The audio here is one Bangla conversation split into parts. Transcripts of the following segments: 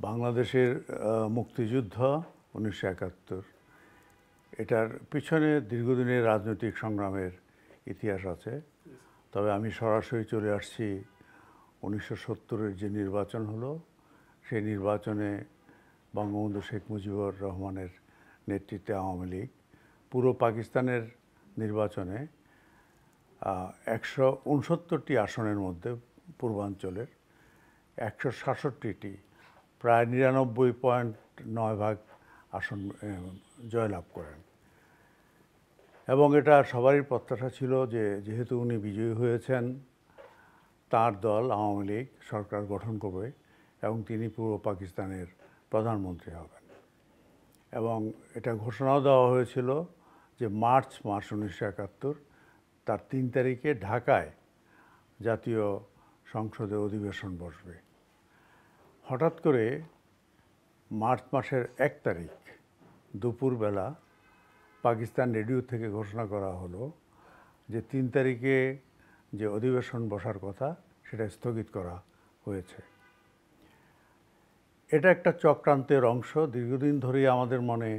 বাংলাদেশের মুক্তিযুদ্ধ ১৯৭১ এটার পিছনে দীর্ঘদিনের রাজনৈতিক সংগ্রামের ইতিহাস আছে। তবে আমি সরাসরি চলে আসছি ১৯৭০-এর যে নির্বাচন হলো, সেই নির্বাচনে বঙ্গবন্ধু শেখ মুজিবুর রহমানের নেতৃত্বে আওয়ামী লীগ পুরো পাকিস্তানের নির্বাচনে ১৬৯টি আসনের মধ্যে পূর্বাঞ্চলের ১৬৭টি প্রায় ৯৯.৯% আসন জয়লাভ করেন। এবং এটা সবারই প্রত্যাশা ছিল যে যেহেতু উনি বিজয়ী হয়েছেন, তার দল আওয়ামী লীগ সরকার গঠন করবে এবং তিনি পূর্ব পাকিস্তানের প্রধানমন্ত্রী হবেন। এবং এটা ঘোষণাও দেওয়া হয়েছিল যে মার্চ মাস ১৯৭১ তার ৩ তারিখে ঢাকায় জাতীয় সংসদে অধিবেশন বসবে। হঠাৎ করে মার্চ মাসের ১ তারিখ দুপুরবেলা পাকিস্তান রেডিও থেকে ঘোষণা করা হলো যে ৩ তারিখে যে অধিবেশন বসার কথা সেটা স্থগিত করা হয়েছে। এটা একটা চক্রান্তের অংশ। দীর্ঘদিন ধরেই আমাদের মনে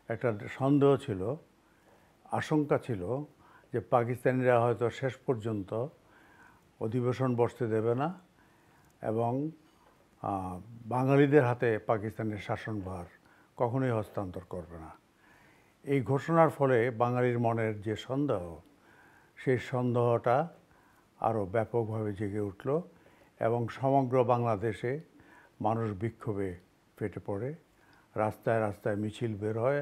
একটা সন্দেহ ছিল, আশঙ্কা ছিল যে পাকিস্তানিরা হয়তো শেষ পর্যন্ত অধিবেশন বসতে দেবে না এবং বাঙালিদের হাতে পাকিস্তানের শাসনভার কখনোই হস্তান্তর করবে না। এই ঘোষণার ফলে বাঙালির মনের যে সন্দেহ, সেই সন্দেহটা আরও ব্যাপকভাবে জেগে উঠল এবং সমগ্র বাংলাদেশে মানুষ বিক্ষোভে ফেটে পড়ে, রাস্তায় রাস্তায় মিছিল বের হয়।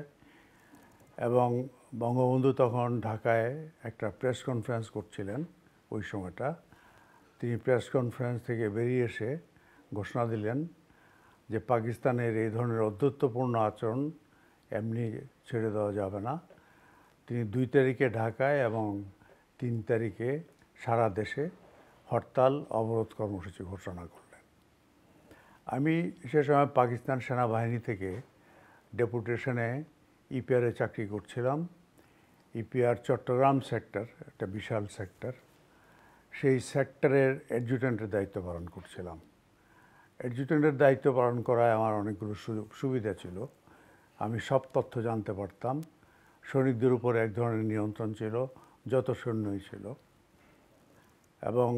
এবং বঙ্গবন্ধু তখন ঢাকায় একটা প্রেস কনফারেন্স করছিলেন ওই সময়টা। তিনি প্রেস কনফারেন্স থেকে বেরিয়ে এসে ঘোষণা দিলেন যে পাকিস্তানের এই ধরনের অধ্যত্বপূর্ণ আচরণ এমনি ছেড়ে দেওয়া যাবে না। তিনি ২ তারিখে ঢাকায় এবং ৩ তারিখে সারা দেশে হরতাল অবরোধ কর্মসূচি ঘোষণা করলেন। আমি সে সময় পাকিস্তান সেনাবাহিনী থেকে ডেপুটেশনে ইপিআরে চাকরি করছিলাম। ইপিআর চট্টগ্রাম সেক্টর, একটা বিশাল সেক্টর, সেই সেক্টরের অ্যাডজুটেন্টের দায়িত্ব পালন করছিলাম। অ্যাডজুটেন্টের দায়িত্ব পালন করায় আমার অনেকগুলো সুবিধা ছিল। আমি সব তথ্য জানতে পারতাম। সৈনিকদের উপর এক ধরনের নিয়ন্ত্রণ ছিল, যত সৈন্যই ছিল। এবং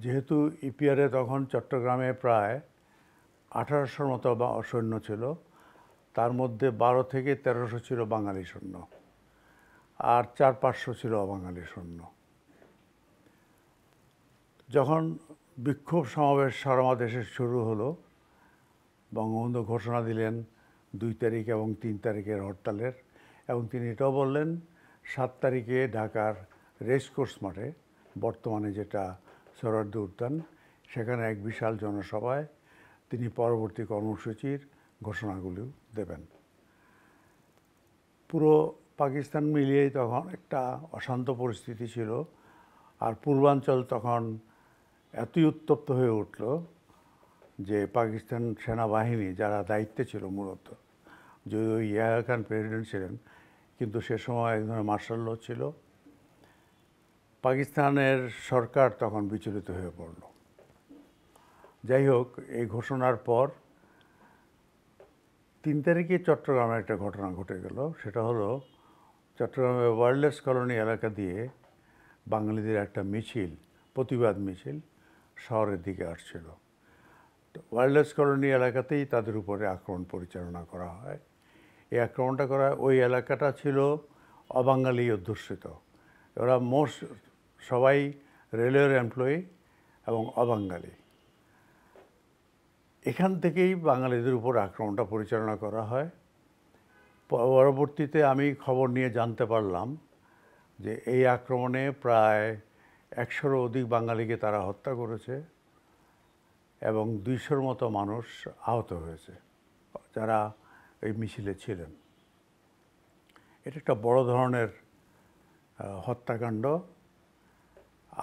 যেহেতু ইপিআরে তখন চট্টগ্রামে প্রায় ১৮০০ মতো সৈন্য ছিল, তার মধ্যে ১২ থেকে ১৩০০ ছিল বাঙালি সৈন্য আর ৪-৫০০ ছিল অবাঙালি সৈন্য। যখন বিক্ষোভ সমাবেশ সারা দেশে শুরু হলো, বঙ্গবন্ধু ঘোষণা দিলেন ২ তারিখ এবং ৩ তারিখের হরতালের, এবং তিনি এটাও বললেন ৭ তারিখে ঢাকার রেসকোর্স মাঠে, বর্তমানে যেটা সোহরাওয়ার্দী উদ্যান, সেখানে এক বিশাল জনসভায় তিনি পরবর্তী কর্মসূচির ঘোষণাগুলো দেবেন। পুরো পাকিস্তান মিলিয়েই তখন একটা অশান্ত পরিস্থিতি ছিল। আর পূর্বাঞ্চল তখন এতই উত্তপ্ত হয়ে উঠল যে পাকিস্তান সেনাবাহিনী যারা দায়িত্বে ছিল, মূলত যদিও ইয়াহিয়া খান প্রেসিডেন্ট ছিলেন, কিন্তু সে সময় এক ধরনের মার্শাল ল ছিল, পাকিস্তানের সরকার তখন বিচলিত হয়ে পড়ল। যাই হোক, এই ঘোষণার পর ৩ তারিখে চট্টগ্রামে একটা ঘটনা ঘটে গেল। সেটা হলো চট্টগ্রামের ওয়্যারলেস কলোনি এলাকা দিয়ে বাঙালিদের একটা মিছিল, প্রতিবাদ মিছিল শহরের দিকে আসছিল। তো ওয়্যারলেস কলোনি এলাকাতেই তাদের উপরে আক্রমণ পরিচালনা করা হয়। এই আক্রমণটা করা, ওই এলাকাটা ছিল অবাঙালি অধ্যুষিত। ওরা সবাই রেলওয়ের এমপ্লয়ি এবং অবাঙালি। এখান থেকেই বাঙালিদের উপর আক্রমণটা পরিচালনা করা হয়। পরবর্তীতে আমি খবর নিয়ে জানতে পারলাম যে এই আক্রমণে প্রায় ১০০-র অধিক বাঙালিকে তারা হত্যা করেছে এবং ২০০-র মতো মানুষ আহত হয়েছে যারা এই মিছিলে ছিলেন। এটা একটা বড় ধরনের হত্যাকাণ্ড।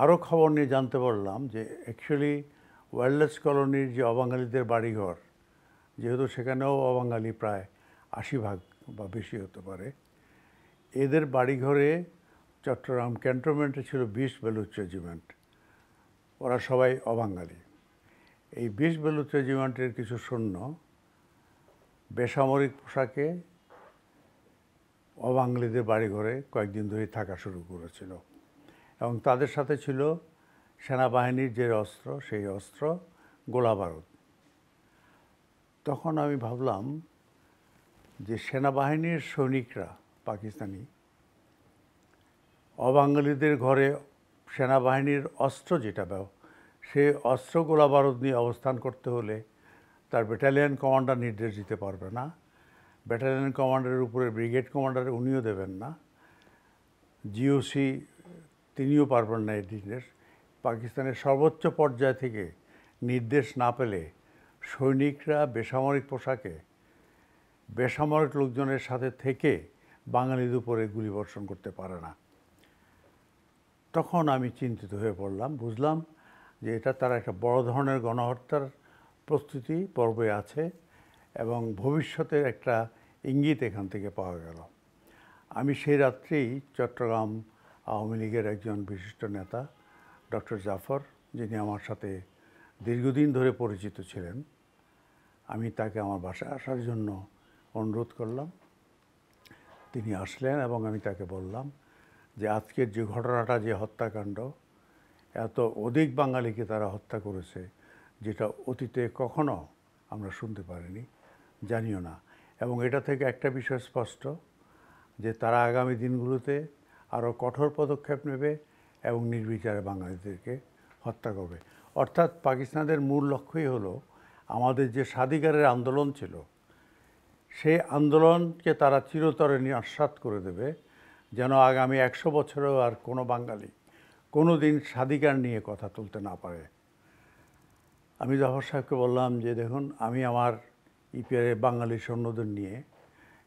আরও খবর নিয়ে জানতে পারলাম যে অ্যাকচুয়ালি ওয়্যারলেস কলোনির যে অবাঙালিদের বাড়িঘর, যেহেতু সেখানেও অবাঙালি প্রায় ৮০% বা বেশি হতে পারে, এদের বাড়িঘরে চট্টগ্রাম ক্যান্টনমেন্টে ছিল ২০ বেলুচ রেজিমেন্ট। ওরা সবাই অবাঙালি। এই ২০ বেলুচ রেজিমেন্টের কিছু সৈন্য বেসামরিক পোশাকে অবাঙালিদের বাড়িঘরে কয়েকদিন ধরেই থাকা শুরু করেছিল এবং তাদের সাথে ছিল সেনাবাহিনীর যে অস্ত্র, সেই অস্ত্র গোলাবারুদ। তখন আমি ভাবলাম যে সেনাবাহিনীর সৈনিকরা পাকিস্তানি অবাঙালিদের ঘরে সেনাবাহিনীর অস্ত্র যেটা সেই অস্ত্র গোলাবারুদ নিয়ে অবস্থান করতে হলে তার ব্যাটালিয়ন কমান্ডার নির্দেশ দিতে পারবে না, ব্যাটালিয়ন কমান্ডারের উপরে ব্রিগেড কমান্ডার উনিও দেবেন না, জিওসি তিনিও পারবেন না এই নির্দেশ। পাকিস্তানের সর্বোচ্চ পর্যায় থেকে নির্দেশ না পেলে সৈনিকরা বেসামরিক পোশাকে বেসামরিক লোকজনের সাথে থেকে বাঙালিদের উপরে গুলিবর্ষণ করতে পারে না। তখন আমি চিন্তিত হয়ে পড়লাম, বুঝলাম যে এটা তারা একটা বড় ধরনের গণহত্যার প্রস্তুতি পর্বে আছে এবং ভবিষ্যতের একটা ইঙ্গিত এখান থেকে পাওয়া গেল। আমি সেই রাত্রেই চট্টগ্রাম আওয়ামী লীগের একজন বিশিষ্ট নেতা ডক্টর জাফর, যিনি আমার সাথে দীর্ঘদিন ধরে পরিচিত ছিলেন, আমি তাকে আমার বাসায় আসার জন্য অনুরোধ করলাম। তিনি আসলেন এবং আমি তাকে বললাম যে আজকের যে ঘটনাটা, যে হত্যাকাণ্ড, এত অধিক বাঙালিকে তারা হত্যা করেছে যেটা অতীতে কখনো আমরা শুনতে পারিনি, জানিও না। এবং এটা থেকে একটা বিষয় স্পষ্ট যে তারা আগামী দিনগুলোতে আরও কঠোর পদক্ষেপ নেবে এবং নির্বিচারে বাঙালিদেরকে হত্যা করবে। অর্থাৎ পাকিস্তানের মূল লক্ষ্যই হলো আমাদের যে স্বাধিকারের আন্দোলন ছিল, সেই আন্দোলনকে তারা চিরতরে নস্যাৎ করে দেবে, যেন আগামী 100 বছরেও আর কোনো বাঙালি কোনো দিন স্বাধিকার নিয়ে কথা তুলতে না পারে। আমি জাফর সাহেবকে বললাম যে দেখুন, আমি আমার ইপিআরে বাঙালি সৈন্যদের নিয়ে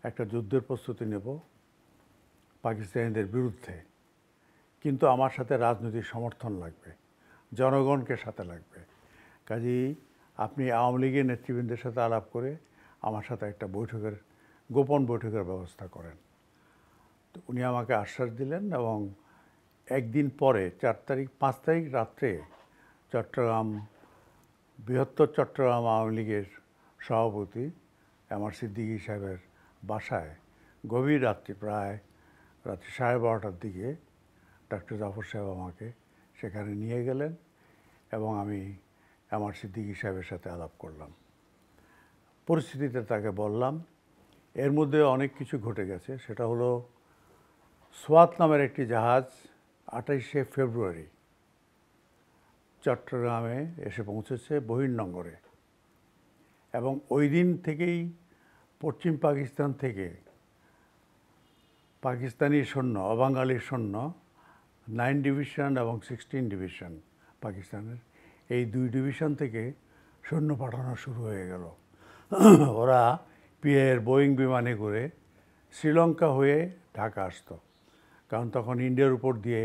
একটা যুদ্ধের প্রস্তুতি নেব পাকিস্তানিদের বিরুদ্ধে, কিন্তু আমার সাথে রাজনৈতিক সমর্থন লাগবে, জনগণকে সাথে লাগবে। কাজেই আপনি আওয়ামী লীগের নেতৃবৃন্দের সাথে আলাপ করে আমার সাথে একটা গোপন বৈঠকের ব্যবস্থা করেন। তো উনি আমাকে আশ্বাস দিলেন এবং একদিন পরে 5 তারিখ রাত্রে বৃহত্তর চট্টগ্রাম আওয়ামী লীগের সভাপতি আমার সিদ্দিকী সাহেবের বাসায় গভীর রাত্রি, প্রায় রাত্রি 12:30টার দিকে ডক্টর জাফর সাহেব আমাকে সেখানে নিয়ে গেলেন এবং আমি আমার সিদ্দিকী সাহেবের সাথে আলাপ করলাম। পরিস্থিতিতে তাকে বললাম, এর মধ্যে অনেক কিছু ঘটে গেছে। সেটা হলো সোয়াত নামের একটি জাহাজ 28শে ফেব্রুয়ারি চট্টগ্রামে এসে পৌঁছেছে বহির্নোঙরে এবং ওই দিন থেকেই পশ্চিম পাকিস্তান থেকে পাকিস্তানি সৈন্য, অবাঙালি সৈন্য 9 ডিভিশন এবং 16 ডিভিশন পাকিস্তানের, এই 2 ডিভিশন থেকে সৈন্য পাঠানো শুরু হয়ে গেল। ওরা পিএর বোয়িং বিমানে করে শ্রীলঙ্কা হয়ে ঢাকা আসতো, কারণ তখন ইন্ডিয়ার উপর দিয়ে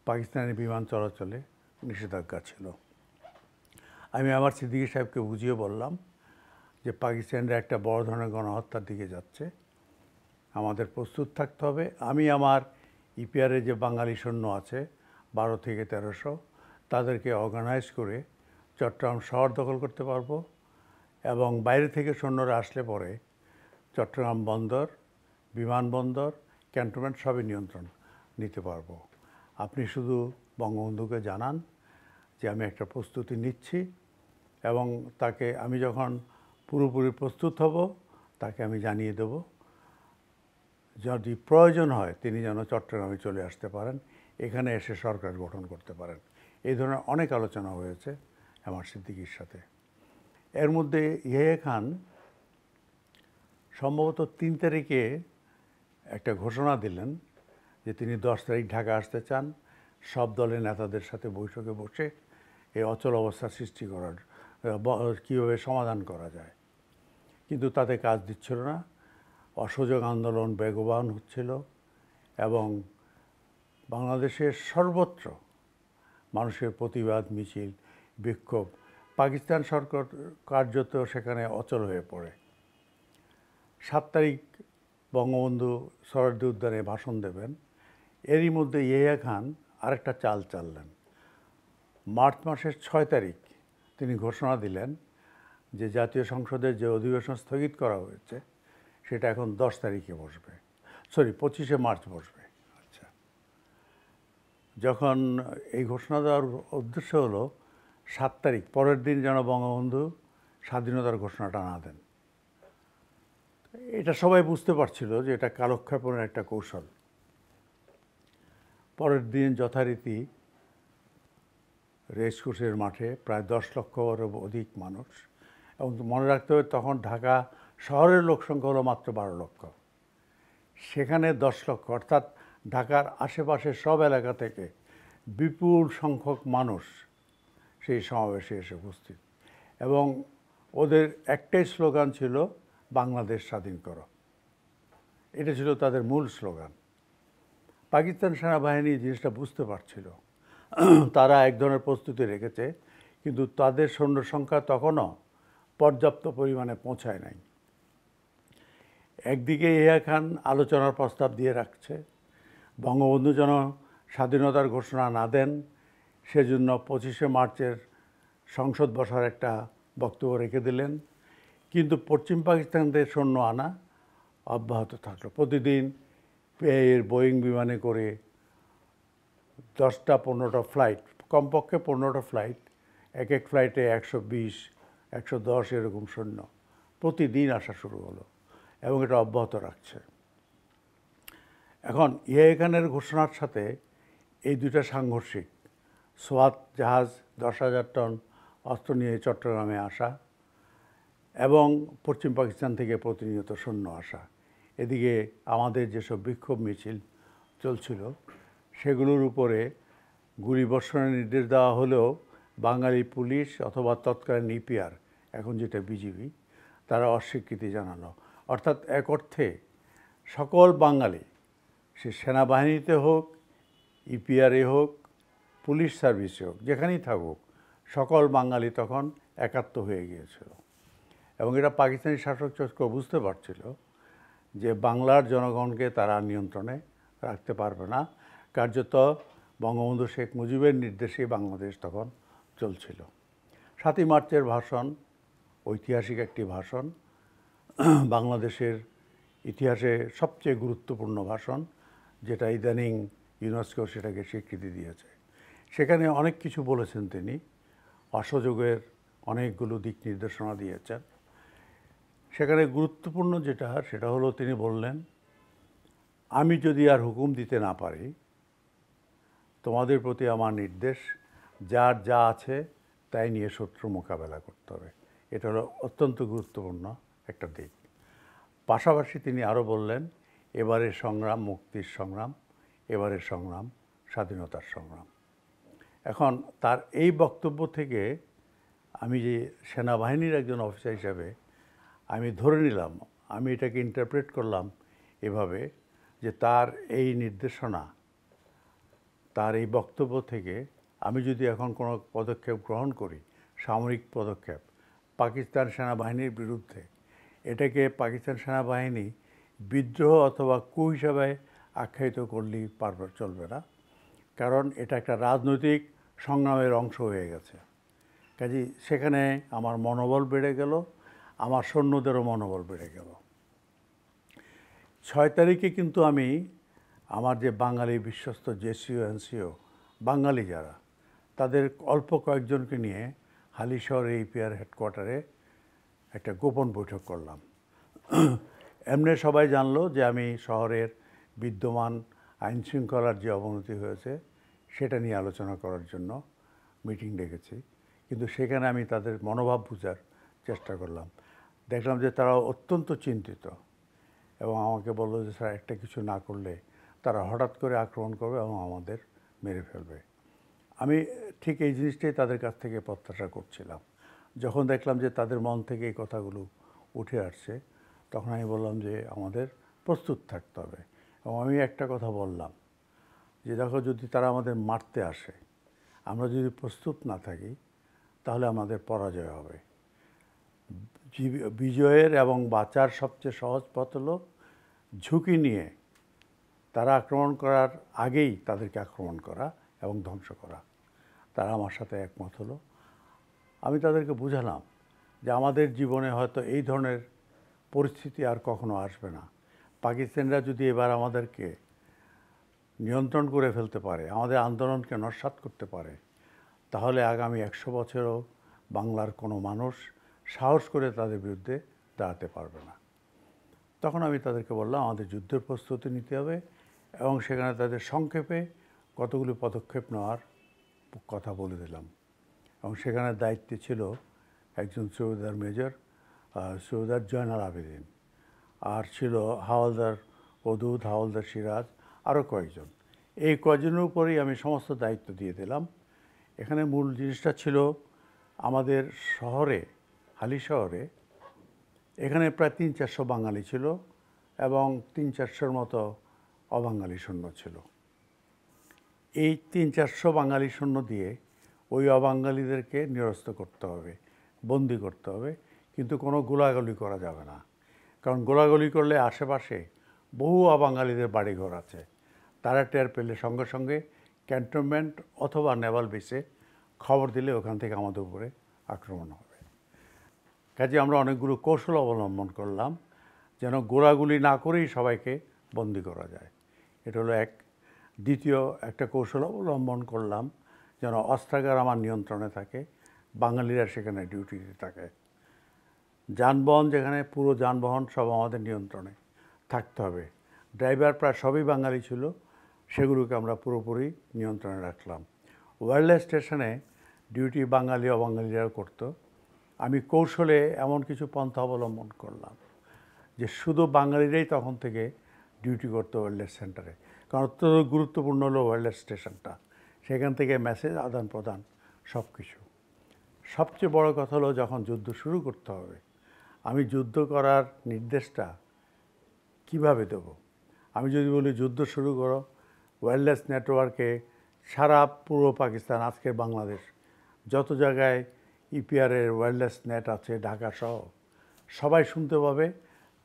পাকিস্তানের বিমান চলাচলে নিষেধাজ্ঞা ছিল। আমি আমার সিদ্দিকী সাহেবকে বুঝিয়ে বললাম যে পাকিস্তানরা একটা বড় ধরনের গণহত্যার দিকে যাচ্ছে, আমাদের প্রস্তুত থাকতে হবে। আমি আমার ইপিআরে যে বাঙালি সৈন্য আছে 12 থেকে 1300, তাদেরকে অর্গানাইজ করে চট্টগ্রাম শহর দখল করতে পারবো এবং বাইরে থেকে সৈন্যরা আসলে পরে চট্টগ্রাম বন্দর, বিমানবন্দর, ক্যান্টনমেন্ট সবই নিয়ন্ত্রণ নিতে পারবো। আপনি শুধু বঙ্গবন্ধুকে জানান যে আমি একটা প্রস্তুতি নিচ্ছি এবং তাকে আমি যখন পুরোপুরি প্রস্তুত হব তাকে আমি জানিয়ে দেব, যদি প্রয়োজন হয় তিনি যেন চট্টগ্রামে চলে আসতে পারেন, এখানে এসে সরকার গঠন করতে পারেন। এই ধরনের অনেক আলোচনা হয়েছে আমার সিদ্দিকীর সাথে। এর মধ্যে ইয়াহিয়া খান সম্ভবত 3 তারিখে একটা ঘোষণা দিলেন যে তিনি 10 তারিখ ঢাকা আসতে চান, সব দলের নেতাদের সাথে বৈঠকে বসে এই অচল অবস্থা সৃষ্টি করার কীভাবে সমাধান করা যায়। কিন্তু তাতে কাজ দিচ্ছিল না, অসহযোগ আন্দোলন বেগবান হচ্ছিল এবং বাংলাদেশের সর্বত্র মানুষের প্রতিবাদ মিছিল, বিক্ষোভ, পাকিস্তান সরকার কার্যত সেখানে অচল হয়ে পড়ে। 7 তারিখ বঙ্গবন্ধু সরোয়ার্দী উদ্যানে ভাষণ দেবেন, এরই মধ্যে ইয়াহিয়া খান আরেকটা চাল চাললেন। মার্চ মাসের 6 তারিখ তিনি ঘোষণা দিলেন যে জাতীয় সংসদের যে অধিবেশন স্থগিত করা হয়েছে সেটা এখন 10 তারিখে বসবে, সরি 25শে মার্চ বসবে। আচ্ছা, যখন এই ঘোষণা দেওয়ার উদ্দেশ্য হলো 7 তারিখ পরের দিন যেন বঙ্গবন্ধু স্বাধীনতার ঘোষণাটা না দেন। এটা সবাই বুঝতে পারছিল যে এটা কালক্ষেপণের একটা কৌশল। পরের দিন যথারীতি রেসকোর্সের মাঠে প্রায় 10 লক্ষেরও অধিক মানুষ, এবং মনে রাখতে হবে তখন ঢাকা শহরের লোক সংখ্যা হলো মাত্র 12 লক্ষ, সেখানে 10 লক্ষ, অর্থাৎ ঢাকার আশেপাশের সব এলাকা থেকে বিপুল সংখ্যক মানুষ সেই সমাবেশে এসে উপস্থিত। এবং ওদের একটাই স্লোগান ছিল, বাংলাদেশ স্বাধীন করো। এটা ছিল তাদের মূল স্লোগান। পাকিস্তান সেনাবাহিনী জিনিসটা বুঝতে পারছিল, তারা এক ধরনের প্রস্তুতি রেখেছে, কিন্তু তাদের সৈন্য সংখ্যা তখনও পর্যাপ্ত পরিমাণে পৌঁছায় নাই। একদিকে ইয়া খান আলোচনার প্রস্তাব দিয়ে রাখছে বঙ্গবন্ধু যেন স্বাধীনতার ঘোষণা না দেন, সেজন্য 25শে মার্চের সংসদ বসার একটা বক্তব্য রেখে দিলেন, কিন্তু পশ্চিম পাকিস্তানদের সৈন্য আনা অব্যাহত থাকলো। প্রতিদিন এর বোয়িং বিমানে করে 10টা 15টা ফ্লাইট, কমপক্ষে 15টা ফ্লাইট, এক এক ফ্লাইটে 120 110 এরকম সৈন্য প্রতিদিন আসা শুরু হলো, এবং এটা অব্যাহত রাখছে। এখন ইয়া খানের ঘোষণার সাথে এই দুইটা সাংঘর্ষিক, সোয়াত জাহাজ 10,000 টন অস্ত্র নিয়ে চট্টগ্রামে আসা এবং পশ্চিম পাকিস্তান থেকে প্রতিনিয়ত সৈন্য আসা, এদিকে আমাদের যেসব বিক্ষোভ মিছিল চলছিল সেগুলোর উপরে গুলিবর্ষণের নির্দেশ দেওয়া হলেও বাঙালি পুলিশ অথবা তৎকালীন ইপিআর, এখন যেটা বিজিবি, তারা অস্বীকৃতি জানালো। অর্থাৎ এক অর্থে সকল বাঙালি, সে সেনাবাহিনীতে হোক, ইপিআরে হোক, পুলিশ সার্ভিসে হোক, যেখানেই থাকুক, সকল বাঙালি তখন একাত্ম হয়ে গিয়েছিল। এবং এটা পাকিস্তানি শাসক চক্র বুঝতে পারছিল যে বাংলার জনগণকে তারা নিয়ন্ত্রণে রাখতে পারবে না। কার্যত বঙ্গবন্ধু শেখ মুজিবের নির্দেশেই বাংলাদেশ তখন চলছিল। 7ই মার্চের ভাষণ ঐতিহাসিক একটি ভাষণ, বাংলাদেশের ইতিহাসে সবচেয়ে গুরুত্বপূর্ণ ভাষণ, যেটা ইদানিং ইউনেস্কো সেটাকে স্বীকৃতি দিয়েছে। সেখানে অনেক কিছু বলেছেন তিনি, অসহযোগের অনেকগুলো দিক নির্দেশনা দিয়েছেন। সেখানে গুরুত্বপূর্ণ যেটা, সেটা হলো তিনি বললেন, আমি যদি আর হুকুম দিতে না পারি, তোমাদের প্রতি আমার নির্দেশ, যার যা আছে তাই নিয়ে শত্রু মোকাবেলা করতে হবে। এটা হলো অত্যন্ত গুরুত্বপূর্ণ একটা দিক। পাশাপাশি তিনি আরও বললেন, এবারের সংগ্রাম মুক্তির সংগ্রাম, এবারের সংগ্রাম স্বাধীনতার সংগ্রাম। এখন তার এই বক্তব্য থেকে আমি যে সেনাবাহিনীর একজন অফিসার হিসাবে আমি ধরে নিলাম, আমি এটাকে ইন্টারপ্রেট করলাম এভাবে যে তার এই নির্দেশনা, তার এই বক্তব্য থেকে আমি যদি এখন কোনো পদক্ষেপ গ্রহণ করি, সামরিক পদক্ষেপ পাকিস্তান সেনাবাহিনীর বিরুদ্ধে, এটাকে পাকিস্তান সেনাবাহিনী বিদ্রোহ অথবা কু হিসাবে আখ্যায়িত করলেই চলবে না, কারণ এটা একটা রাজনৈতিক সংগ্রামের অংশ হয়ে গেছে। কাজেই সেখানে আমার মনোবল বেড়ে গেল, আমার সৈন্যদেরও মনোবল বেড়ে গেল। 6 তারিখে কিন্তু আমি আমার যে বাঙালি বিশ্বস্ত জেসিও এনসিও বাঙালি যারা, তাদের অল্প কয়েকজনকে নিয়ে হালিশহর ইপিআর হেডকোয়ার্টারে একটা গোপন বৈঠক করলাম। এমনি সবাই জানলো যে আমি শহরের বিদ্যমান আইনশৃঙ্খলার যে অবনতি হয়েছে সেটা নিয়ে আলোচনা করার জন্য মিটিং ডেকেছি, কিন্তু সেখানে আমি তাদের মনোভাব বোঝার চেষ্টা করলাম। দেখলাম যে তারা অত্যন্ত চিন্তিত, এবং আমাকে বললো যে স্যার, একটা কিছু না করলে তারা হঠাৎ করে আক্রমণ করবে এবং আমাদের মেরে ফেলবে। আমি ঠিক এই জিনিসটাই তাদের কাছ থেকে প্রত্যাশা করছিলাম। যখন দেখলাম যে তাদের মন থেকে এই কথাগুলো উঠে আসছে, তখন আমি বললাম যে আমাদের প্রস্তুত থাকতে হবে। এবং আমি একটা কথা বললাম যে দেখো, যদি তারা আমাদের মারতে আসে, আমরা যদি প্রস্তুত না থাকি, তাহলে আমাদের পরাজয় হবে। বিজয়ের এবং বাঁচার সবচেয়ে সহজ পথ হলো ঝুঁকি নিয়ে তারা আক্রমণ করার আগেই তাদেরকে আক্রমণ করা এবং ধ্বংস করা। তারা আমার সাথে একমত হলো। আমি তাদেরকে বুঝালাম যে আমাদের জীবনে হয়তো এই ধরনের পরিস্থিতি আর কখনো আসবে না। পাকিস্তানিরা যদি এবার আমাদেরকে নিয়ন্ত্রণ করে ফেলতে পারে, আমাদের আন্দোলনকে নস্যাৎ করতে পারে, তাহলে আগামী 100 বছরেও বাংলার কোনো মানুষ সাহস করে তাদের বিরুদ্ধে দাঁড়াতে পারবে না। তখন আমি তাদেরকে বললাম আমাদের যুদ্ধের প্রস্তুতি নিতে হবে এবং সেখানে তাদের সংক্ষেপে কতগুলি পদক্ষেপ নেওয়ার কথা বলে দিলাম। এবং সেখানে দায়িত্বে ছিল একজন সুবেদার মেজর, সুবেদার জয়নাল আবেদিন, আর ছিল হাওলদার ওদুদ, হাওলদার সিরাজ, আরও কয়েকজন। এই কয়েকজনের উপরেই আমি সমস্ত দায়িত্ব দিয়ে দিলাম। এখানে মূল জিনিসটা ছিল আমাদের শহরে, হালি শহরে, এখানে প্রায় 300-400 বাঙালি ছিল এবং 300-400-র মতো অবাঙালি সৈন্য ছিল। এই 300-400 বাঙালি সৈন্য দিয়ে ওই অবাঙালিদেরকে নিরস্ত করতে হবে, বন্দি করতে হবে, কিন্তু কোনো গোলাগুলি করা যাবে না। কারণ গোলাগুলি করলে আশেপাশে বহু অবাঙালিদের বাড়িঘর আছে, তারা টের পেলে সঙ্গে সঙ্গে ক্যান্টনমেন্ট অথবা নেভাল বেসে খবর দিলে ওখান থেকে আমাদের উপরে আক্রমণ হবে। কাজে আমরা অনেকগুলো কৌশল অবলম্বন করলাম যেন গোলাগুলি না করেই সবাইকে বন্দি করা যায়। এটা হলো এক। দ্বিতীয় একটা কৌশল অবলম্বন করলাম যেন অস্ত্রাগার আমার নিয়ন্ত্রণে থাকে, বাঙালিরা সেখানে ডিউটিতে থাকে। যানবাহন, যেখানে পুরো যানবাহন সব আমাদের নিয়ন্ত্রণে থাকতে হবে। ড্রাইভার প্রায় সবই বাঙালি ছিল, সেগুলোকে আমরা পুরোপুরি নিয়ন্ত্রণে রাখলাম। ওয়্যারলেস স্টেশনে ডিউটি বাঙালি অবাঙালিরাও করতো। আমি কৌশলে এমন কিছু পন্থা অবলম্বন করলাম যে শুধু বাঙালিরাই তখন থেকে ডিউটি করতো ওয়্যারলেস সেন্টারে, কারণ অত্যন্ত গুরুত্বপূর্ণ হলো ওয়্যারলেস স্টেশনটা, সেখান থেকে মেসেজ আদান প্রদান সব কিছু। সবচেয়ে বড় কথা হলো যখন যুদ্ধ শুরু করতে হবে, আমি যুদ্ধ করার নির্দেশটা কিভাবে দেব? আমি যদি বলি যুদ্ধ শুরু করো, ওয়্যারলেস নেটওয়ার্কে সারা পূর্ব পাকিস্তান, আজকের বাংলাদেশ, যত জায়গায় ইপিআরের ওয়্যারলেস নেট আছে ঢাকা সহ সবাই শুনতে পাবে,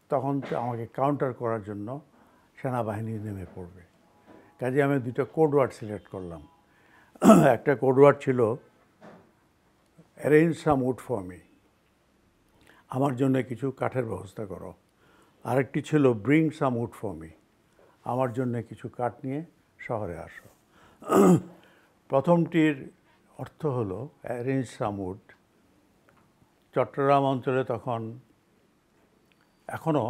তখন আমাকে কাউন্টার করার জন্য সেনাবাহিনী নেমে পড়বে। কাজে আমি দুটো কোড ওয়ার্ড সিলেক্ট করলাম। একটা কোড ওয়ার্ড ছিল arrange some wood for me, আমার জন্য কিছু কাঠের ব্যবস্থা করো। আরেকটি ছিল bring some wood for me, আমার জন্য কিছু কাঠ নিয়ে শহরে আসো। প্রথমটির অর্থ হলো অ্যারেঞ্জ সাম উড। চট্টগ্রাম অঞ্চলে তখন এখনও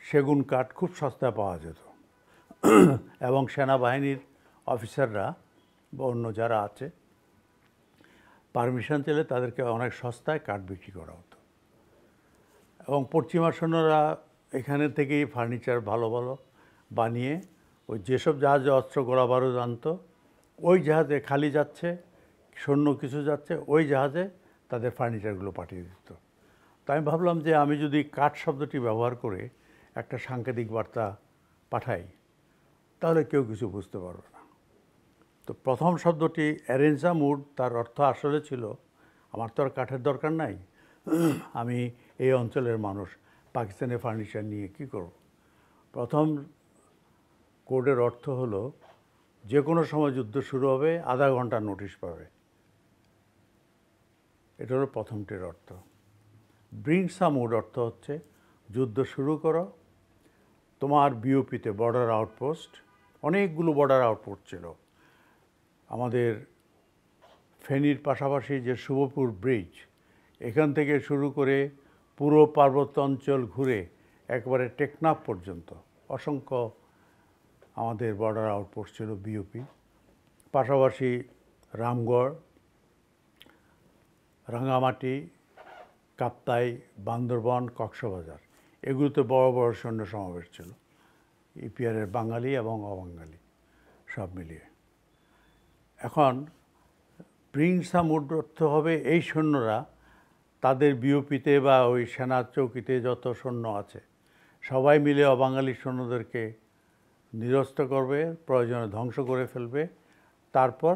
সেগুন কাঠ খুব সস্তায় পাওয়া যেত এবং সেনাবাহিনীর অফিসাররা বা অন্য যারা আছে পারমিশন চাইলে তাদেরকে অনেক সস্তায় কাঠ বিক্রি করা হতো। এবং পশ্চিমা সৈন্যরা এখানে থেকেই ফার্নিচার ভালো ভালো বানিয়ে ওই যেসব জাহাজে অস্ত্র গোলা বারুদ আনতো, ওই জাহাজে খালি যাচ্ছে, সৈন্য কিছু যাচ্ছে, ওই জাহাজে তাদের ফার্নিচারগুলো পাঠিয়ে দিত। তাই আমি ভাবলাম যে আমি যদি কাঠ শব্দটি ব্যবহার করে একটা সাংকেতিক বার্তা পাঠাই, তাহলে কেউ কিছু বুঝতে পারবে না। তো প্রথম শব্দটি অ্যারেঞ্জ আ মুড, তার অর্থ আসলে ছিল আমার তো আর কাঠের দরকার নাই, আমি এই অঞ্চলের মানুষ, পাকিস্তানের ফার্নিচার নিয়ে কী করব। প্রথম কোডের অর্থ হলো যে কোনো সময় যুদ্ধ শুরু হবে, আধা ঘন্টার নোটিশ পাবে। এটা হলো প্রথমটির অর্থ। ব্রিং সাম উড অর্থ হচ্ছে যুদ্ধ শুরু করো, তোমার বিওপিতে বর্ডার আউটপোস্ট, অনেকগুলো বর্ডার আউটপোস্ট ছিল আমাদের ফেনীর পাশাপাশি, যে শুভপুর ব্রিজ, এখান থেকে শুরু করে পুরো পার্বত্য অঞ্চল ঘুরে একবারে টেকনাফ পর্যন্ত অসংখ্য আমাদের বর্ডার আউটপোস্ট ছিল বিওপি। পাশাপাশি রামগড়, রাঙামাটি, কাপ্তাই, বান্দরবান, কক্সবাজার, এগুলোতে বড় বড় সৈন্য সমাবেশ ছিল, ইপিআরের বাঙালি এবং অবাঙালি সব মিলিয়ে। এখন ব্রিং সাম উড অর্থ হবে এই সৈন্যরা তাদের বিওপিতে বা ওই সেনা চৌকিতে যত সৈন্য আছে সবাই মিলে অবাঙালি সৈন্যদেরকে নিরস্ত করবে, প্রয়োজনে ধ্বংস করে ফেলবে, তারপর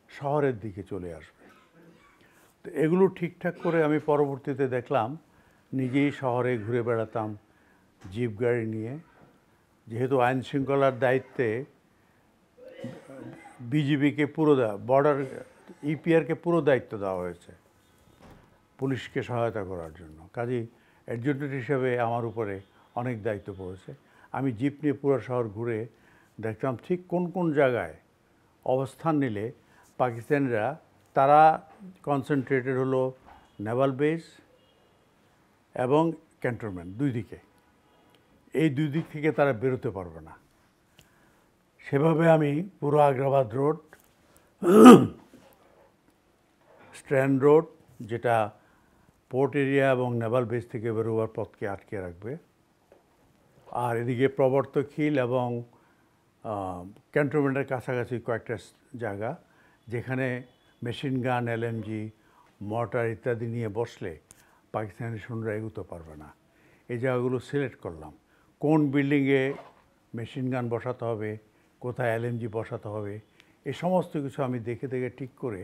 শহরের দিকে চলে আসবে। তো এগুলো ঠিকঠাক করে আমি পরবর্তীতে দেখলাম, নিজেই শহরে ঘুরে বেড়াতাম জিপ গাড়ি নিয়ে, যেহেতু আইন শৃঙ্খলার দায়িত্বে বিজিবিকে পুরো বর্ডার ইপিআরকে পুরো দায়িত্ব দেওয়া হয়েছে। পুলিশকে সহায়তা করার জন্য। কাজেই অ্যাডজুটেন্ট হিসেবে আমার উপরে অনেক দায়িত্ব পড়েছে। আমি জিপ নিয়ে পুরো শহর ঘুরে দেখতাম ঠিক কোন কোন জায়গায় অবস্থান নিলে পাকিস্তানিরা, তারা কনসেন্ট্রেটেড হলো নেভাল বেস এবং ক্যান্টনমেন্ট, দুই দিকে। এই দুই দিক থেকে তারা বেরোতে পারবে না। সেভাবে আমি পুরো আগ্রাবাদ রোড, স্ট্র্যান্ড রোড, যেটা পোর্ট এরিয়া এবং নেভাল বেস থেকে বেরোবার পথকে আটকে রাখবে, আর এদিকে প্রবর্তক হিল এবং ক্যান্টনমেন্টের কাছাকাছি কয়েকটা জায়গা যেখানে মেশিন গান, এলএমজি, মর্টার ইত্যাদি নিয়ে বসলে পাকিস্তানি সৈন্যরা এগোতে পারবে না। এই জায়গাগুলো সিলেক্ট করলাম। কোন বিল্ডিংয়ে মেশিন গান বসাতে হবে, কোথায় এলএমজি বসাতে হবে, এই সমস্ত কিছু আমি দেখে দেখে ঠিক করে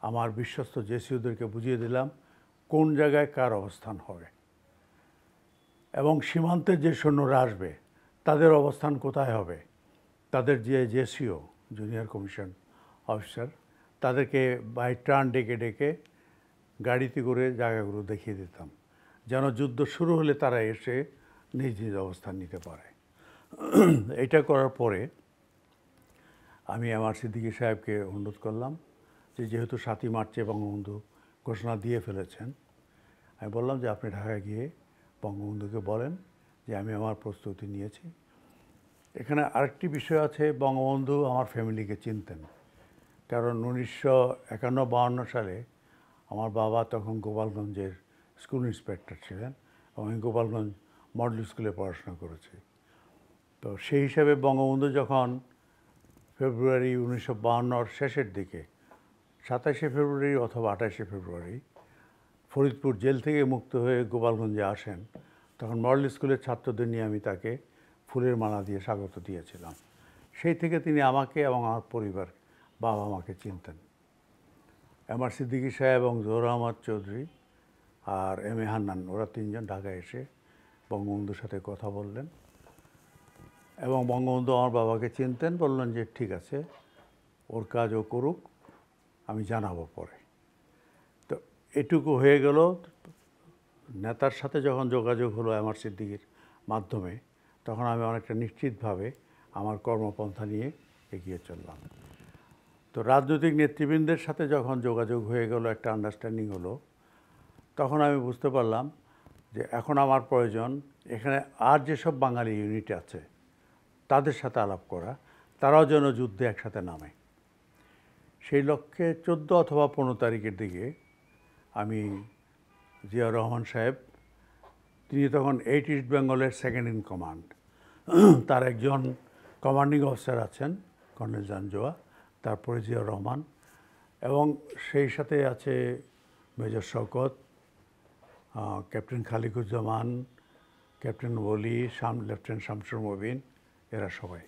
আমার বিশ্বস্ত জেসিওদেরকে বুঝিয়ে দিলাম কোন জায়গায় কার অবস্থান হবে, এবং সীমান্তের যে সৈন্যরা আসবে তাদের অবস্থান কোথায় হবে। তাদের যে জেসিও, জুনিয়র কমিশন অফিসার, তাদেরকে বাই টার্ন ডেকে ডেকে গাড়িতে করে জায়গাগুলো দেখিয়ে দিতাম, যেন যুদ্ধ শুরু হলে তারা এসে নিজ নিজ অবস্থান নিতে পারে। এটা করার পরে আমি আমার সিদ্দিকী সাহেবকে অনুরোধ করলাম যে যেহেতু 7ই মার্চে বঙ্গবন্ধু ঘোষণা দিয়ে ফেলেছেন, আমি বললাম যে আপনি ঢাকায় গিয়ে বঙ্গবন্ধুকে বলেন যে আমি আমার প্রস্তুতি নিয়েছি। এখানে আরেকটি বিষয় আছে, বঙ্গবন্ধু আমার ফ্যামিলিকে চিনতেন, কারণ 1951-52 সালে আমার বাবা তখন গোপালগঞ্জের স্কুল ইন্সপেক্টর ছিলেন এবং আমি গোপালগঞ্জ মডেল স্কুলে পড়াশোনা করেছি। তো সেই হিসাবে বঙ্গবন্ধু যখন ফেব্রুয়ারি 1952-র শেষের দিকে 27শে ফেব্রুয়ারি অথবা 28শে ফেব্রুয়ারি ফরিদপুর জেল থেকে মুক্ত হয়ে গোপালগঞ্জে আসেন, তখন মডেল স্কুলের ছাত্রদের নিয়ে আমি তাকে ফুলের মালা দিয়ে স্বাগত দিয়েছিলাম। সেই থেকে তিনি আমাকে এবং আমার পরিবার, বাবা মাকে চিনতেন। আমার সিদ্দিকী সাহেব এবং জহুর আহমদ চৌধুরী আর এম এ হান্নান, ওরা তিনজন ঢাকায় এসে বঙ্গবন্ধুর সাথে কথা বললেন এবং বঙ্গবন্ধু আমার বাবাকে চিনতেন, বললেন যে ঠিক আছে, ওর কাজ ও করুক, আমি জানাবো পরে। তো এটুকু হয়ে গেল। নেতার সাথে যখন যোগাযোগ হলো আমার সিদ্দিকীর মাধ্যমে, তখন আমি অনেকটা নিশ্চিতভাবে আমার কর্মপন্থা নিয়ে এগিয়ে চললাম। তো রাজনৈতিক নেতৃবৃন্দের সাথে যখন যোগাযোগ হয়ে গেল, একটা আন্ডারস্ট্যান্ডিং হলো, তখন আমি বুঝতে পারলাম যে এখন আমার প্রয়োজন এখানে আর যেসব বাঙালি ইউনিট আছে তাদের সাথে আলাপ করা, তারাও যেন যুদ্ধে একসাথে নামে। সেই লক্ষ্যে 14 অথবা 15 তারিখের দিকে আমি জিয়াউর রহমান সাহেব, তিনি তখন 8 ইস্ট বেঙ্গলের সেকেন্ড ইন কমান্ড, তার একজন কমান্ডিং অফিসার আছেন কর্নেল জানজোয়া, তারপরে জিয়াউর রহমান, এবং সেই সাথে আছে major Shaukat, captain Khaliquzzaman, captain Oli, lieutenant Shamsur Mobin, এরা সবাই।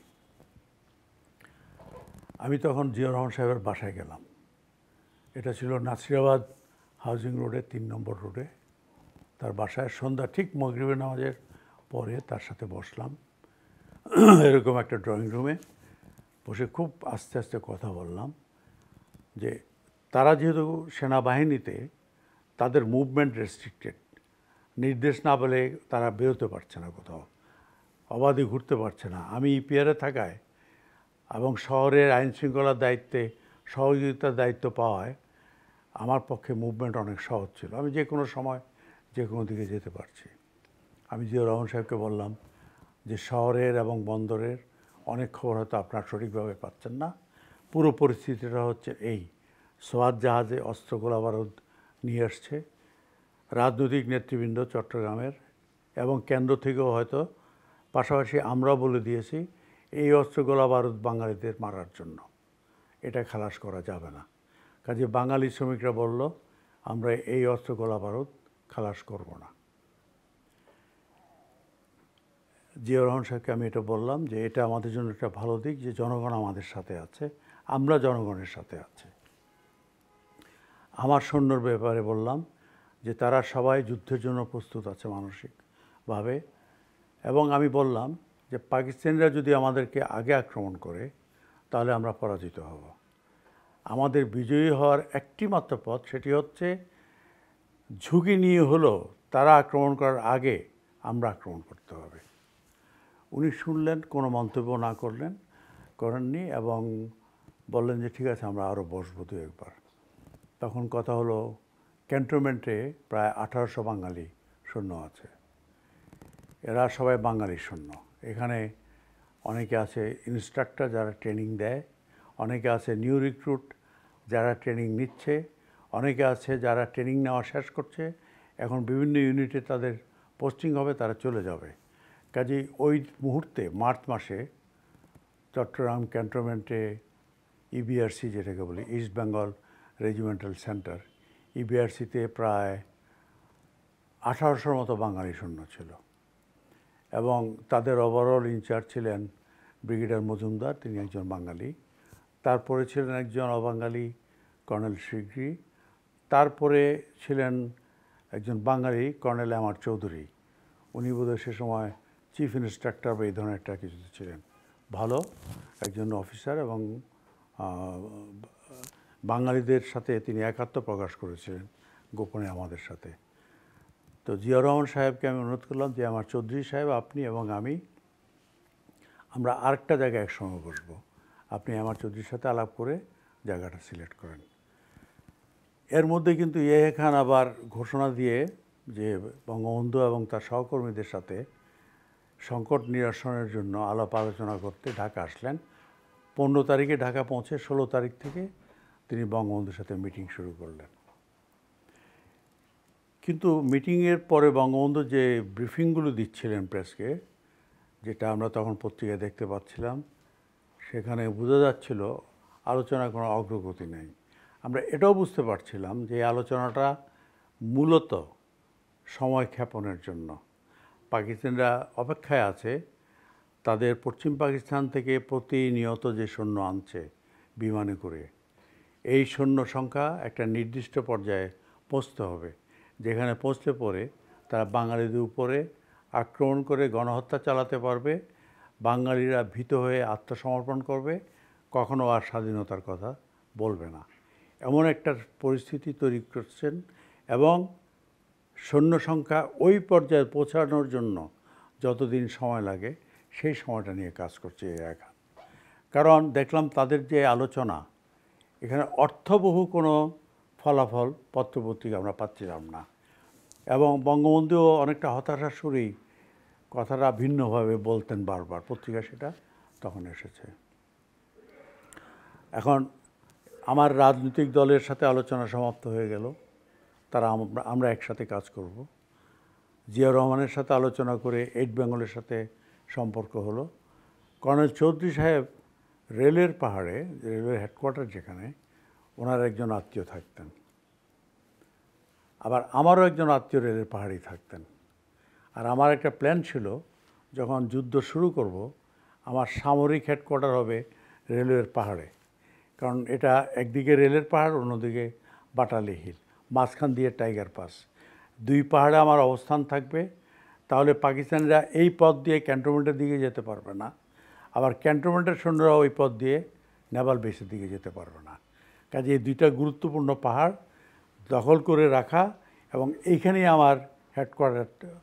আমি তখন জিয়াউর রহমান সাহেবের বাসায় গেলাম। এটা ছিল নাসিরাবাদ হাউজিং রোডে 3 নম্বর রোডে তার বাসায়। সন্ধ্যা ঠিক মাগরিবের নামাজের পরে তার সাথে বসলাম এরকম একটা ড্রয়িং রুমে বসে খুব আস্তে আস্তে কথা বললাম যে তারা যেহেতু সেনাবাহিনীতে, তাদের মুভমেন্ট রেস্ট্রিক্টেড, নির্দেশ না পেলে তারা বেরোতে পারছে না, কোথাও অবাধে ঘুরতে পারছে না। আমি ইপিআরে থাকায় এবং শহরের আইনশৃঙ্খলার দায়িত্বে সহযোগিতার দায়িত্ব পাওয়ায় আমার পক্ষে মুভমেন্ট অনেক সহজ ছিল। আমি যে কোনো সময় যে কোনো দিকে যেতে পারছি। আমি জিয়াউর রহমান সাহেবকে বললাম যে শহরের এবং বন্দরের অনেক খবর হয়তো আপনারা সঠিকভাবে পাচ্ছেন না। পুরো পরিস্থিতিটা হচ্ছে এই, সোয়াত জাহাজে অস্ত্র গোলাবারুদ নিয়ে আসছে, রাজনৈতিক নেতৃবৃন্দ চট্টগ্রামের এবং কেন্দ্র থেকেও হয়তো, পাশাপাশি আমরাও বলে দিয়েছি এই অস্ত্র গোলাবারুদ বাঙালিদের মারার জন্য, এটা খালাস করা যাবে না। কাজে বাঙালি শ্রমিকরা বলল আমরা এই অস্ত্র গোলাবারুদ খালাস করব না। জিয়াউর রহমান সাহেবকে আমি এটা বললাম যে এটা আমাদের জন্য একটা ভালো দিক যে জনগণ আমাদের সাথে আছে, আমরা জনগণের সাথে আছি। আমার সৈন্যর ব্যাপারে বললাম যে তারা সবাই যুদ্ধের জন্য প্রস্তুত আছে মানসিকভাবে, এবং আমি বললাম যে পাকিস্তানিরা যদি আমাদেরকে আগে আক্রমণ করে তাহলে আমরা পরাজিত হব। আমাদের বিজয়ী হওয়ার একটি মাত্র পথ, সেটি হচ্ছে ঝুঁকি নিয়ে হলো তারা আক্রমণ করার আগে আমরা আক্রমণ করতে হবে। উনি শুনলেন, কোনো মন্তব্য না করেননি এবং বললেন যে ঠিক আছে আমরা আরও বসবো দু একবার। তখন কথা হলো ক্যান্টনমেন্টে প্রায় 1800 বাঙালি সৈন্য আছে, এরা সবাই বাঙালি সৈন্য। এখানে অনেকে আছে ইনস্ট্রাক্টর যারা ট্রেনিং দেয়, অনেকে আছে নিউ রিক্রুট যারা ট্রেনিং নিচ্ছে, অনেকে আছে যারা ট্রেনিং নেওয়া শেষ করছে, এখন বিভিন্ন ইউনিটে তাদের পোস্টিং হবে, তারা চলে যাবে। কাজেই ওই মুহূর্তে মার্চ মাসে চট্টগ্রাম ক্যান্টনমেন্টে ইবিআরসি যেটাকে বলি, ইস্ট বেঙ্গল রেজিমেন্টাল সেন্টার, ইবিআরসিতে প্রায় 1800 মতো বাঙালি সৈন্য ছিল এবং তাদের ওভারঅল ইনচার্জ ছিলেন ব্রিগেডিয়ার মজুমদার, তিনি একজন বাঙালি। তারপরে ছিলেন একজন অবাঙালি কর্নেল শিগরি, তারপরে ছিলেন একজন বাঙালি কর্নেল এমআর চৌধুরী। উনি বোধহয় সে সময় চিফ ইন্সট্রাক্টর বা এই ধরনের একটা কিছু ছিলেন, ভালো একজন অফিসার এবং বাঙালিদের সাথে তিনি একাত্ম প্রকাশ করেছিলেন গোপনে আমাদের সাথে। তো জিয়াউর রহমান সাহেবকে আমি অনুরোধ করলাম যে আমার চৌধুরী সাহেব, আপনি এবং আমরা আরেকটা জায়গায় একসঙ্গে বসবো, আপনি আমার চৌধুরীর সাথে আলাপ করে জায়গাটা সিলেক্ট করেন। এর মধ্যে কিন্তু ইয়াহিয়া খান আবার ঘোষণা দিয়ে যে বঙ্গবন্ধু এবং তার সহকর্মীদের সাথে সংকট নিরসনের জন্য আলাপ আলোচনা করতে ঢাকা আসলেন। 15 তারিখে ঢাকা পৌঁছে 16 তারিখ থেকে তিনি বঙ্গবন্ধুর সাথে মিটিং শুরু করলেন। কিন্তু মিটিংয়ের পরে বঙ্গবন্ধু যে ব্রিফিংগুলো দিচ্ছিলেন প্রেসকে, যেটা আমরা তখন পত্রিকায় দেখতে পাচ্ছিলাম, সেখানে বোঝা যাচ্ছিল আলোচনার কোনো অগ্রগতি নেই। আমরা এটাও বুঝতে পারছিলাম যে এই আলোচনাটা মূলত সময় ক্ষেপণের জন্য। পাকিস্তানিরা অপেক্ষায় আছে, তাদের পশ্চিম পাকিস্তান থেকে প্রতিনিয়ত যে সৈন্য আনছে বিমানে করে, এই সৈন্য সংখ্যা একটা নির্দিষ্ট পর্যায়ে পৌঁছতে হবে, যেখানে পৌঁছলে পরে তারা বাঙালিদের উপরে আক্রমণ করে গণহত্যা চালাতে পারবে, বাঙালিরা ভীত হয়ে আত্মসমর্পণ করবে, কখনো আর স্বাধীনতার কথা বলবে না। এমন একটা পরিস্থিতি তৈরি করছেন এবং সৈন্য সংখ্যা ওই পর্যায়ে পৌঁছানোর জন্য যতদিন সময় লাগে সেই সময়টা নিয়ে কাজ করছে ইয়াহিয়া খান। কারণ দেখলাম তাদের যে আলোচনা, এখানে অর্থবহ কোনো ফলাফল পত্রপত্রিকা আমরা পাচ্ছিলাম না এবং বঙ্গবন্ধুও অনেকটা হতাশার সুরেই কথাটা ভিন্নভাবে বলতেন বারবার, পত্রিকা সেটা তখন এসেছে। এখন আমার রাজনৈতিক দলের সাথে আলোচনা সমাপ্ত হয়ে গেল, তারা আমরা একসাথে কাজ করব। জিয়াউর রহমানের সাথে আলোচনা করে ইস্ট বেঙ্গলের সাথে সম্পর্ক হলো। কর্নেল চৌধুরী সাহেব রেলের পাহাড়ে, রেলওয়ে হেডকোয়ার্টার যেখানে, ওনার একজন আত্মীয় থাকতেন, আবার আমারও একজন আত্মীয় রেলের পাহাড়েই থাকতেন। আর আমার একটা প্ল্যান ছিল, যখন যুদ্ধ শুরু করব আমার সামরিক হেডকোয়ার্টার হবে রেলওয়ের পাহাড়ে, কারণ এটা একদিকে রেলের পাহাড়, অন্যদিকে বাটালি হিল, মাঝখান দিয়ে টাইগার পাস, দুই পাহাড়ে আমার অবস্থান থাকবে। তাহলে পাকিস্তানিরা এই পথ দিয়ে ক্যান্টনমেন্টের দিকে যেতে পারবে না, আবার ক্যান্টনমেন্টের সৈন্যরা ওই পথ দিয়ে নেভাল বেসের দিকে যেতে পারবে না। কাজে এই দুইটা গুরুত্বপূর্ণ পাহাড় দখল করে রাখা এবং এইখানেই আমার হেডকোয়ার্টার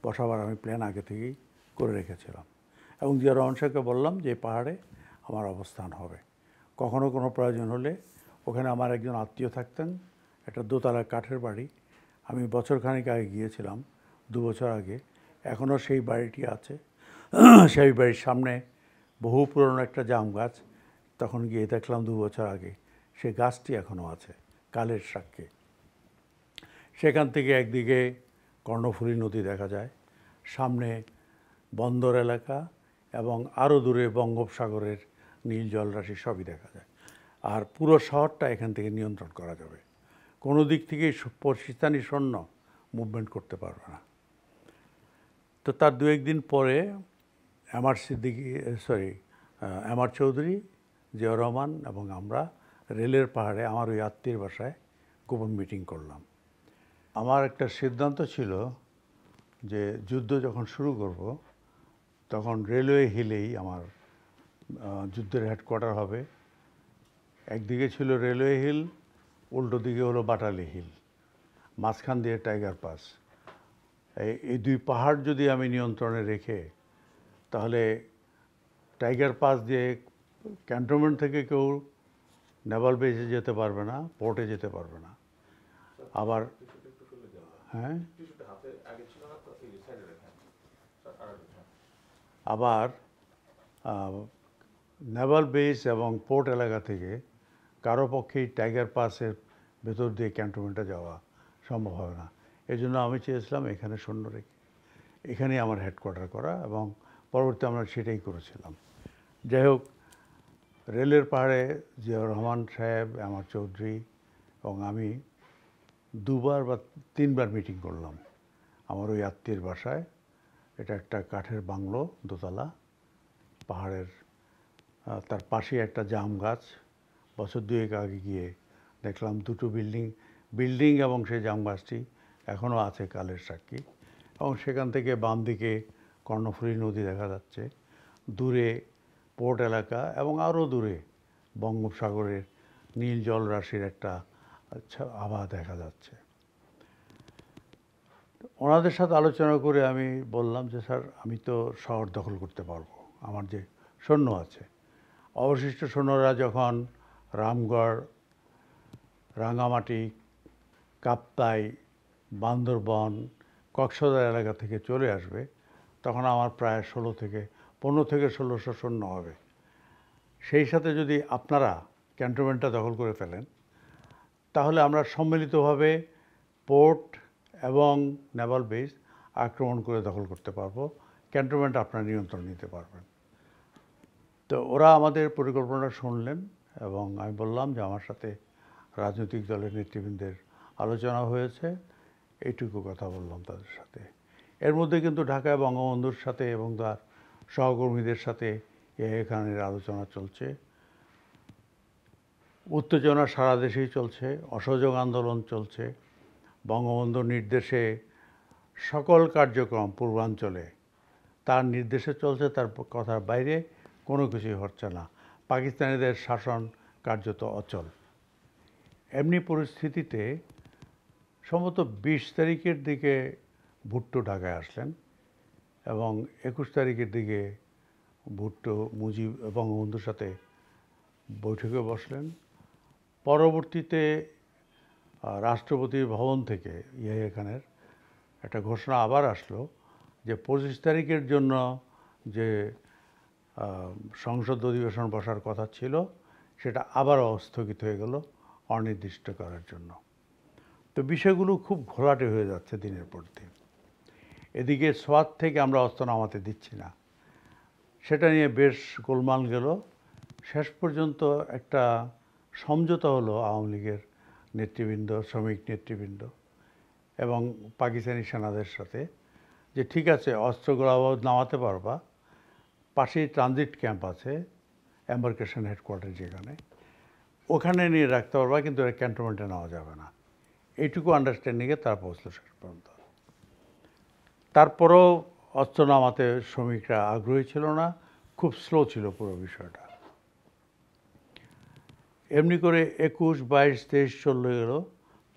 বসাবার আমি প্ল্যান আগে থেকেই করে রেখেছিলাম এবং জিয়াউর রহমান সাহেবকে বললাম যে পাহাড়ে আমার অবস্থান হবে, কখনো কোনো প্রয়োজন হলে ওখানে আমার একজন আত্মীয় থাকতেন, একটা দোতলা কাঠের বাড়ি, আমি বছরখানেক আগে গিয়েছিলাম, 2 বছর আগে, এখনও সেই বাড়িটি আছে। সেই বাড়ির সামনে বহু পুরনো একটা জাম গাছ, তখন গিয়ে দেখলাম 2 বছর আগে সেই গাছটি এখনও আছে কালের সাক্ষী। সেখান থেকে একদিকে কর্ণফুলী নদী দেখা যায়, সামনে বন্দর এলাকা এবং আরও দূরে বঙ্গোপসাগরের নীল জলরাশি সবই দেখা যায়। আর পুরো শহরটা এখান থেকে নিয়ন্ত্রণ করা যাবে, কোনো দিক থেকেই পাকিস্তানি সৈন্য মুভমেন্ট করতে পারবে না। তো তার 2-1 দিন পরে এমআর চৌধুরী, জিয়াউর রহমান এবং আমরা রেলের পাহাড়ে আমার ওই আত্মীয়ের বাসায় গোপন মিটিং করলাম। আমার একটা সিদ্ধান্ত ছিল যে যুদ্ধ যখন শুরু করব তখন রেলওয়ে হিলেই আমার যুদ্ধের হেডকোয়ার্টার হবে। একদিকে ছিল রেলওয়ে হিল, উল্টো দিকে হলো বাটালি হিল। মাঝখান দিয়ে টাইগার পাস, এই দুই পাহাড় যদি আমি নিয়ন্ত্রণে রেখে, তাহলে টাইগার পাস দিয়ে ক্যান্টনমেন্ট থেকে কেউ নেভাল বেসে যেতে পারবে না, পোর্টে যেতে পারবে না। আবার হ্যাঁ, আবার নেভাল বেস এবং পোর্ট এলাকা থেকে কারো পক্ষেই টাইগার পাসের ভেতর দিয়ে ক্যান্টনমেন্টে যাওয়া সম্ভব হবে না। এই জন্য আমি চেয়েছিলাম এখানে সৈন্য রেখে এখানেই আমার হেডকোয়ার্টার করা, এবং পরবর্তী আমরা সেটাই করেছিলাম। যাই হোক, রেলের পাহাড়ে জিয়াউর রহমান সাহেব, আমার চৌধুরী এবং আমি 2বার বা 3বার মিটিং করলাম আমার ওই আত্মীয়ের বাসায়। এটা একটা কাঠের বাংলো, দোতলা, পাহাড়ের তার পাশে একটা জাম গাছ। বছর 2 আগে গিয়ে দেখলাম 2টো বিল্ডিং এবং সেই জাম গাছটি এখনও আছে কালের সাক্ষী। এবং সেখান থেকে বাম দিকে কর্ণফুলী নদী দেখা যাচ্ছে, দূরে পোর্ট এলাকা, এবং আরও দূরে বঙ্গোপসাগরের নীল জলরাশির একটা আভা দেখা যাচ্ছে। ওনাদের সাথে আলোচনা করে আমি বললাম যে স্যার, আমি তো শহর দখল করতে পারবো, আমার যে সৈন্য আছে। অবশিষ্ট সৈন্যরা যখন রামগড়, রাঙামাটি, কাপ্তাই, বান্দরবন, কক্সবাজার এলাকা থেকে চলে আসবে, তখন আমার প্রায় 15 থেকে 1600 সৈন্য হবে। সেই সাথে যদি আপনারা ক্যান্টনমেন্টটা দখল করে ফেলেন, তাহলে আমরা সম্মিলিতভাবে পোর্ট এবং নেভাল বেস আক্রমণ করে দখল করতে পারবো, ক্যান্টনমেন্ট আপনারা নিয়ন্ত্রণ নিতে পারবেন। তো ওরা আমাদের পরিকল্পনাটা শুনলেন, এবং আমি বললাম যে আমার সাথে রাজনৈতিক দলের নেতৃবৃন্দের আলোচনা হয়েছে, এইটুকু কথা বললাম তাদের সাথে। এর মধ্যে কিন্তু ঢাকায় বঙ্গবন্ধুর সাথে এবং তার সহকর্মীদের সাথে এখানের আলোচনা চলছে। উত্তেজনা সারা দেশেই চলছে, অসহযোগ আন্দোলন চলছে। বঙ্গবন্ধুর নির্দেশে সকল কার্যক্রম পূর্বাঞ্চলে তার নির্দেশে চলছে, তার কথার বাইরে কোনো কিছুই হচ্ছে না। পাকিস্তানিদের শাসন কার্যত অচল। এমনি পরিস্থিতিতে সম্ভবত 20 তারিখের দিকে ভুট্টো ঢাকায় আসলেন, এবং 21 তারিখের দিকে ভুট্টো বঙ্গবন্ধুর সাথে বৈঠকে বসলেন। পরবর্তীতে রাষ্ট্রপতি ভবন থেকে ইয়াহিয়া খানের একটা ঘোষণা আবার আসলো যে 25 তারিখের জন্য যে সংসদ অধিবেশন বসার কথা ছিল, সেটা আবারও স্থগিত হয়ে গেল অনির্দিষ্ট করার জন্য। তো বিষয়গুলো খুব ঘোলাটে হয়ে যাচ্ছে দিনের পর দিন। এদিকে সোয়াত থেকে আমরা অস্ত্র নামাতে দিচ্ছি না, সেটা নিয়ে বেশ গোলমাল গেল। শেষ পর্যন্ত একটা সমঝোতা হলো আওয়ামী লীগের নেতৃবৃন্দ, শ্রমিক নেতৃবৃন্দ এবং পাকিস্তানি সেনাদের সাথে, যে ঠিক আছে, অস্ত্রগুলো নামাতে পারবা, পাশেই ট্রানজিট ক্যাম্প আছে, এম্বার্কেশন হেডকোয়ার্টার যেখানে, ওখানে নিয়ে রাখতে পারবা, কিন্তু এটা ক্যান্টনমেন্টে নেওয়া যাবে না। এইটুকু আন্ডারস্ট্যান্ডিংয়ে তারা পৌঁছলো শেষ পর্যন্ত। তারপরেও অস্ত্র নামাতে শ্রমিকরা আগ্রহী ছিল না, খুব স্লো ছিল পুরো বিষয়টা। এমনি করে 21, 22, 23 চলে গেল।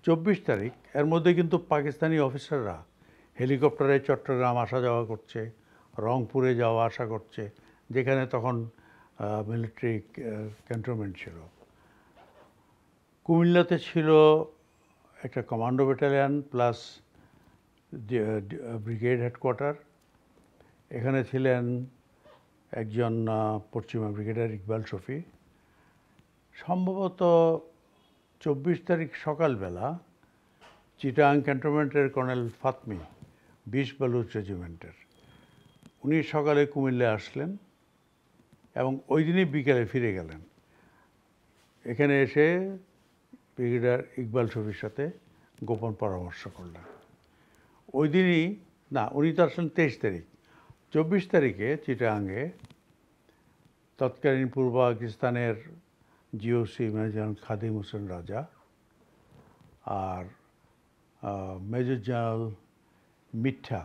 24 তারিখ, এর মধ্যে কিন্তু পাকিস্তানি অফিসাররা হেলিকপ্টারে চট্টগ্রাম আসা যাওয়া করছে, রংপুরে যাওয়া আসা করছে, যেখানে তখন মিলিটারি ক্যান্টনমেন্ট ছিল। কুমিল্লাতে ছিল একটা commando battalion plus brigade headquarter. এখানে ছিলেন একজন পশ্চিমা ব্রিগেডিয়ার ইকবাল শফি। সম্ভবত 24 তারিখ সকালবেলা চিটাং ক্যান্টনমেন্টের কর্নেল ফাতমি, 20 বালুচ রেজিমেন্টের, উনি সকালে কুমিল্লায় আসলেন এবং ওই দিনই বিকেলে ফিরে গেলেন। এখানে এসে ব্রিগেডিয়ার ইকবাল শফির সাথে গোপন পরামর্শ করলেন। ওই দিনই না, উনি তো আসলেন 23 তারিখ। 24 তারিখে চিটাগাংয়ে তৎকালীন পূর্ব পাকিস্তানের জিওসি মেজর খাদিম হোসেন রাজা আর মেজর জেনারেল মিঠা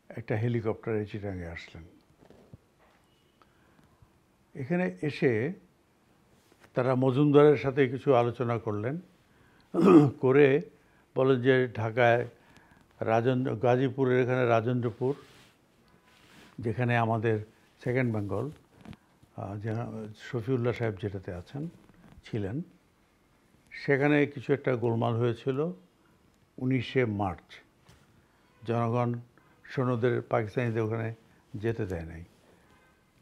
একটা হেলিকপ্টারে চিটাগাংয়ে আসলেন। এখানে এসে তারা মজুমদারের সাথে কিছু আলোচনা করলেন, করে বলেন যে ঢাকায় গাজীপুরের এখানে রাজেন্দ্রপুর, যেখানে আমাদের সেকেন্ড বেঙ্গল শফিউল্লাহ সাহেব যেটাতে ছিলেন, সেখানে কিছু একটা গোলমাল হয়েছিল 19শে মার্চ। জনগণ সৈন্যদের পাকিস্তানিদের ওখানে যেতে দেয় নাই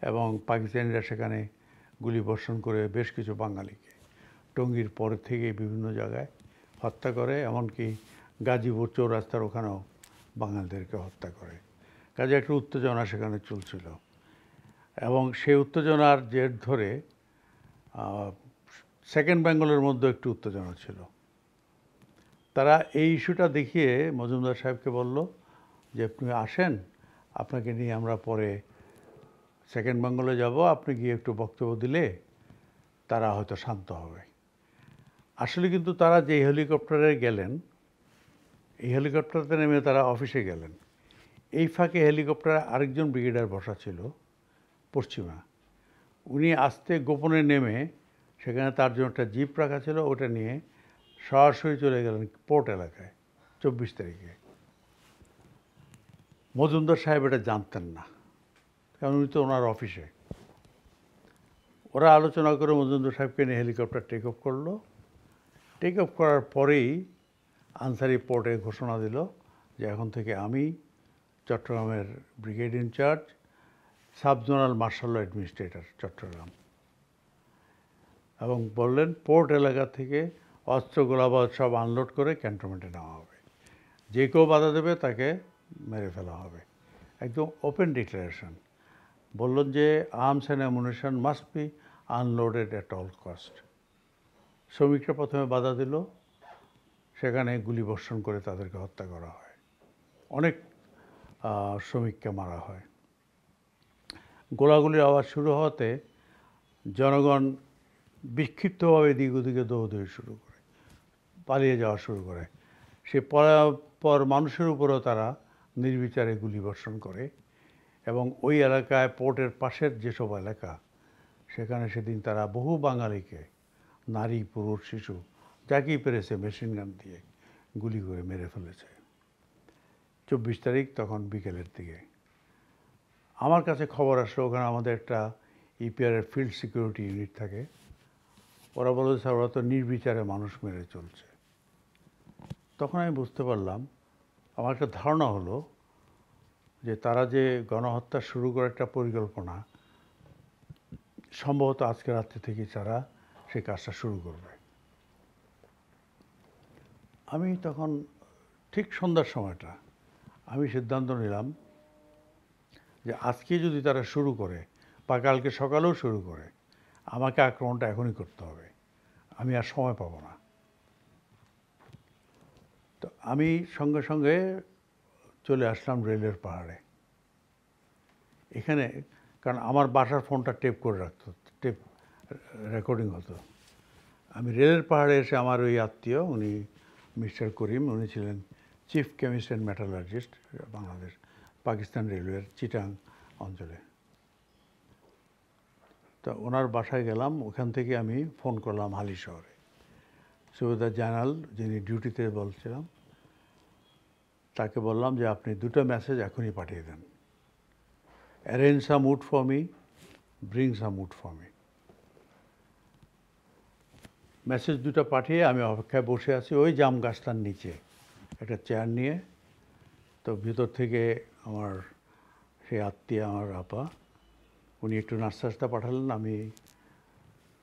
এবং পাকিস্তানিরা সেখানে গুলি বর্ষণ করে বেশ কিছু বাঙালিকে টঙ্গীর পরের থেকে বিভিন্ন জায়গায় হত্যা করে, এমনকি গাজীপুর চৌরাস্তার ওখানেও বাঙালিদেরকে হত্যা করে। কাজে একটা উত্তেজনা সেখানে চলছিল এবং সেই উত্তেজনার জের ধরে সেকেন্ড বেঙ্গলের মধ্যে একটু উত্তেজনা ছিল। তারা এই ইস্যুটা দেখিয়ে মজুমদার সাহেবকে বলল যে আপনি আসেন, আপনাকে নিয়ে আমরা পরে সেকেন্ড বেঙ্গলে যাব, আপনি গিয়ে একটু বক্তব্য দিলে তারা হয়তো শান্ত হবে। আসলে কিন্তু তারা যে হেলিকপ্টারে গেলেন, এই হেলিকপ্টারতে নেমে তারা অফিসে গেলেন। এই ফাঁকে হেলিকপ্টারে আরেকজন ব্রিগেডিয়ার বসা ছিল পশ্চিমা। উনি আস্তে গোপনে নেমে সেখানে তার জন্য একটা জিপ রাখা ছিল, ওটা নিয়ে সরাসরি চলে গেলেন পোর্ট এলাকায় 24 তারিখে। মজুমদার সাহেব এটা জানতেন না, কারণ উনি তো ওনার অফিসে। ওরা আলোচনা করে মজুমদার সাহেবকে নিয়ে হেলিকপ্টার টেক অফ করলো। টেক অফ করার পরেই আনসারি পোর্টে ঘোষণা দিল যে এখন থেকে আমি চট্টগ্রামের brigade in-charge, sub zonal martial administrator Chittagong, এবং বললেন পোর্ট এলাকা থেকে অস্ত্র গোলাবারুদ সব আনলোড করে ক্যান্টনমেন্টে নেওয়া হবে, যে কেউ বাধা দেবে তাকে মেরে ফেলা হবে। একদম ওপেন ডিক্লারেশন। বললেন যে arms and ammunition must be unloaded at all cost. শ্রমিকরা প্রথমে বাধা দিল, সেখানে গুলি বর্ষণ করে তাদেরকে হত্যা করা হয়, অনেক শ্রমিককে মারা হয়। গোলাগুলির আওয়াজ শুরু হতে জনগণ বিক্ষিপ্তভাবে দিক ওদিকে দৌড়দৌড়ি শুরু করে, পালিয়ে যাওয়া শুরু করে। সে পর মানুষের উপরেও তারা নির্বিচারে গুলি বর্ষণ করে এবং ওই এলাকায় পোর্টের পাশের যেসব এলাকা, সেখানে সেদিন তারা বহু বাঙালিকে, নারী পুরুষ শিশু যাকেই পেরেছে মেশিন গান দিয়ে গুলি করে মেরে ফেলেছে। 24 তারিখ তখন বিকেলের দিকে আমার কাছে খবর আসলো, ওখানে আমাদের একটা ইপিআরের ফিল্ড সিকিউরিটি ইউনিট থাকে। ওরা বলে স্যার ওরা তো নির্বিচারে মানুষ মেরে চলছে। তখন আমি বুঝতে পারলাম, আমার একটা ধারণা হলো যে তারা যে গণহত্যা শুরু করে একটা পরিকল্পনা, সম্ভবত আজকে রাত্রে থেকে তারা সেই কাজটা শুরু করবে। আমি তখন ঠিক সন্ধ্যার সময়টা আমি সিদ্ধান্ত নিলাম যে আজকে যদি তারা শুরু করে বা কালকে সকালেও শুরু করে, আমাকে আক্রমণটা এখনই করতে হবে, আমি আর সময় পাবো না। তো আমি সঙ্গে সঙ্গে চলে আসলাম রেলের পাহাড়ে। এখানে কারণ আমার বাসার ফোনটা টেপ করে রাখতো, টেপ রেকর্ডিং হতো। আমি রেলের পাহাড়ে এসে আমার ওই আত্মীয়, উনি মিস্টার করিম, উনি ছিলেন chief chemist and metallurgist Bangladesh Pakistan রেলওয়ের চিটাং অঞ্চলে। তো ওনার বাসায় গেলাম, ওখান থেকে আমি ফোন করলাম হালি শহরে সুবেদার জেনারেল যিনি ডিউটিতে বলছিলাম, তাকে বললাম যে আপনি দুটো মেসেজ এখনই পাঠিয়ে দেন, arrange some wood for me, bring some wood for me. Message দুটো পাঠিয়ে আমি অপেক্ষায় বসে আছি ওই জাম গাছটার নিচে একটা চেয়ার নিয়ে। তো ভিতর থেকে আমার সেই আত্মীয়, আমার আপা, উনি একটু নাস্তা পাঠালেন। আমি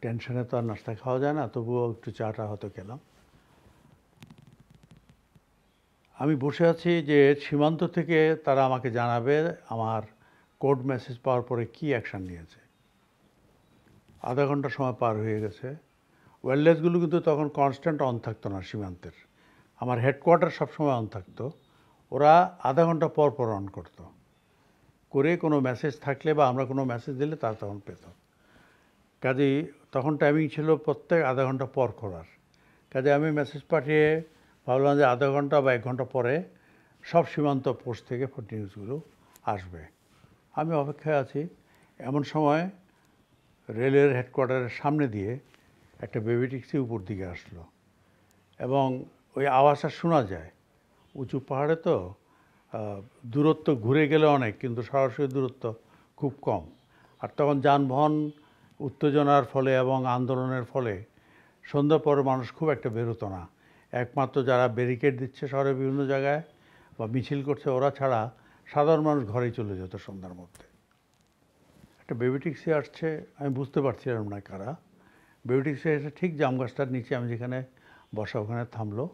টেনশনে তো আর নাস্তা খাওয়া যায় না, তবুও একটু চাটা হয়তো খেলাম। আমি বসে আছি যে সীমান্ত থেকে তারা আমাকে জানাবে আমার কোড মেসেজ পাওয়ার পরে কী অ্যাকশান নিয়েছে। আধা ঘন্টা সময় পার হয়ে গেছে। ওয়্যারলেসগুলো কিন্তু তখন কনস্ট্যান্ট অন থাকতো না সীমান্তের, আমার হেডকোয়ার্টার সবসময় অন থাকতো, ওরা আধা ঘন্টা পর পর অন করতো, করে কোনো মেসেজ থাকলে বা আমরা কোনো মেসেজ দিলে তারা তখন পেত। কাজেই তখন টাইমিং ছিল প্রত্যেক আধা ঘন্টা পর করার। কাজে আমি মেসেজ পাঠিয়ে ভাবলাম যে আধা ঘন্টা বা 1 ঘন্টা পরে সব সীমান্ত পোস্ট থেকে নিউজগুলো আসবে। আমি অপেক্ষায় আছি। এমন সময় রেলের হেডকোয়ার্টারের সামনে দিয়ে একটা বেবি ট্যাক্সি উপর দিকে আসলো এবং ওই আওয়াজটা শোনা যায়। উঁচু পাহাড়ে তো দূরত্ব ঘুরে গেলে অনেক, কিন্তু সরাসরি দূরত্ব খুব কম। আর তখন যানবাহন উত্তেজনার ফলে এবং আন্দোলনের ফলে সন্ধ্যার পরে মানুষ খুব একটা বেরোতো না। একমাত্র যারা ব্যারিকেড দিচ্ছে শহরের বিভিন্ন জায়গায় বা মিছিল করছে ওরা ছাড়া সাধারণ মানুষ ঘরেই চলে যেত সন্ধ্যার মধ্যে। একটা বেবি ট্যাক্সি আসছে, আমি বুঝতে পারছিলাম না কারা। বেবি ট্যাক্সি এসে ঠিক জাম গাছটার নিচে আমি যেখানে বসা ওখানে থামলো।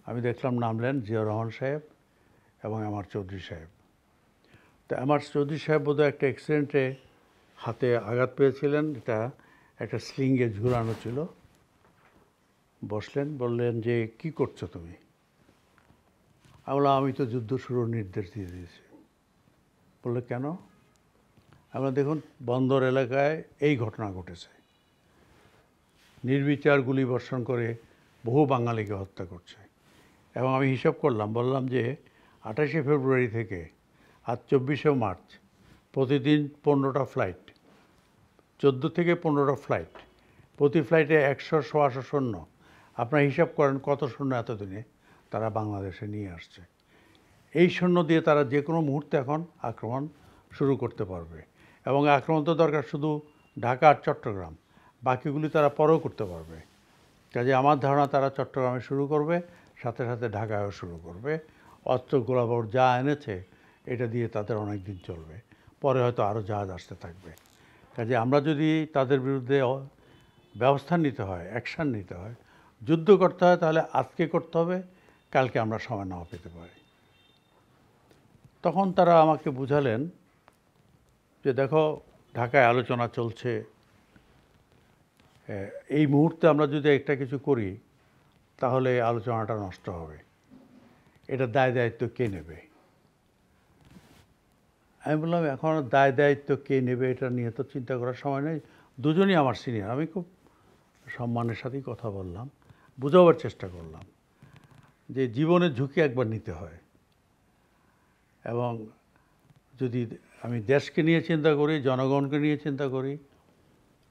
আমি দেখলাম নামলেন জিয়াউর রহমান সাহেব এবং এমআর চৌধুরী সাহেব। তো এমআর চৌধুরী সাহেব বোধহয় একটা অ্যাক্সিডেন্টে হাতে আঘাত পেয়েছিলেন, এটা একটা স্লিংয়ে ঝুলানো ছিল। বসলেন, বললেন যে কি করছো তুমি? আমি বললাম আমি তো যুদ্ধ শুরুর নির্দেশ দিয়ে দিয়েছি। বললে কেন? আমরা দেখুন বন্দর এলাকায় এই ঘটনা ঘটেছে, নির্বিচার গুলি বর্ষণ করে বহু বাঙালিকে হত্যা করছে। এবং আমি হিসাব করলাম, বললাম যে 28শে ফেব্রুয়ারি থেকে আজ 24শে মার্চ প্রতিদিন 15টা ফ্লাইট, 14 থেকে 15টা ফ্লাইট, প্রতি ফ্লাইটে 100-150 সৈন্য। আপনারা হিসাব করেন কত সৈন্য এতদিনে তারা বাংলাদেশে নিয়ে আসছে। এই সৈন্য দিয়ে তারা যে কোনো মুহূর্তে এখন আক্রমণ শুরু করতে পারবে। এবং আক্রমণ তো দরকার শুধু ঢাকা আর চট্টগ্রাম, বাকিগুলি তারা পরেও করতে পারবে। কাজে আমার ধারণা তারা চট্টগ্রামে শুরু করবে, সাথে সাথে ঢাকায়ও শুরু করবে। অস্ত্র গোলাবারুদ যা এনেছে এটা দিয়ে তাদের অনেক দিন চলবে, পরে হয়তো আরও জাহাজ আসতে থাকবে। কাজে আমরা যদি তাদের বিরুদ্ধে ব্যবস্থা নিতে হয়, অ্যাকশান নিতে হয়, যুদ্ধ করতে হয়, তাহলে আজকে করতে হবে, কালকে আমরা সময় নাও পেতে পারি। তখন তারা আমাকে বুঝালেন যে দেখো ঢাকায় আলোচনা চলছে, এই মুহূর্তে আমরা যদি একটা কিছু করি তাহলে আলোচনাটা নষ্ট হবে, এটা দায় দায়িত্ব কে নেবে? আমি বললাম এখন দায় দায়িত্ব কে নেবে এটা নিয়ে তো চিন্তা করার সময় নেই, দুজনই আমার সিনিয়র। আমি খুব সম্মানের সাথেই কথা বললাম, বোঝাবার চেষ্টা করলাম যে জীবনের ঝুঁকি একবার নিতে হয়। এবং যদি আমি দেশকে নিয়ে চিন্তা করি, জনগণকে নিয়ে চিন্তা করি,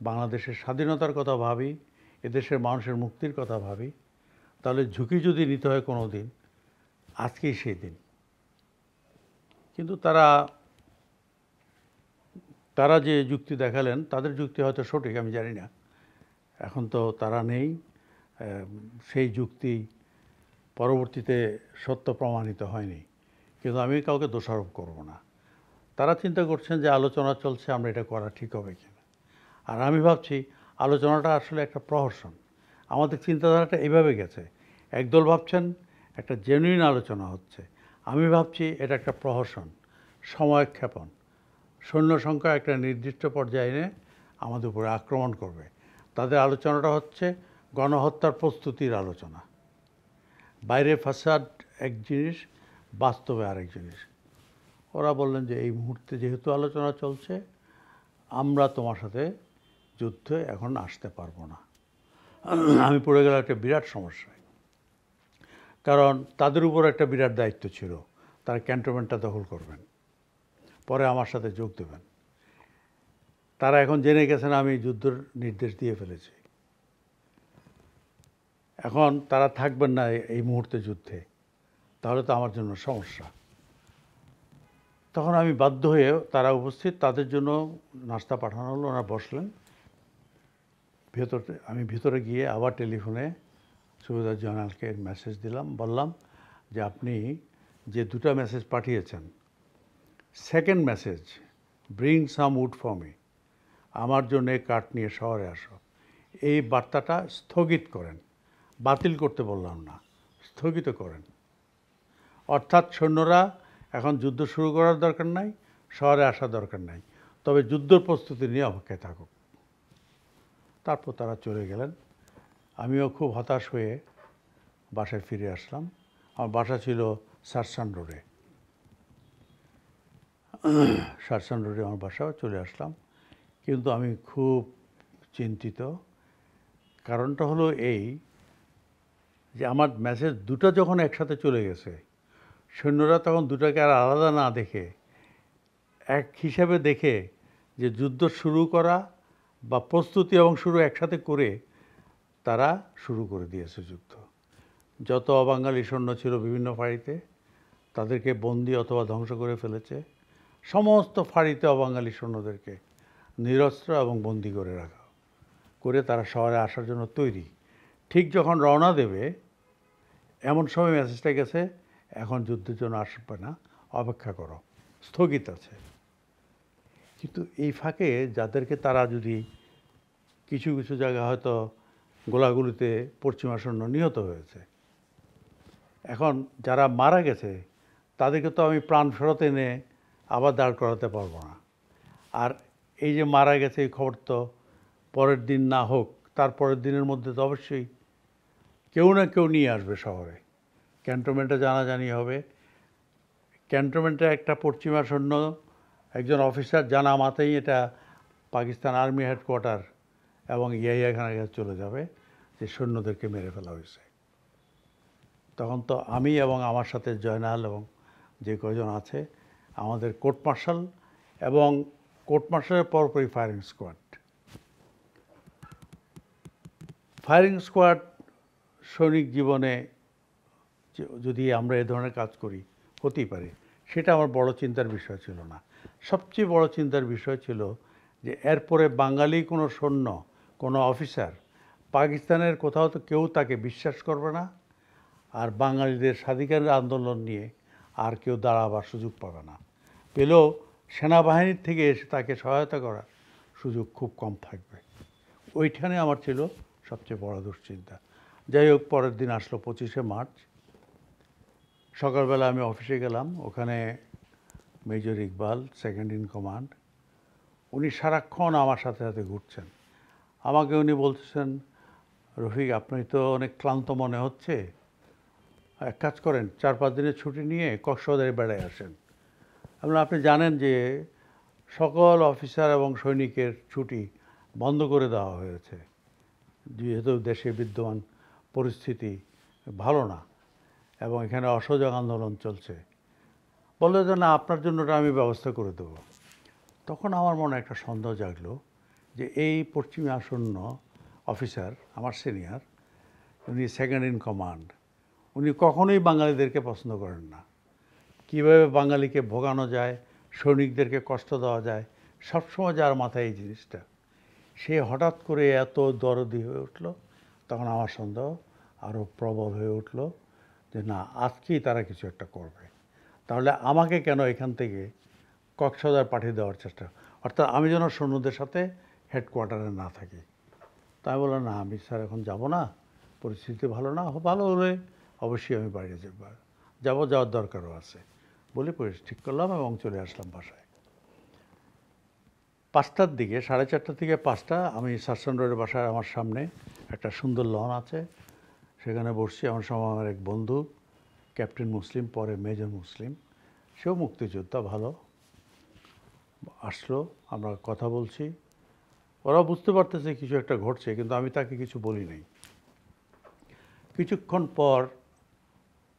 বাংলাদেশের স্বাধীনতার কথা ভাবি, এদেশের মানুষের মুক্তির কথা ভাবি, তাহলে ঝুঁকি যদি নিতে হয় কোনো দিন, আজকেই সেই দিন। কিন্তু তারা যে যুক্তি দেখালেন, তাদের যুক্তি হয়তো সঠিক, আমি জানি না, এখন তো তারা নেই। সেই যুক্তি পরবর্তীতে সত্য প্রমাণিত হয়নি, কিন্তু আমি কাউকে দোষারোপ করব না। তারা চিন্তা করছেন যে আলোচনা চলছে, আমরা এটা করা ঠিক হবে কিনা। আর আমি ভাবছি আলোচনাটা আসলে একটা প্রহসন। আমাদের চিন্তাধারাটা এইভাবে গেছে, একদল ভাবছেন একটা জেনুইন আলোচনা হচ্ছে, আমি ভাবছি এটা একটা প্রহসন, সময়ক্ষেপণ। সৈন্য সংখ্যা একটা নির্দিষ্ট পর্যায়ে এনে আমাদের উপরে আক্রমণ করবে। তাদের আলোচনাটা হচ্ছে গণহত্যার প্রস্তুতির আলোচনা। বাইরে ফাসাদ এক জিনিস, বাস্তবে আরেক জিনিস। ওরা বললেন যে এই মুহূর্তে যেহেতু আলোচনা চলছে, আমরা তোমার সাথে যুদ্ধে এখন আসতে পারবো না। আমি পড়ে গেলাম একটা বিরাট সমস্যায়, কারণ তাদের উপর একটা বিরাট দায়িত্ব ছিল, তারা ক্যান্টনমেন্টটা দখল করবেন, পরে আমার সাথে যোগ দেবেন। তারা এখন জেনে গেছেন আমি যুদ্ধের নির্দেশ দিয়ে ফেলেছি, এখন তারা থাকবেন না এই মুহূর্তে যুদ্ধে, তাহলে তো আমার জন্য সমস্যা। তখন আমি বাধ্য হয়ে, তারা উপস্থিত, তাদের জন্য নাস্তা পাঠানো হলো, ওনারা বসলেন। আমি ভিতরে গিয়ে আবার টেলিফোনে সুবেদার জেনারেলকে মেসেজ দিলাম, বললাম যে আপনি যে দুটো মেসেজ পাঠিয়েছেন, second message bring some wood for me, আমার জন্য কাঠ নিয়ে শহরে আসো, এই বার্তাটা স্থগিত করেন। বাতিল করতে বললাম না, স্থগিত করেন। অর্থাৎ সৈন্যরা এখন যুদ্ধ শুরু করার দরকার নাই, শহরে আসার দরকার নাই, তবে যুদ্ধ প্রস্তুতি নিয়ে অপেক্ষায় থাকুক। তারপর তারা চলে গেলেন। আমিও খুব হতাশ হয়ে বাসায় ফিরে আসলাম। আমার বাসা ছিল সারসান রোডে। সারসান রোডে আমার বাসা, চলে আসলাম। কিন্তু আমি খুব চিন্তিত। কারণটা হলো এই যে আমার মেসেজ দুটো যখন একসাথে চলে গেছে, সৈন্যরা তখন দুটাকে আর আলাদা না দেখে এক হিসাবে দেখে যে যুদ্ধ শুরু করা বা প্রস্তুতি এবং শুরু একসাথে করে তারা শুরু করে দিয়েছে যুদ্ধ। যত অবাঙালি সৈন্য ছিল বিভিন্ন ফাঁড়িতে তাদেরকে বন্দি অথবা ধ্বংস করে ফেলেছে। সমস্ত ফাঁড়িতে অবাঙালি সৈন্যদেরকে নিরস্ত্র এবং বন্দি করে রাখা, করে তারা শহরে আসার জন্য তৈরি। ঠিক যখন রওনা দেবে এমন সময় মেসেজটা গেছে, এখন যুদ্ধের জন্য আসবে না, অপেক্ষা করো, স্থগিত আছে। কিন্তু এই ফাঁকে যাদেরকে তারা যদি কিছু কিছু জায়গায় হয়তো গোলাগুলিতে পশ্চিমা সৈন্য নিহত হয়েছে, এখন যারা মারা গেছে তাদেরকে তো আমি প্রাণ ফেরত এনে আবার দাঁড় করাতে পারবো না। আর এই যে মারা গেছে এই খবর তো পরের দিন না হোক তার পরের দিনের মধ্যে তো অবশ্যই কেউ না কেউ নিয়ে আসবে শহরে, ক্যান্টনমেন্টে জানাজানি হবে। ক্যান্টনমেন্টে একটা পশ্চিমা সৈন্য একজন অফিসার জানা মাতেই এটা পাকিস্তান আর্মি হেডকোয়ার্টার এবং ইয়াহিয়া খানের কাছে চলে যাবে যে সৈন্যদেরকে মেরে ফেলা হয়েছে। তখন তো আমি এবং আমার সাথে জয়নাল এবং যে কয়জন আছে আমাদের কোর্ট মার্শাল এবং কোর্ট মার্শালের পরপরই ফায়ারিং স্কোয়াড। ফায়ারিং স্কোয়াড সৈনিক জীবনে যদি আমরা এ ধরনের কাজ করি হতেই পারে, সেটা আমার বড় চিন্তার বিষয় ছিল না। সবচেয়ে বড় চিন্তার বিষয় ছিল যে এরপরে বাঙালি কোনো সৈন্য, কোনো অফিসার পাকিস্তানের কোথাও তো কেউ তাকে বিশ্বাস করবে না, আর বাঙালিদের স্বাধিকার আন্দোলন নিয়ে আর কেউ দাঁড়াবার সুযোগ পাবে না। পেলেও সেনাবাহিনীর থেকে এসে তাকে সহায়তা করার সুযোগ খুব কম থাকবে। ওইখানে আমার ছিল সবচেয়ে বড় দুশ্চিন্তা। যাই হোক, পরের দিন আসলো 25শে মার্চ। সকালবেলা আমি অফিসে গেলাম, ওখানে major Iqbal second in command, উনি সারাক্ষণ আমার সাথে সাথে ঘুরছেন। আমাকে উনি বলতেছেন, রফিক আপনি তো অনেক ক্লান্ত মনে হচ্ছে, এক কাজ করেন 4-5 দিনের ছুটি নিয়ে কক্সবাজারে বেড়ায় আসেন। আপনি জানেন যে সকল অফিসার এবং সৈনিকের ছুটি বন্ধ করে দেওয়া হয়েছে, যেহেতু দেশে বিদ্যমান পরিস্থিতি ভালো না এবং এখানে অসহযোগ আন্দোলন চলছে। বললো যে না, আপনার জন্য আমি ব্যবস্থা করে দেবো। তখন আমার মনে একটা সন্দেহ জাগলো যে এই পশ্চিমী আসন্ন অফিসার আমার সিনিয়র, উনি সেকেন্ড ইন কমান্ড, উনি কখনোই বাঙালিদেরকে পছন্দ করেন না। কীভাবে বাঙালিকে ভোগানো যায়, সৈনিকদেরকে কষ্ট দেওয়া যায়, সবসময় যার মাথায় এই জিনিসটা, সে হঠাৎ করে এত দরদি হয়ে উঠল। তখন আমার সন্দেহ আরও প্রবল হয়ে উঠল যে না, আজকেই তারা কিছু একটা করবে। তাহলে আমাকে কেন এখান থেকে কক্সবাজার পাঠিয়ে দেওয়ার চেষ্টা, অর্থাৎ আমি যেন সৈন্যদের সাথে হেডকোয়ার্টারে না থাকি। তাই বললাম না, আমি স্যার এখন যাব না, পরিস্থিতি ভালো না, ভালো হলে অবশ্যই আমি বাইরে যাওয়ার দরকারও আছে বলে ঠিক করলাম এবং চলে আসলাম বাসায়। 5টার দিকে, 4:30 থেকে 5টা, আমি সার্সন রোডের বাসায়, আমার সামনে একটা সুন্দর লন আছে, সেখানে বসছি। আমার সময় আমার এক বন্ধু ক্যাপ্টেন মুসলিম, পরে মেজর মুসলিম, সেও মুক্তিযোদ্ধা ভালো, আসলো। আমরা কথা বলছি, ওরা বুঝতে পারতেছে কিছু একটা ঘটছে, কিন্তু আমি তাকে কিছু বলি নাই। কিছুক্ষণ পর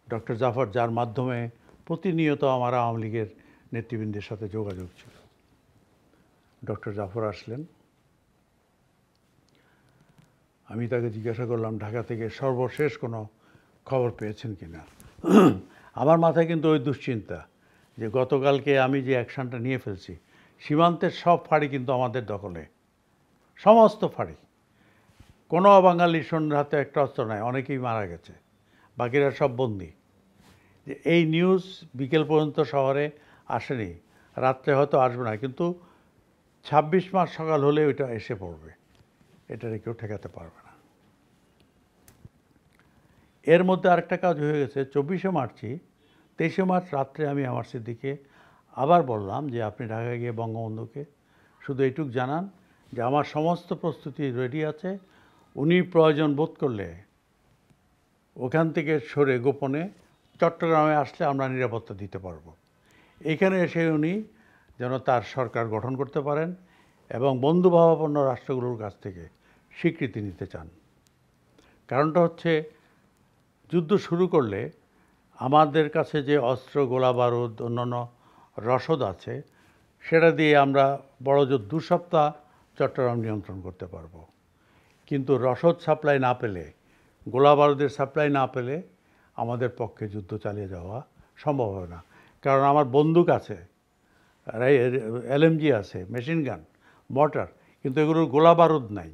ডক্টর জাফর, যার মাধ্যমে প্রতিনিয়ত আমার আওয়ামী লীগের নেতৃবৃন্দের সাথে যোগাযোগ ছিল, ডক্টর জাফর আসলেন। আমি তাকে জিজ্ঞাসা করলাম ঢাকা থেকে সর্বশেষ কোনো খবর পেয়েছেন কি না। আমার মাথায় কিন্তু ওই দুশ্চিন্তা যে গতকালকে আমি যে অ্যাকশানটা নিয়ে ফেলছি, সীমান্তের সব ফাঁড়ি কিন্তু আমাদের দখলে, সমস্ত ফাঁড়ি, কোনো বাঙালি সৈন্যের হাতে একটা অস্ত্র নাই, অনেকেই মারা গেছে, বাকিরা সব বন্দি। যে এই নিউজ বিকেল পর্যন্ত শহরে আসেনি, রাত্রে হয়তো আসবে না, কিন্তু 26 মার্চ সকাল হলে ওইটা এসে পড়বে, এটারে কেউ ঠেকাতে পারবে না। এর মধ্যে আরেকটা কাজ হয়ে গেছে। 24শে মার্চই, 23শে মার্চ রাত্রে আমি আমার সিদ্দিকে আবার বললাম যে আপনি ঢাকায় গিয়ে বঙ্গবন্ধুকে শুধু এইটুক জানান যে আমার সমস্ত প্রস্তুতি রেডি আছে, উনি প্রয়োজন বোধ করলে ওখান থেকে সরে গোপনে চট্টগ্রামে আসলে আমরা নিরাপত্তা দিতে পারবো। এখানে এসে উনি যেন তার সরকার গঠন করতে পারেন এবং বন্ধুভাবাপন্ন রাষ্ট্রগুলোর কাছ থেকে স্বীকৃতি নিতে চান। কারণটা হচ্ছে, যুদ্ধ শুরু করলে আমাদের কাছে যে অস্ত্র, গোলা বারুদ, অন্যান্য রসদ আছে, সেটা দিয়ে আমরা বড় জোর 2 সপ্তাহ চট্টগ্রাম নিয়ন্ত্রণ করতে পারবো। কিন্তু রসদ সাপ্লাই না পেলে গোলা বারুদের সাপ্লাই না পেলে আমাদের পক্ষে যুদ্ধ চালিয়ে যাওয়া সম্ভব হবে না। কারণ আমার বন্দুক আছে, এলএমজি আছে, মেশিন গান, মর্টার, কিন্তু এগুলোর গোলা বারুদ নাই।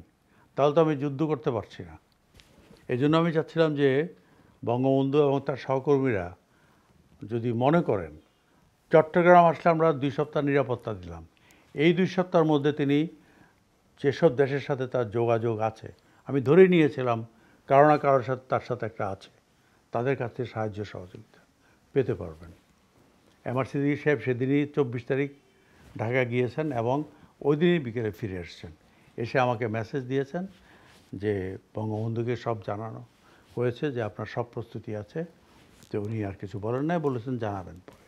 তাহলে তো আমি যুদ্ধ করতে পারছি না। এই জন্য আমি চাচ্ছিলাম যে বঙ্গবন্ধু এবং তার সহকর্মীরা যদি মনে করেন, চট্টগ্রাম আসলে আমরা 2 সপ্তাহ নিরাপত্তা দিলাম। এই 2 সপ্তাহের মধ্যে তিনি যেসব দেশের সাথে তার যোগাযোগ আছে, আমি ধরে নিয়েছিলাম কারো না কারোর সাথে তার সাথে একটা আছে, তাদের কাছ থেকে সাহায্য সহযোগিতা পেতে পারবেন। এমআরসি সাহেব সেদিনই 24 তারিখ ঢাকা গিয়েছেন এবং ওই দিনই বিকেলে ফিরে এসেছেন। এসে আমাকে মেসেজ দিয়েছেন যে বঙ্গবন্ধুকে সব জানানো হয়েছে, যে আপনার সব প্রস্তুতি আছে। তো উনি আর কিছু বলেন নাই, বলেছেন জানাবেন পরে।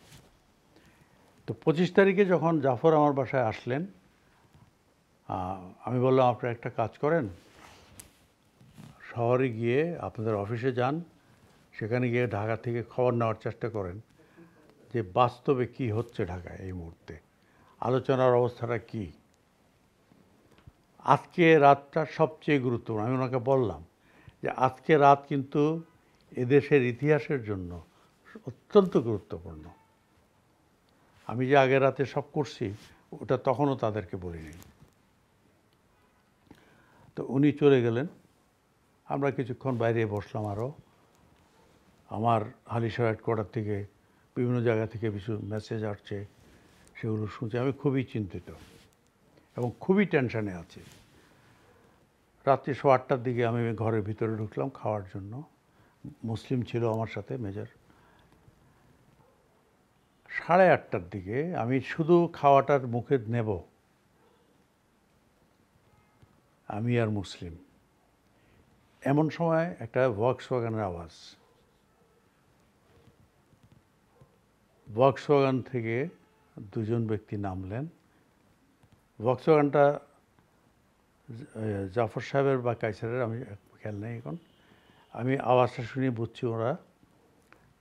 তো 25 তারিখে যখন জাফর আমার বাসায় আসলেন, আমি বললাম আপনারা একটা কাজ করেন, শহরে গিয়ে আপনাদের অফিসে যান, সেখানে গিয়ে ঢাকা থেকে খবর নেওয়ার চেষ্টা করেন যে বাস্তবে কি হচ্ছে ঢাকায় এই মুহূর্তে, আলোচনার অবস্থাটা কি। আজকে রাতটা সবচেয়ে গুরুত্বপূর্ণ। আমি ওনাকে বললাম যে আজকে রাত কিন্তু এদেশের ইতিহাসের জন্য অত্যন্ত গুরুত্বপূর্ণ। আমি যে আগের রাতে সব করছি ওটা তখনও তাদেরকে বলিনি। তো উনি চলে গেলেন, আমরা কিছুক্ষণ বাইরে বসলাম। আরও আমার হালিশহর হেডকোয়ার্টার থেকে বিভিন্ন জায়গা থেকে কিছু মেসেজ আসছে, সেগুলো শুনছি। আমি খুবই চিন্তিত এবং খুবই টেনশনে আছি। রাত্রি 8:30টার দিকে আমি ঘরের ভিতরে ঢুকলাম খাওয়ার জন্য। মুসলিম ছিল আমার সাথে, মেজর। 8:30টার দিকে আমি শুধু খাওয়াটার মুখে নেব, আমি আর মুসলিম। এমন সময় একটা ভক্সওয়াগনের আওয়াজ। ভক্সওয়াগন থেকে 2জন ব্যক্তি নামলেন। ভক্সওয়াগনটা জাফর সাহেবের বা কাইসারের, আমি খেয়াল নেই এখন। আমি আওয়াজটা শুনে বুঝছি ওরা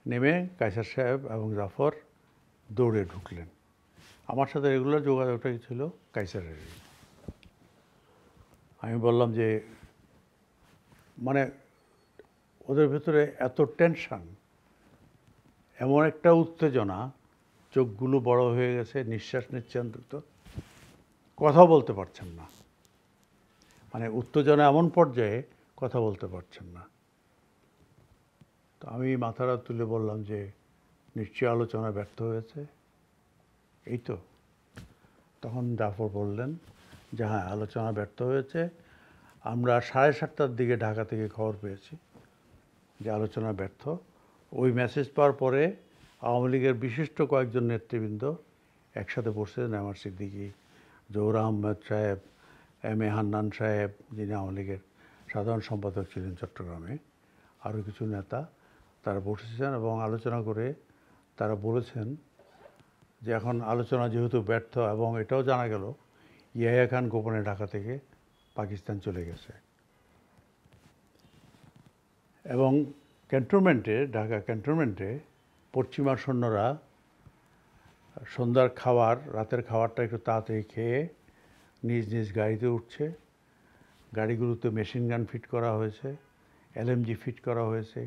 নেমে কাইসার সাহেব এবং জাফর দৌড়ে ঢুকলেন। আমার সাথে রেগুলার যোগাযোগটা ছিল কাইসারের। আমি বললাম যে মানে ওদের ভেতরে এত টেনশন, এমন একটা উত্তেজনা, চোখগুলো বড় হয়ে গেছে, নিঃশ্বাস নিচ্ছেন দ্রুত, কথা বলতে পারছেন না। মানে উত্তেজনা এমন পর্যায়ে কথা বলতে পারছেন না। তো আমি মাথাটা তুলে বললাম যে নিশ্চয়ই আলোচনা ব্যর্থ হয়েছে, এই তো। তখন জাফর বললেন যে হ্যাঁ, আলোচনা ব্যর্থ হয়েছে। আমরা 7:30টার দিকে ঢাকা থেকে খবর পেয়েছি যে আলোচনা ব্যর্থ। ওই মেসেজ পাওয়ার পরে আওয়ামী লীগের বিশিষ্ট কয়েকজন নেতৃবৃন্দ একসাথে বসেছেন। আমার সিদ্দিকী, জহুর আহমেদ সাহেব, এম এ হান্নান সাহেব, যিনি আওয়ামী লীগের সাধারণ সম্পাদক ছিলেন চট্টগ্রামে, আরও কিছু নেতা, তারা বসেছেন এবং আলোচনা করে তারা বলেছেন যে এখন আলোচনা যেহেতু ব্যর্থ, এবং এটাও জানা গেল ইয়াহিয়া খান গোপনে ঢাকা থেকে পাকিস্তান চলে গেছে, এবং ক্যান্টনমেন্টে, ঢাকা ক্যান্টনমেন্টে পশ্চিমা সৈন্যরা সন্ধ্যার খাবার, রাতের খাবারটা একটু তাড়াতাড়ি খেয়ে নিজ নিজ গাড়িতে উঠছে। গাড়িগুলোতে মেশিন গান ফিট করা হয়েছে, এলএমজি ফিট করা হয়েছে,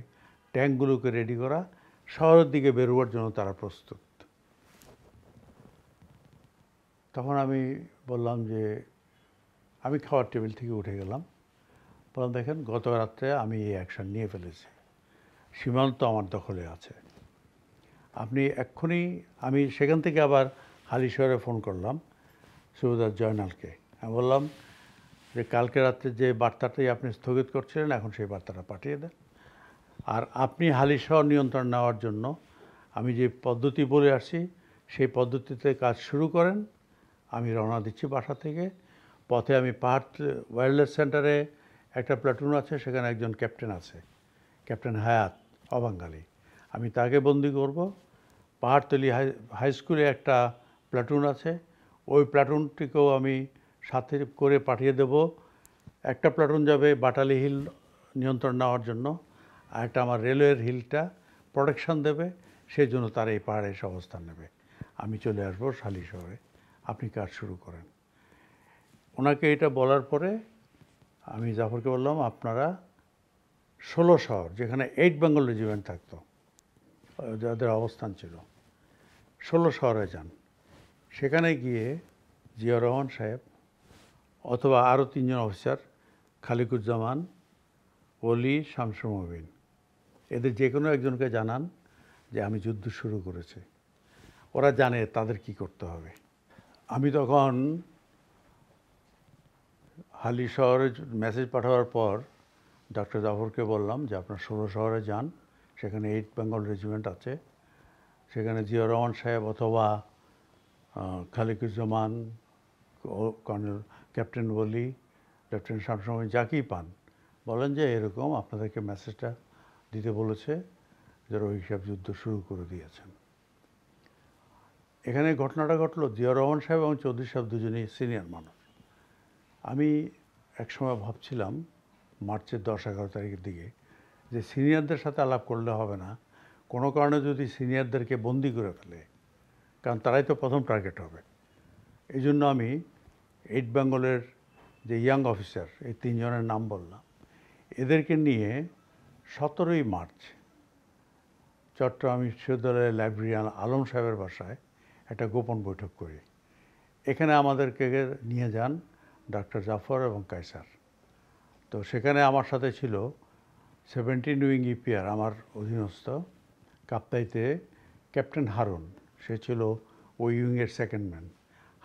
ট্যাঙ্কগুলোকে রেডি করা, শহরের দিকে বেরোবার জন্য তারা প্রস্তুত। তখন আমি বললাম যে, আমি খাওয়ার টেবিল থেকে উঠে গেলাম, বললাম দেখেন গত রাত্রে আমি এই অ্যাকশন নিয়ে ফেলেছি, সীমান্ত আমার দখলে আছে, আপনি এক্ষুনি। আমি সেখান থেকে আবার হালিশহরে ফোন করলাম সুবেদার জয়নালকে। আমি বললাম যে কালকে রাত্রে যে বার্তাটাই আপনি স্থগিত করছিলেন, এখন সেই বার্তাটা পাঠিয়ে দেন। আর আপনি হালিশহর নিয়ন্ত্রণ নেওয়ার জন্য আমি যে পদ্ধতি বলে আসছি সেই পদ্ধতিতে কাজ শুরু করেন। আমি রওনা দিচ্ছি বাসা থেকে। পথে আমি পাহাড় ওয়্যারলেস সেন্টারে একটা প্লাটুন আছে, সেখানে একজন ক্যাপ্টেন আছে, ক্যাপ্টেন হায়াত, অবাঙালি। আমি তাকে বন্দি করব। পাহাড়তলি হাই স্কুলে একটা প্লাটুন আছে, ওই প্লাটুনটিকেও আমি সাথে করে পাঠিয়ে দেব। একটা প্লাটুন যাবে বাটালি হিল নিয়ন্ত্রণ নেওয়ার জন্য, আর একটা আমার রেলওয়ের হিলটা প্রোটেকশন দেবে, সেই জন্য তারা এই পাহাড়ে এসে অবস্থান নেবে। আমি চলে আসবো হালিশহরে, আপনি কাজ শুরু করেন। ওনাকে এটা বলার পরে আমি জাফরকে বললাম, আপনারা 16 শহর যেখানে 8 বেঙ্গল রেজিমেন্ট থাকতো, যাদের অবস্থান ছিল, 16 শহরে যান। সেখানে গিয়ে জিয়া রহমান সাহেব অথবা আরও 3 জন অফিসার, খালিকুজ্জামান, অলি, শামসুর মবিন, এদের যে কোনো একজনকে জানান যে আমি যুদ্ধ শুরু করেছি। ওরা জানে তাদের কি করতে হবে। আমি তখন হালি শহরে মেসেজ পাঠাবার পর ডক্টর জাফরকে বললাম যে আপনার 16 শহরে যান, সেখানে 8 বেঙ্গল রেজিমেন্ট আছে, সেখানে জিয়া রহমান সাহেব অথবা Khaliquzzaman, colonel captain Oli, lieutenant Shamsur Mobin যাকেই পান বলেন যে এরকম আপনাদেরকে মেসেজটা দিতে বলেছে, যারা ওই হিসাব যুদ্ধ শুরু করে দিয়েছেন। এখানে ঘটনাটা ঘটলো, জিয়া রহমান সাহেব এবং চৌধুরী সাহেব দুজনেই সিনিয়র মানুষ। আমি একসময় ভাবছিলাম মার্চের 10-11 তারিখের দিকে যে সিনিয়রদের সাথে আলাপ করলে হবে না, কোনো কারণে যদি সিনিয়রদেরকে বন্দি করে ফেলে, কারণ তারাই তো প্রথম টার্গেট হবে। এই জন্য আমি 8 বেঙ্গলের যে ইয়াং অফিসার, এই 3 জনের নাম বললাম, এদেরকে নিয়ে 17ই মার্চ চট্টগ্রাম বিশ্ববিদ্যালয়ের লাইব্রেরিয়ান আলম সাহেবের বাসায় একটা গোপন বৈঠক করি। এখানে আমাদেরকে নিয়ে যান ডক্টর জাফর এবং কায়সার। তো সেখানে আমার সাথে ছিল 17 উইং ইপিআর আমার অধীনস্থ কাপ্তাইতে ক্যাপ্টেন হারুন, সে ছিল ওই উইংয়ের সেকেন্ড ম্যান।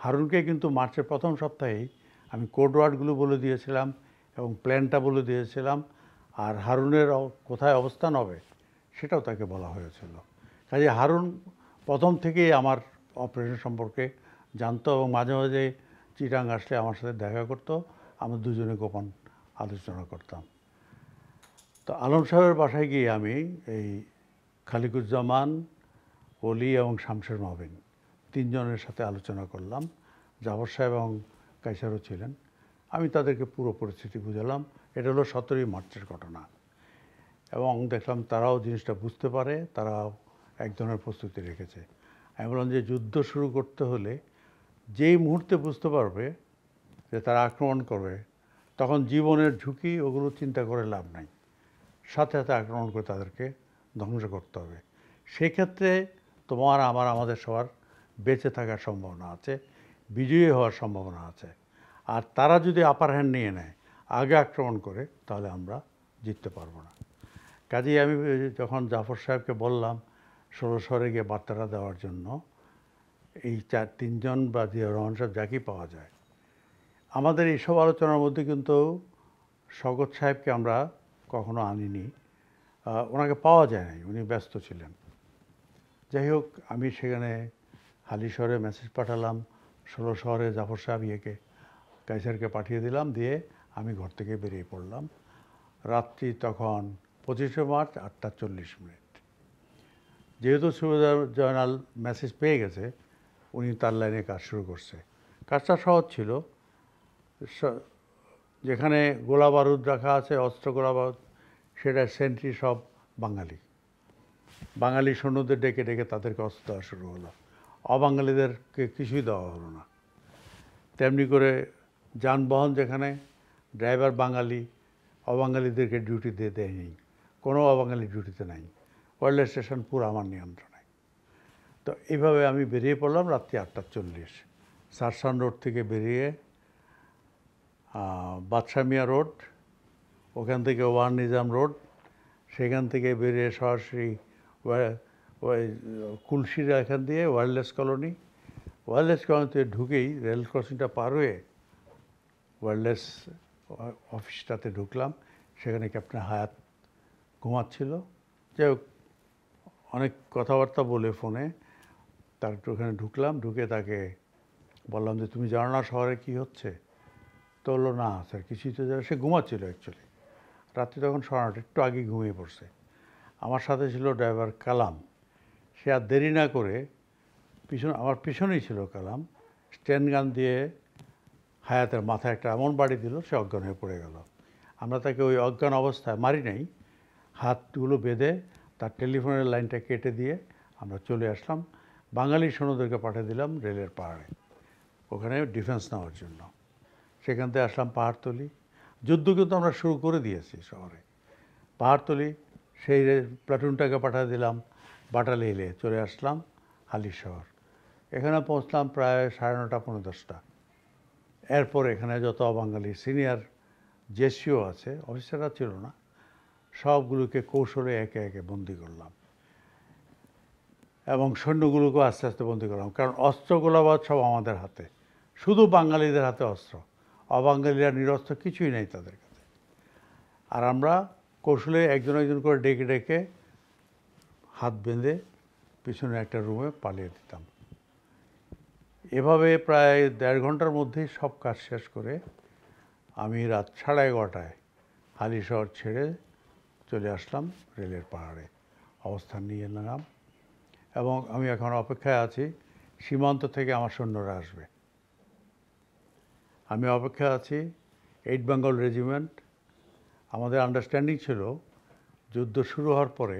হারুনকে কিন্তু মার্চের প্রথম সপ্তাহেই আমি কোড ওয়ার্ডগুলো বলে দিয়েছিলাম এবং প্ল্যানটা বলে দিয়েছিলাম, আর হারুনের কোথায় অবস্থান হবে সেটাও তাকে বলা হয়েছিল। কাজে হারুন প্রথম থেকেই আমার অপারেশন সম্পর্কে জানতো এবং মাঝে মাঝে চিটাং আসলে আমার সাথে দেখা করতো, আমরা দুজনে গোপন আলোচনা করতাম। তো আলম সাহেবের বাসায় গিয়ে আমি এই খালিকুজ্জামান, অলি এবং শামসুর মবিন 3 জনের সাথে আলোচনা করলাম। জাফর সাহেব এবং কায়সারও ছিলেন। আমি তাদেরকে পুরো পরিস্থিতি বুঝালাম। এটা হলো 17ই মার্চের ঘটনা এবং দেখলাম তারাও জিনিসটা বুঝতে পারে, তারাও এক ধরনের প্রস্তুতি রেখেছে। আমি বললাম যে যুদ্ধ শুরু করতে হলে যেই মুহূর্তে বুঝতে পারবে যে তারা আক্রমণ করবে, তখন জীবনের ঝুঁকি ওগুলো চিন্তা করে লাভ নাই, সাথে সাথে আক্রমণ করে তাদেরকে ধ্বংস করতে হবে। সেক্ষেত্রে তোমার আমাদের সবার বেঁচে থাকার সম্ভাবনা আছে, বিজয়ী হওয়ার সম্ভাবনা আছে। আর তারা যদি আপার হ্যান্ড নিয়ে নেয়, আগে আক্রমণ করে, তাহলে আমরা জিততে পারবো না। কাজেই আমি যখন জাফর সাহেবকে বললাম 16 শহরে গিয়ে বার্তাটা দেওয়ার জন্য, এই 3 জন বা জিয়া রহমান সাহেব যাকেই পাওয়া যায়, আমাদের এইসব আলোচনার মধ্যে কিন্তু শওকত সাহেবকে আমরা কখনো আনিনি, ওনাকে পাওয়া যায় নাই, উনি ব্যস্ত ছিলেন। যাই হোক, আমি সেখানে হালি শহরে মেসেজ পাঠালাম, 16 শহরে জাফর সাহেব কায়সারকে পাঠিয়ে দিলাম, দিয়ে আমি ঘর থেকে বেরিয়ে পড়লাম। রাত্রি তখন 25শে মার্চ 8:40। যেহেতু সুবেদার জয়নাল মেসেজ পেয়ে গেছে, উনি তার লাইনে কাজ শুরু করছে। কাজটা সহজ ছিল, যেখানে গোলা বারুদ রাখা আছে, অস্ত্র গোলা বারুদ, সেটা সেন্ট্রি সব বাঙালি সৈন্যদের ডেকে ডেকে তাদেরকে অস্ত্র দেওয়া শুরু হলো, অবাঙালিদেরকে কিছুই দেওয়া হলো না। তেমনি করে যানবাহন যেখানে ড্রাইভার বাঙালি, অবাঙালিদেরকে ডিউটি দিয়ে দেয়নি, কোনো অবাঙালি ডিউটিতে নাই, ওয়ারলেস স্টেশন পুরো আমার নিয়ন্ত্রণে। তো এইভাবে আমি বেরিয়ে পড়লাম রাত্রি 8:40, সারসান রোড থেকে বেরিয়ে বাদশা মিয়া রোড, ওখান থেকে ওয়ান নিজাম রোড, সেখান থেকে বেরিয়ে সরাসরি ওই কুলশিরা এখান দিয়ে ওয়্যারলেস কলোনিতে ঢুকেই রেল ক্রসিংটা পার হয়ে ওয়্যারলেস অফিসটাতে ঢুকলাম। সেখানে ক্যাপ্টেন হায়াত ঘুমাচ্ছিল। যাই হোক, অনেক কথাবার্তা বলে ফোনে তার ওখানে ঢুকলাম, ঢুকে তাকে বললাম যে তুমি জানো না শহরে কী হচ্ছে? তো বললো না স্যার, কিছুই তো জানো। সে ঘুমাচ্ছিল অ্যাকচুয়ালি, রাত্রি তখন 9:30, একটু আগে ঘুমিয়ে পড়ছে। আমার সাথে ছিল ড্রাইভার কালাম। সে আর দেরি না করে আমার পিছনেই ছিল কালাম, স্ট্যান্ড গান দিয়ে হায়াতের মাথায় একটা এমন বাড়ি দিল, সে অজ্ঞান হয়ে পড়ে গেল। আমরা তাকে ওই অজ্ঞান অবস্থায় মারি নাই, হাতগুলো বেঁধে তার টেলিফোনের লাইনটা কেটে দিয়ে আমরা চলে আসলাম। বাঙালি সৈন্যদেরকে পাঠিয়ে দিলাম রেলের পাহাড়ে, ওখানে ডিফেন্স নেওয়ার জন্য। সেখান থেকে আসলাম পাহাড়তলি। যুদ্ধ কিন্তু আমরা শুরু করে দিয়েছি শহরে। পাহাড়তলি, সেই প্লাটুনটাকে পাঠিয়ে দিলাম বাটালি হিলে, চলে আসলাম হালিশহর। এখানে পৌঁছলাম প্রায় 9:30 পৌনে 10টা। এরপর এখানে যত অবাঙালি সিনিয়র জেসিও আছে, অফিসাররা ছিল না, সবগুলোকে কৌশলে একে একে বন্দি করলাম এবং সৈন্যগুলোকেও আস্তে আস্তে বন্দি করলাম। কারণ অস্ত্র গোলাবারুদ সব আমাদের হাতে, শুধু বাঙালিদের হাতে অস্ত্র, অবাঙালিরা নিরস্ত্র, কিছুই নেই তাদের কাছে। আর আমরা কৌশলে একজন একজন করে ডেকে ডেকে হাত বেঁধে পিছনে একটা রুমে পালিয়ে দিতাম। এভাবে প্রায় 1.5 ঘন্টার মধ্যেই সব কাজ শেষ করে আমি রাত 11:30টায় হালিশহর ছেড়ে চলে আসলাম রেলের পাহাড়ে, অবস্থান নিয়ে নিলাম এবং আমি এখন অপেক্ষায় আছি সীমান্ত থেকে আমার সৈন্যরা আসবে। আমি অপেক্ষায় আছি 8 বেঙ্গল রেজিমেন্ট। আমাদের আন্ডারস্ট্যান্ডিং ছিল যুদ্ধ শুরু হওয়ার পরে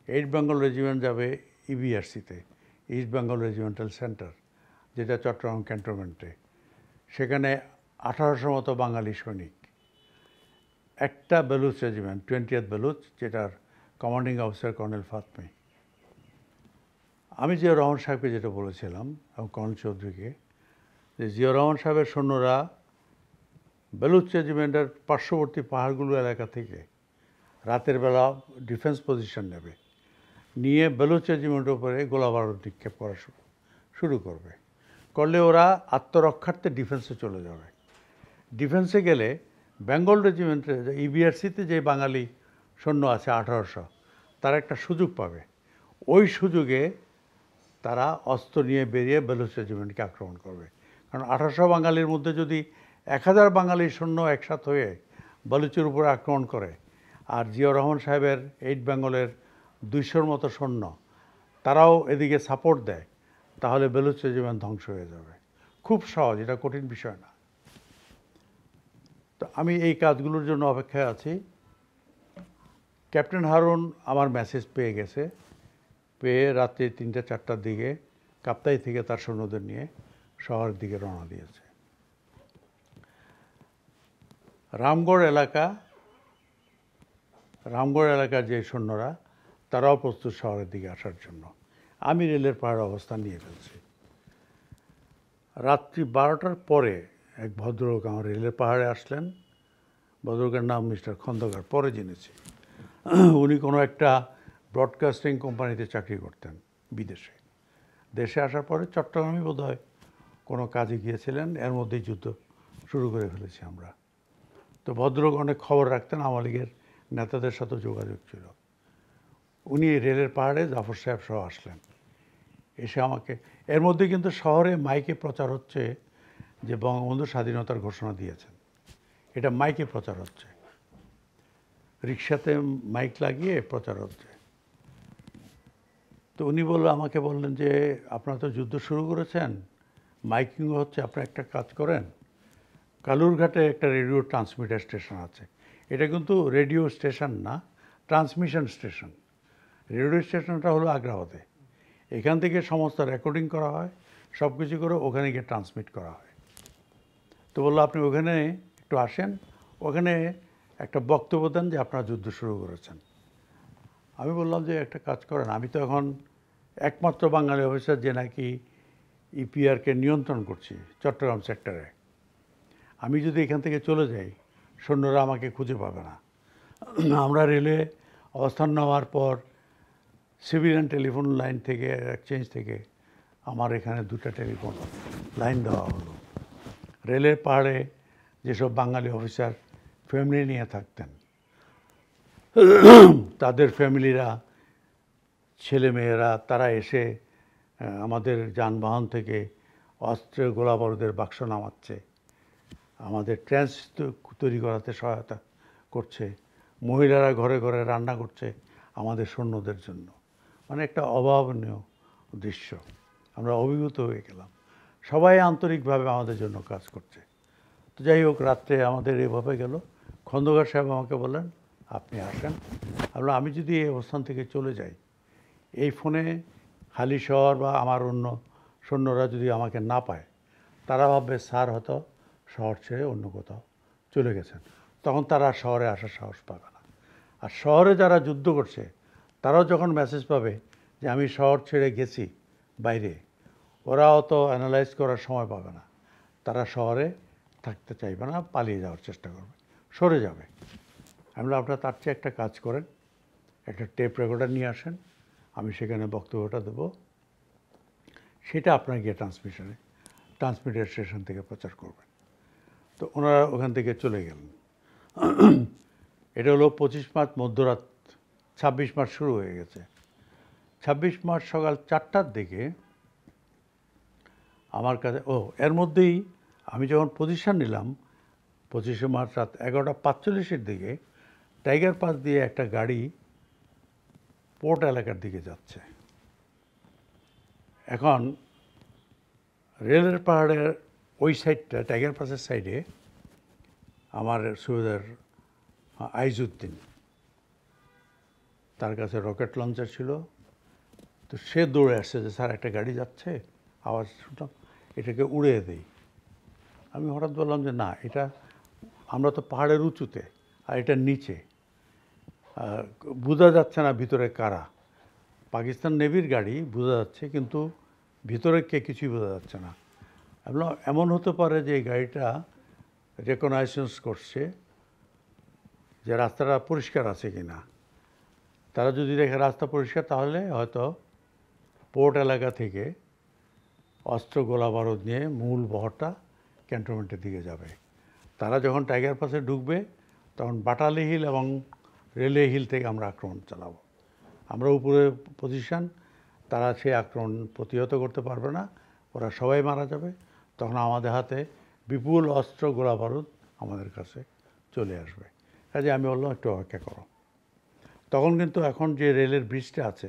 8 বেঙ্গল রেজিমেন্ট যাবে ইবিআরসিতে, ইস্ট বেঙ্গল রেজিমেন্টাল সেন্টার, যেটা চট্টগ্রাম ক্যান্টনমেন্টে। সেখানে 1800 মতো বাঙালি সৈনিক, একটা বেলুচ রেজিমেন্ট 20th বেলুচ, যেটার কমান্ডিং অফিসার কর্নেল ফাতমি। আমি জিয়া রহমান সাহেবকে যেটা বলেছিলাম এবং কর্নেল চৌধুরীকে, যে জিয়া রহমান সাহেবের সৈন্যরা বেলুচ রেজিমেন্টের পার্শ্ববর্তী পাহাড়গুলো এলাকা থেকে রাতের বেলা ডিফেন্স পজিশন নেবে, নিয়ে বেলুচ রেজিমেন্টের উপরে গোলাবারুদ নিক্ষেপ করা শুরু করবে। করলে ওরা আত্মরক্ষার্থে ডিফেন্সে চলে যাবে। ডিফেন্সে গেলে বেঙ্গল রেজিমেন্টে ইবিআরসিতে যে বাঙালি সৈন্য আছে 1800, তারা একটা সুযোগ পাবে। ওই সুযোগে তারা অস্ত্র নিয়ে বেরিয়ে বেলুচ রেজিমেন্টকে আক্রমণ করবে। কারণ 1800 বাঙালির মধ্যে যদি 1000 বাঙালি সৈন্য একসাথে হয়ে বেলুচের উপরে আক্রমণ করে, আর জিয়াউর রহমান সাহেবের 8 বেঙ্গলের 200-র মতো সৈন্য তারাও এদিকে সাপোর্ট দেয়, তাহলে বেলুচ রেজিমেন্ট ধ্বংস হয়ে যাবে। খুব সহজ, এটা কঠিন বিষয় না। তো আমি এই কাজগুলোর জন্য অপেক্ষায় আছি। ক্যাপ্টেন হারুন আমার মেসেজ পেয়ে গেছে, পেয়ে রাত্রি 3টা-4টার দিকে কাপ্তাই থেকে তার সৈন্যদের নিয়ে শহরের দিকে রওনা দিয়েছে। রামগড় এলাকার যে সৈন্যরা, তারাও প্রস্তুত শহরের দিকে আসার জন্য। আমি রেলের পাহাড়ে অবস্থান নিয়ে ফেলছি। রাত্রি 12টার পরে এক ভদ্রলোক আমার রেলের পাহাড়ে আসলেন। ভদ্রলোকের নাম মিস্টার খন্দকার, পরে জেনেছি। উনি কোনো একটা ব্রডকাস্টিং কোম্পানিতে চাকরি করতেন বিদেশে। দেশে আসার পরে চট্টগ্রামে বোধহয় কোনো কাজে গিয়েছিলেন, এর মধ্যেই যুদ্ধ শুরু করে ফেলেছি আমরা। তো ভদ্রলোক অনেক খবর রাখতেন, আওয়ামী লীগের নেতাদের সাথে যোগাযোগ ছিল। উনি রেলের পাহাড়ে জাফর সাহেব সহ আসলেন, এসে আমাকে, এর মধ্যে কিন্তু শহরে মাইকে প্রচার হচ্ছে যে বঙ্গবন্ধু স্বাধীনতার ঘোষণা দিয়েছেন, এটা মাইকে প্রচার হচ্ছে, রিক্সাতে মাইক লাগিয়ে প্রচার হচ্ছে। তো উনি আমাকে বললেন যে আপনারা তো যুদ্ধ শুরু করেছেন, মাইকিং হচ্ছে, আপনারা একটা কাজ করেন, কালুরঘাটে একটা রেডিও ট্রান্সমিটার স্টেশন আছে। এটা কিন্তু রেডিও স্টেশন না, ট্রান্সমিশন স্টেশন। রেডিও স্টেশনটা হলো আগ্রাবাদে। এখান থেকে সমস্ত রেকর্ডিং করা হয়, সব কিছু করে ওখানে গিয়ে ট্রান্সমিট করা হয়। তো বললো আপনি ওখানে একটু আসেন, ওখানে একটা বক্তব্য দেন যে আপনারা যুদ্ধ শুরু করেছেন। আমি বললাম যে একটা কাজ করেন, আমি তো এখন একমাত্র বাঙালি অফিসার যে নাকি ইপিআরকে নিয়ন্ত্রণ করছি চট্টগ্রাম সেক্টরে। আমি যদি এখান থেকে চলে যাই, সৈন্যরা আমাকে খুঁজে পাবে না। আমরা রেলে অবস্থান নেওয়ার পর সিভিলিয়ান টেলিফোন লাইন থেকে, এক্সচেঞ্জ থেকে আমার এখানে 2টা টেলিফোন লাইন দেওয়া হলো। রেলের পাহাড়ে যেসব বাঙালি অফিসার ফ্যামিলি নিয়ে থাকতেন, তাদের ফ্যামিলিরা, ছেলেমেয়েরা, তারা এসে আমাদের যানবাহন থেকে অস্ত্রের গোলাবারুদের বাক্স নামাচ্ছে, আমাদের ট্রেন্স তৈরি করাতে সহায়তা করছে, মহিলারা ঘরে ঘরে রান্না করছে আমাদের সৈন্যদের জন্য। মানে একটা অভাবনীয় দৃশ্য, আমরা অভিভূত হয়ে গেলাম। সবাই আন্তরিকভাবে আমাদের জন্য কাজ করছে। তো যাই হোক, রাত্রে আমাদের এভাবে গেল। খন্দকার সাহেব আমাকে বললেন আপনি আসেন। আমি যদি এই অবস্থান থেকে চলে যাই, এই ফোনে হালিশহর বা আমার অন্য সৈন্যরা যদি আমাকে না পায়, তারা ভাববে স্যার হয়তো শহর ছেড়ে অন্য কোথাও চলে গেছেন, তখন তারা শহরে আসার সাহস পাবে না। আর শহরে যারা যুদ্ধ করছে তারাও যখন মেসেজ পাবে যে আমি শহর ছেড়ে গেছি বাইরে, ওরা অত অ্যানালাইজ করার সময় পাবে না, তারা শহরে থাকতে চাইবে না, পালিয়ে যাওয়ার চেষ্টা করবে, সরে যাবে। আমি বললাম আপনারা তার চেয়ে একটা কাজ করেন, একটা টেপ রেকর্ডার নিয়ে আসেন, আমি সেখানে বক্তব্যটা দেবো, সেটা আপনার গিয়ে ট্রান্সমিটার স্টেশন থেকে প্রচার করবেন। তো ওনারা ওখান থেকে চলে গেলেন। এটা হলো 25 মার্চ মধ্যরাত, 26 মার্চ শুরু হয়ে গেছে। 26 মার্চ সকাল 4টার দিকে আমার কাছে, এর মধ্যেই আমি যখন পজিশন নিলাম 25শে মার্চ রাত 11:45-এর দিকে টাইগার পাস দিয়ে একটা গাড়ি পোর্ট এলাকার দিকে যাচ্ছে। এখন রেলের পাহাড়ের ওই সাইডটা, টাইগার পাসের সাইডে আমার সুবেদার আইজউদ্দিন, তার কাছে রকেট লঞ্চার ছিল। তো সে দৌড়ে আসছে যে স্যার একটা গাড়ি যাচ্ছে, আওয়াজ শুনলাম, এটাকে উড়িয়ে দেই। আমি হঠাৎ বললাম যে না, এটা আমরা তো পাহাড়ের উঁচুতে, আর এটা নিচে, বোঝা যাচ্ছে না ভিতরে কারা। পাকিস্তান নেভির গাড়ি বোঝা যাচ্ছে, কিন্তু ভিতরে কে কিছুই বোঝা যাচ্ছে না। এমন হতে পারে যে এই গাড়িটা রেকগনাইজেন্স করছে যে রাস্তাটা পরিষ্কার আছে কি না। তারা যদি দেখে রাস্তা পরিষ্কার, তাহলে হয়তো পোর্ট এলাকা থেকে অস্ত্র গোলা বারুদ নিয়ে মূল বহরটা ক্যান্টনমেন্টের দিকে যাবে। তারা যখন টাইগার পাসে ঢুকবে তখন বাটালি হিল এবং রেলওয়ে হিল থেকে আমরা আক্রমণ চালাবো। আমরা উপরে পজিশন, তারা সেই আক্রমণ প্রতিহত করতে পারবে না, ওরা সবাই মারা যাবে। তখন আমাদের হাতে বিপুল অস্ত্র গোলা বারুদ আমাদের কাছে চলে আসবে। কাজে আমি বললাম একটু অপেক্ষা করো। তখন কিন্তু এখন যে রেলের ব্রিজটা আছে,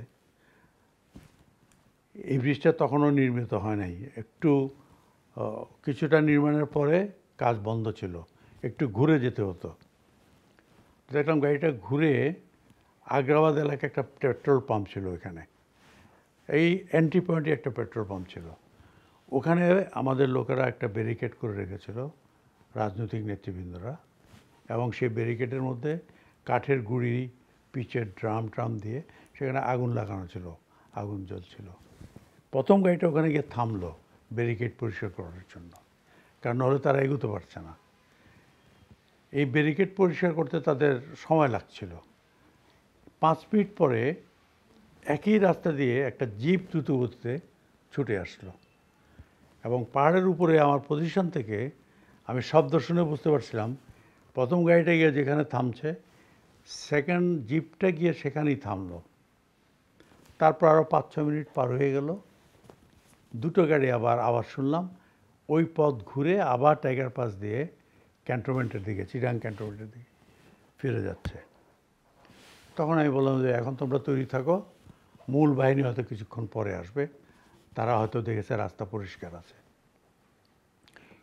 এই ব্রিজটা তখনও নির্মিত হয় নাই, একটু কিছুটা নির্মাণের পরে কাজ বন্ধ ছিল, একটু ঘুরে যেতে হতো। দেখলাম গাড়িটা ঘুরে আগ্রাবাদ এলাকায় একটা পেট্রোল পাম্প ছিল, ওইখানে এই এন্ট্রি পয়েন্টে একটা পেট্রোল পাম্প ছিল, ওখানে আমাদের লোকেরা একটা ব্যারিকেড করে রেখেছিল, রাজনৈতিক নেতৃবৃন্দরা, এবং সেই ব্যারিকেডের মধ্যে কাঠের গুঁড়ি, পিচের ড্রাম দিয়ে সেখানে আগুন লাগানো ছিল, আগুন জ্বলছিল। প্রথম গাড়িটা ওখানে গিয়ে থামলো ব্যারিকেড পরিষ্কার করার জন্য, কারণ হলে তারা এগোতে পারছে না। এই ব্যারিকেড পরিষ্কার করতে তাদের সময় লাগছিল। 5 মিনিট পরে একই রাস্তা দিয়ে একটা জিপ দ্রুত গতিতে ছুটে আসলো, এবং পাহাড়ের উপরে আমার পজিশন থেকে আমি শব্দ শুনে বুঝতে পারছিলাম প্রথম গাড়িটা গিয়ে যেখানে থামছে, সেকেন্ড জিপটা গিয়ে সেখানেই থামলো। তারপর আরও 5-6 মিনিট পার হয়ে গেল, দুটো গাড়ি আবার শুনলাম ওই পথ ঘুরে আবার টাইগার পাস দিয়ে ক্যান্টনমেন্টের দিকে, চিটাগাং ক্যান্টনমেন্টের দিকে ফিরে যাচ্ছে। তখন আমি বললাম যে এখন তোমরা তৈরি থাকো, মূল বাহিনী হয়তো কিছুক্ষণ পরে আসবে, তারা হয়তো দেখেছে রাস্তা পরিষ্কার আছে।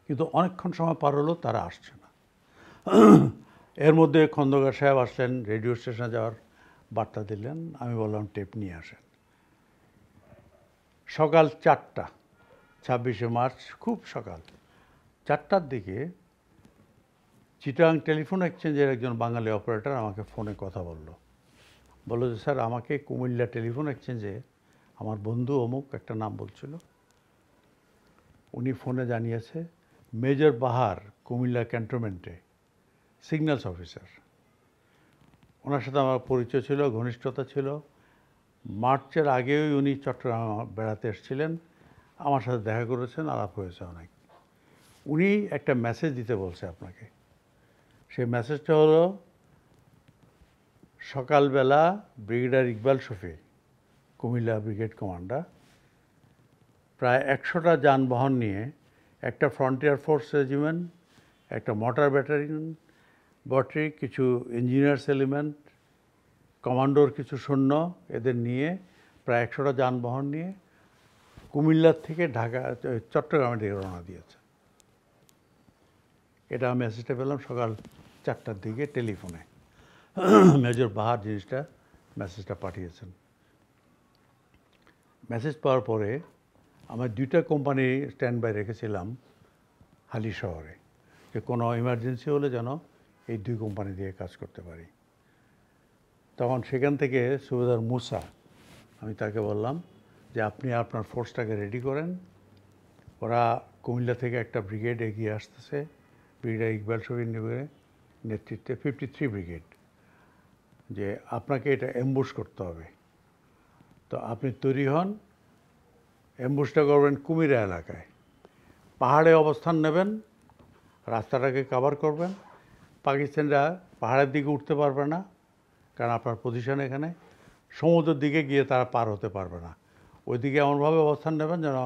কিন্তু অনেকক্ষণ সময় পার হলো, তারা আসছে না। এর মধ্যে খন্দকার সাহেব আসলেন, রেডিও স্টেশনে যাওয়ার বার্তা দিলেন। আমি বললাম টেপ নিয়ে আসেন। সকাল 4টা, 26শে মার্চ, খুব সকাল 4টার দিকে চিটাগাং টেলিফোন এক্সচেঞ্জের একজন বাঙালি অপারেটর আমাকে ফোনে কথা বললো যে স্যার, আমাকে কুমিল্লা টেলিফোন এক্সচেঞ্জে আমার বন্ধু অমুক একটা নাম বলছিল, উনি ফোনে জানিয়েছে মেজর বাহার কুমিল্লা ক্যান্টনমেন্টে সিগন্যালস অফিসার। ওনার সাথে আমার পরিচয় ছিল, ঘনিষ্ঠতা ছিল। মার্চের আগেও উনি চট্টগ্রাম বেড়াতে এসেছিলেন, আমার সাথে দেখা করেছেন, আলাপ হয়েছে অনেক। উনি একটা মেসেজ দিতে বলছে আপনাকে। সেই মেসেজটা হলো, সকালবেলা brigadier Iqbal Shafi, Comilla brigade commander, প্রায় 100টা যানবাহন নিয়ে একটা ফ্রন্টিয়ার ফোর্স রেজিমেন্ট, একটা মোটর ব্যাটারি, কিছু ইঞ্জিনিয়ার্স এলিমেন্ট, কমান্ডোর কিছু সৈন্য, এদের নিয়ে প্রায় 100টা যানবাহন নিয়ে কুমিল্লার থেকে চট্টগ্রামের দিকে রওনা দিয়েছে। এটা মেসেজটা পেলাম সকাল 4টার দিকে টেলিফোনে। মেজর বাহার মেসেজটা পাঠিয়েছেন। মেসেজ পাওয়ার পরে আমার 2টা কোম্পানি স্ট্যান্ড বাই রেখেছিলাম হালি শহরে, যে কোনো ইমার্জেন্সি হলে যেন এই 2 কোম্পানি দিয়ে কাজ করতে পারি। তখন সেখান থেকে সুবেদার মুসা, আমি তাকে বললাম যে আপনি আপনার ফোর্সটাকে রেডি করেন, ওরা কুমিল্লা থেকে একটা ব্রিগেড এগিয়ে আসতেছে, ব্রিগেডিয়ার ইকবাল শফির নেতৃত্বে 53 ব্রিগেড, যে আপনাকে এটা অ্যাম্বুশ করতে হবে। তো আপনি তৈরি হন, অ্যাম্বুশটা করবেন কুমিরা এলাকায়, পাহাড়ে অবস্থান নেবেন, রাস্তাটাকে কভার করবেন, পাকিস্তানিরা পাহাড়ের দিকে উঠতে পারবে না, কারণ আপনার পজিশন এখানে, সমুদ্রের দিকে গিয়ে তারা পার হতে পারবে না। ওইদিকে এমনভাবে অবস্থান নেবেন যেন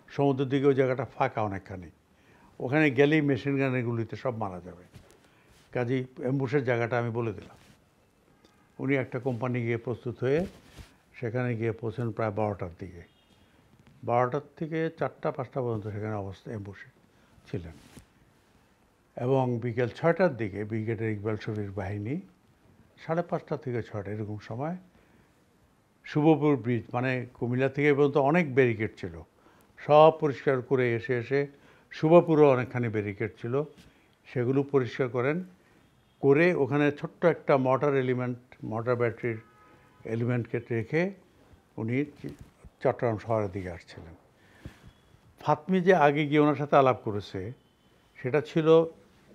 সমুদ্রের দিকে ওই জায়গাটা ফাঁকা অনেকখানি, ওখানে গেলেই মেশিন গানের গুলিতে সব মারা যাবে। কাজেই অ্যাম্বুশের জায়গাটা আমি বলে দিলাম। উনি একটা কোম্পানি গিয়ে প্রস্তুত হয়ে সেখানে গিয়ে পৌঁছেন প্রায় 12টার দিকে, 12টার থেকে 4টা-5টা পর্যন্ত সেখানে অবস্থা অ্যাম্বুশে ছিলেন। এবং বিকেল 6টার দিকে ব্রিগেডিয়ার ইকবাল শফির বাহিনী 5:30 থেকে 6টা এরকম সময় শুভপুর ব্রিজ, মানে কুমিল্লা থেকে পর্যন্ত অনেক ব্যারিকেড ছিল, সব পরিষ্কার করে এসে শুভপুরও অনেকখানি ব্যারিকেড ছিল, সেগুলো পরিষ্কার করে ওখানে ছোট্ট একটা মোটর ব্যাটারির এলিমেন্টকে রেখে উনি চট্টগ্রাম শহরের দিকে আসছিলেন। ফাতমি যে আগে গিয়ে ওনার সাথে আলাপ করেছে, সেটা ছিল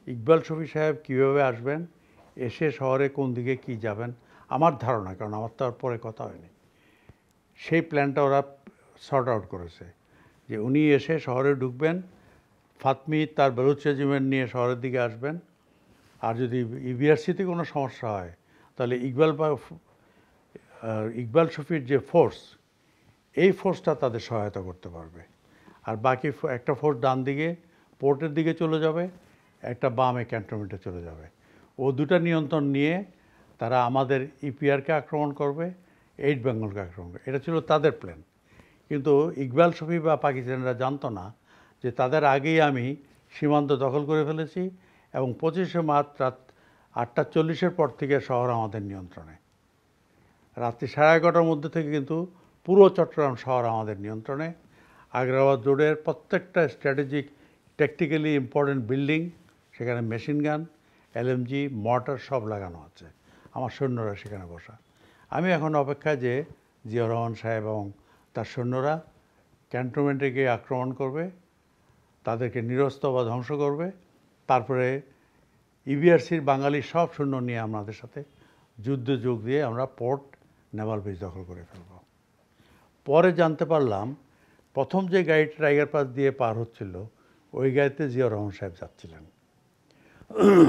ইকবাল শফি সাহেব কীভাবে আসবেন, এসে শহরে কোন দিকে কি যাবেন, আমার ধারণা, কারণ আমার তো আর পরে কথা হয়নি, সেই প্ল্যানটা ওরা সর্ট আউট করেছে যে উনি এসে শহরে ঢুকবেন, ফাতমি তার বেলুচ রেজিমেন্ট নিয়ে শহরের দিকে আসবেন, আর যদি ইবিআরসিতে কোনো সমস্যা হয় তাহলে ইকবাল শফির যে ফোর্স, এই ফোর্সটা তাদের সহায়তা করতে পারবে, আর বাকি একটা ফোর্স ডান দিকে পোর্টের দিকে চলে যাবে, একটা বামে ক্যান্টনমেন্টে চলে যাবে। ও দুটা নিয়ন্ত্রণ নিয়ে তারা আমাদের ইপিআরকে আক্রমণ করবে, 8 বেঙ্গলকে আক্রমণ করবে, এটা ছিল তাদের প্ল্যান। কিন্তু ইকবাল শফি বা পাকিস্তানিরা জানতো না যে তাদের আগেই আমি সীমান্ত দখল করে ফেলেছি, এবং 25শে মার্চ রাত 8:40-এর পর থেকে শহর আমাদের নিয়ন্ত্রণে। রাত্রি 11:30টার মধ্যে থেকে কিন্তু পুরো চট্টগ্রাম শহর আমাদের নিয়ন্ত্রণে। আগ্রাবাদ রোডের প্রত্যেকটা স্ট্র্যাটেজিক ট্যাকটিক্যালি ইম্পর্টেন্ট বিল্ডিং, সেখানে মেশিন গান, এলএমজি, মর্টার সব লাগানো আছে, আমার সৈন্যরা সেখানে বসা। আমি এখন অপেক্ষায় যে জিয়াউর রহমান সাহেব এবং তার সৈন্যরা ক্যান্টনমেন্টে গিয়ে আক্রমণ করবে, তাদেরকে নিরস্ত বা ধ্বংস করবে, তারপরে ইবিআরসির বাঙালি সব সৈন্য নিয়ে আমাদের সাথে যুদ্ধে যোগ দিয়ে আমরা পোর্ট নেভাল বেস দখল করে ফেলব। পরে জানতে পারলাম প্রথম যে গাড়িটা টাইগার পাস দিয়ে পার হচ্ছিল, ওই গাড়িতে জিয়াউর রহমান সাহেব যাচ্ছিলেন।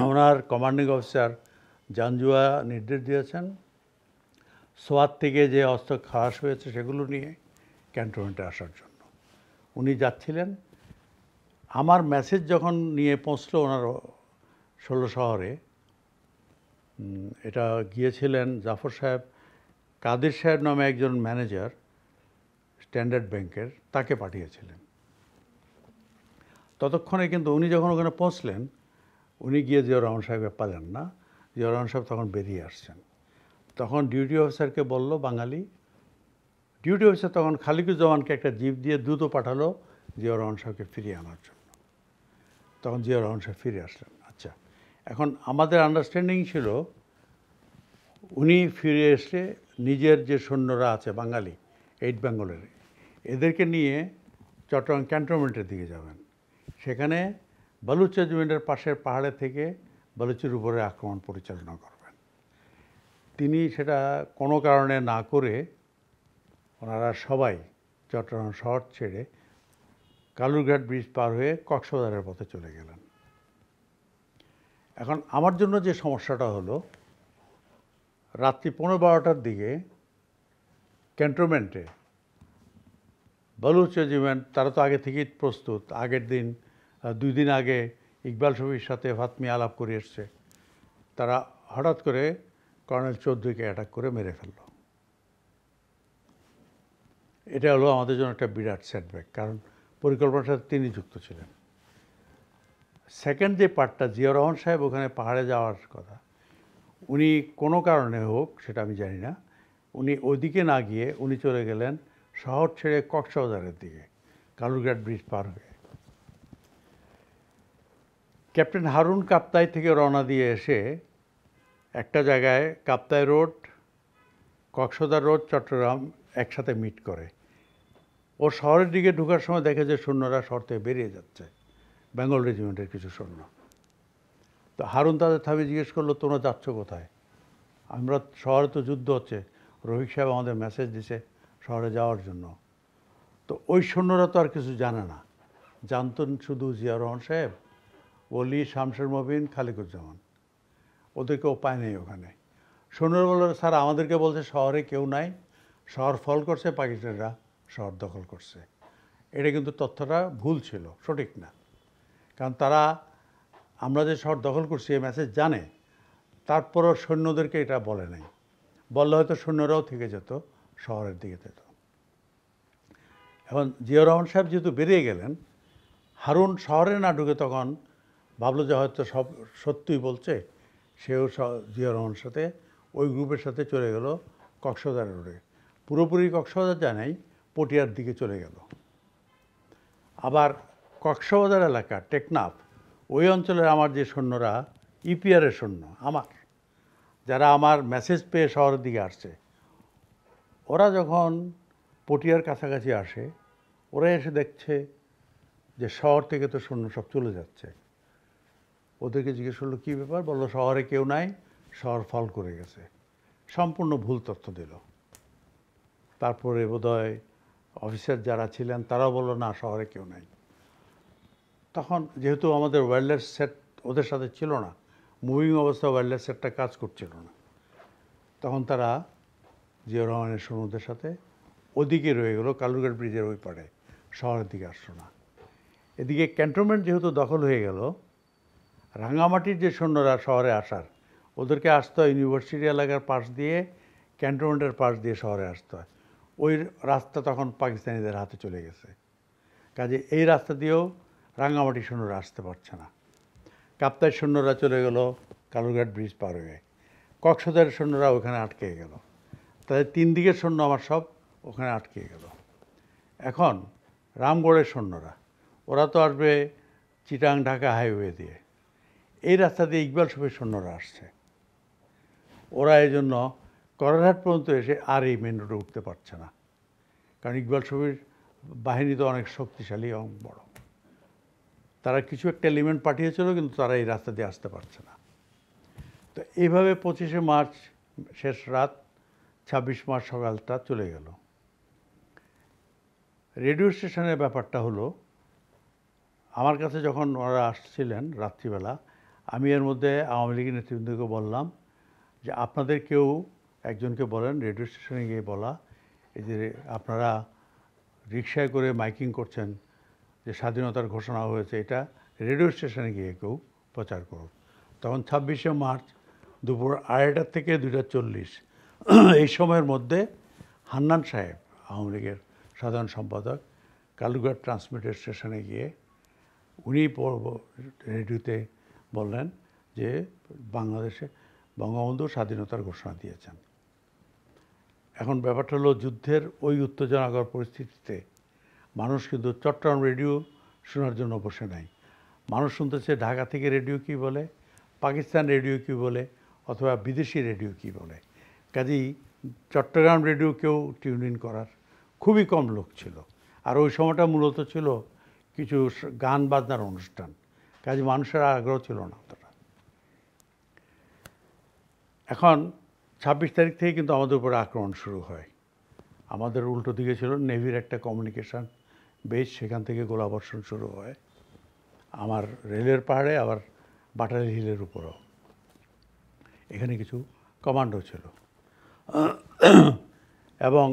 ওনার কমান্ডিং অফিসার জাঞ্জুয়া নির্দেশ দিয়েছেন সোয়াত থেকে যে অস্ত্র খালাস হয়েছে সেগুলো নিয়ে ক্যান্টনমেন্টে আসার জন্য। উনি যাচ্ছিলেন। আমার মেসেজ যখন নিয়ে পৌঁছলো ওনার 16 শহরে, এটা গিয়েছিলেন জাফর সাহেব, কাদের সাহেব নামে একজন ম্যানেজার স্ট্যান্ডার্ড ব্যাংকের, তাকে পাঠিয়েছিলেন। ততক্ষণে কিন্তু উনি যখন ওখানে পৌঁছলেন, উনি গিয়ে জিয়াউর রহমান সাহেবকে পালেন না। জিয়াউর রহমান সাহেব তখন বেরিয়ে আসছেন। তখন ডিউটি অফিসারকে বলল, বাঙালি ডিউটি অফিসার তখন খালিকুজ্জামানকে একটা জিপ দিয়ে দ্রুত পাঠালো জিয়াউর রহমান সাহেবকে ফিরিয়ে আনার জন্য। তখন জিয়াউর রহমান সাহেব ফিরে আসলেন। আচ্ছা, এখন আমাদের আন্ডারস্ট্যান্ডিং ছিল উনি ফিরে এসে নিজের যে সৈন্যরা আছে বাঙালি 8 বেঙ্গলের, এদেরকে নিয়ে চট্টগ্রাম ক্যান্টনমেন্টের দিকে যাবেন, সেখানে বালুচ রেজিমেন্টের পাশের পাহাড়ে থেকে বালুচের উপরে আক্রমণ পরিচালনা করবেন। তিনি সেটা কোনো কারণে না করে ওনারা সবাই চট্টগ্রাম শহর ছেড়ে কালুরঘাট ব্রিজ পার হয়ে কক্সবাজারের পথে চলে গেলেন। এখন আমার জন্য যে সমস্যাটা হলো, রাত্রি 11:15টার দিকে ক্যান্টনমেন্টে বালুচ রেজিমেন্ট, তারা তো আগে থেকেই প্রস্তুত, আগের দিন 2 দিন আগে ইকবাল শফির সাথে ফাতমি আলাপ করে এসছে, তারা হঠাৎ করে কর্নেল চৌধুরীকে অ্যাটাক করে মেরে ফেলল। এটা হলো আমাদের জন্য একটা বিরাট সেটব্যাক, কারণ পরিকল্পনার সাথে তিনি যুক্ত ছিলেন। সেকেন্ড যে পার্টটা, জিয়াউর রহমান সাহেব ওখানে পাহাড়ে যাওয়ার কথা, উনি কোনো কারণে হোক সেটা আমি জানি না, উনি ওইদিকে না গিয়ে উনি চলে গেলেন শহর ছেড়ে কক্সবাজারের দিকে কালুরঘাট ব্রিজ পার হয়ে। ক্যাপ্টেন হারুন কাপ্তাই থেকে রওনা দিয়ে এসে একটা জায়গায় কাপ্তাই রোড, কক্সবাজার রোড চট্টগ্রাম একসাথে মিট করে। ও শহরের দিকে ঢোকার সময় দেখে যে সৈন্যরা শহর থেকে বেরিয়ে যাচ্ছে, বেঙ্গল রেজিমেন্টের কিছু সৈন্য। তো হারুন তাদের থামিয়ে জিজ্ঞেস করলো, তোমরা যাচ্ছ কোথায়? আমরা শহরে তো যুদ্ধ হচ্ছে, রফিক সাহেব আমাদের মেসেজ দিছে শহরে যাওয়ার জন্য। তো ওই সৈন্যরা তো আর কিছু জানে না, জানতেন শুধু জিয়া রহমান সাহেব, ওলি, শামসুর মবিন, খালিকুজ্জামান। ওদেরকে ও পায় নেই ওখানে। সৈন্যরা বলল, স্যার আমাদেরকে বলছে শহরে কেউ নাই, শহর ফল করছে, পাকিস্তানিরা শহর দখল করছে। এটা কিন্তু তথ্যটা ভুল ছিল, সঠিক না। কারণ তারা আমরা যে শহর দখল করছি এই মেসেজ জানে, তারপরও সৈন্যদেরকে এটা বলে নাই। বললে হয়তো সৈন্যরাও থেকে যেত, শহরের দিকে যেত। এখন জিয়াউর রহমান সাহেব যেহেতু বেরিয়ে গেলেন, হারুন শহরে না ঢুকে তখন ভাবলো যে হয়তো সব সত্যিই বলছে। সেও জিয়াউর রহমানের সাথে ওই গ্রুপের সাথে চলে গেল কক্সবাজার রোডে। পুরোপুরি কক্সবাজার যায় নাই, পটিয়ার দিকে চলে গেল। আবার কক্সবাজার এলাকা টেকনাফ, ওই অঞ্চলের আমার যে সৈন্যরা ইপিআরের সৈন্য, আমার যারা আমার মেসেজ পেয়ে শহরের দিকে আসছে, ওরা যখন পটিয়ার কাছাকাছি আসে, ওরা এসে দেখছে যে শহর থেকে তো সৈন্য সব চলে যাচ্ছে। ওদেরকে জিজ্ঞেস করলো কী ব্যাপার, বললো শহরে কেউ নাই, শহর ফল করে গেছে। সম্পূর্ণ ভুল তথ্য দিল। তারপরে বোধহয় অফিসার যারা ছিলেন তারাও বললো না, শহরে কেউ নাই। তখন যেহেতু আমাদের ওয়্যারলেস সেট ওদের সাথে ছিল না, মুভিং অবস্থা ওয়্যারলেস সেটটা কাজ করছিল না, তখন তারা জিয়াউর রহমানের সৈন্যদের সাথে ওদিকে রয়ে গেলো, কালুরঘাট ব্রিজের ওই পাড়ে, শহরের দিকে আসলো না। এদিকে ক্যান্টনমেন্ট যেহেতু দখল হয়ে গেল, রাঙামাটির যে সৈন্যরা শহরে আসার, ওদেরকে আসতে হয় ইউনিভার্সিটি এলাকার পাশ দিয়ে, ক্যান্টনমেন্টের পাশ দিয়ে শহরে আসতে হয়। ওই রাস্তা তখন পাকিস্তানিদের হাতে চলে গেছে, কাজে এই রাস্তা দিয়েও রাঙামাটি সৈন্যরা আসতে পারছে না। কাপ্তাই সৈন্যরা চলে গেল কালুরঘাট ব্রিজ পার হয়ে, কক্সবাজারের সৈন্যরা ওখানে আটকে গেল। তাদের তিন দিকের সৈন্য আমার সব ওখানে আটকে গেল। এখন রামগড়ের সৈন্যরা, ওরা তো আসবে চিটাং ঢাকা হাইওয়ে দিয়ে, এই রাস্তা দিয়ে ইকবাল শফির সৈন্যরা আসছে। ওরা এই জন্য করারহাট পর্যন্ত এসে আর এই মেন রোডে উঠতে পারছে না, কারণ ইকবাল শফির বাহিনী তো অনেক শক্তিশালী এবং বড়। তারা কিছু একটা এলিমেন্ট পাঠিয়েছিল, কিন্তু তারা এই রাস্তা দিয়ে আসতে পারছে না। তো এইভাবে 25শে মার্চ শেষ রাত, 26 মার্চ সকালটা চলে গেল। রেডিও স্টেশনের ব্যাপারটা হলো, আমার কাছে যখন ওরা আসছিলেন রাত্রিবেলা, আমি এর মধ্যে আওয়ামী লীগের নেতৃবৃন্দকে বললাম যে আপনাদের কেউ একজনকে বলেন রেডিও স্টেশনে গিয়ে বলা, এই যে আপনারা রিকশায় করে মাইকিং করছেন যে স্বাধীনতার ঘোষণা হয়েছে, এটা রেডিও স্টেশনে গিয়ে কেউ প্রচার করুন। তখন 26শে মার্চ দুপুর 2:30 থেকে 2:40 এই সময়ের মধ্যে হান্নান সাহেব, আওয়ামী লীগের সাধারণ সম্পাদক, কালুরঘাট ট্রান্সমিটার স্টেশনে গিয়ে উনি রেডিওতে বললেন যে বাংলাদেশে বঙ্গবন্ধু স্বাধীনতার ঘোষণা দিয়েছেন। এখন ব্যাপারটা হলো, যুদ্ধের ওই উত্তেজনাকর পরিস্থিতিতে মানুষ কিন্তু চট্টগ্রাম রেডিও শোনার জন্য বসে নাই। মানুষ শুনতেছে ঢাকা থেকে রেডিও কী বলে, পাকিস্তান রেডিও কী বলে, অথবা বিদেশি রেডিও কী বলে। কাজেই চট্টগ্রাম রেডিও কেউ টিউন ইন করার খুবই কম লোক ছিল। আর ওই সময়টা মূলত ছিল কিছু গান বাজনার অনুষ্ঠান, কাজে মানুষের আগ্রহ ছিল না অতটা। এখন 26 তারিখ থেকে কিন্তু আমাদের উপরে আক্রমণ শুরু হয়। আমাদের উল্টো দিকে ছিল নেভির একটা কমিউনিকেশন বেস, সেখান থেকে গোলাবর্ষণ শুরু হয় আমার রেলের পাহাড়ে, আবার বাটালি হিলের উপরও। এখানে কিছু কমান্ডো ছিল এবং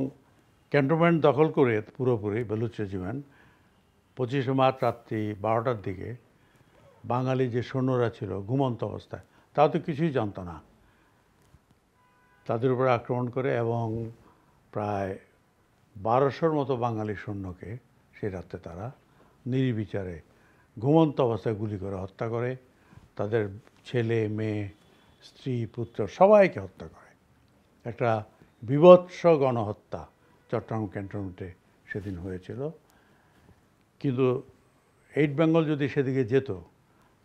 ক্যান্টনমেন্ট দখল করে পুরোপুরি বেলুচ রেজিমেন্ট 25শে মার্চ রাত্রি 12টার দিকে বাঙালি যে সৈন্যরা ছিল ঘুমন্ত অবস্থায়, তাও তো কিছুই জানতো না, তাদের উপরে আক্রমণ করে এবং প্রায় 1200-র মতো বাঙালি সৈন্যকে সেই রাত্রে তারা নির্বিচারে ঘুমন্ত অবস্থায় গুলি করে হত্যা করে। তাদের ছেলে, মেয়ে, স্ত্রী, পুত্র সবাইকে হত্যা করে। একটা বীভৎস গণহত্যা চট্টগ্রাম ক্যান্টনমেন্টে সেদিন হয়েছিল। কিন্তু 8 বেঙ্গল যদি সেদিকে যেত,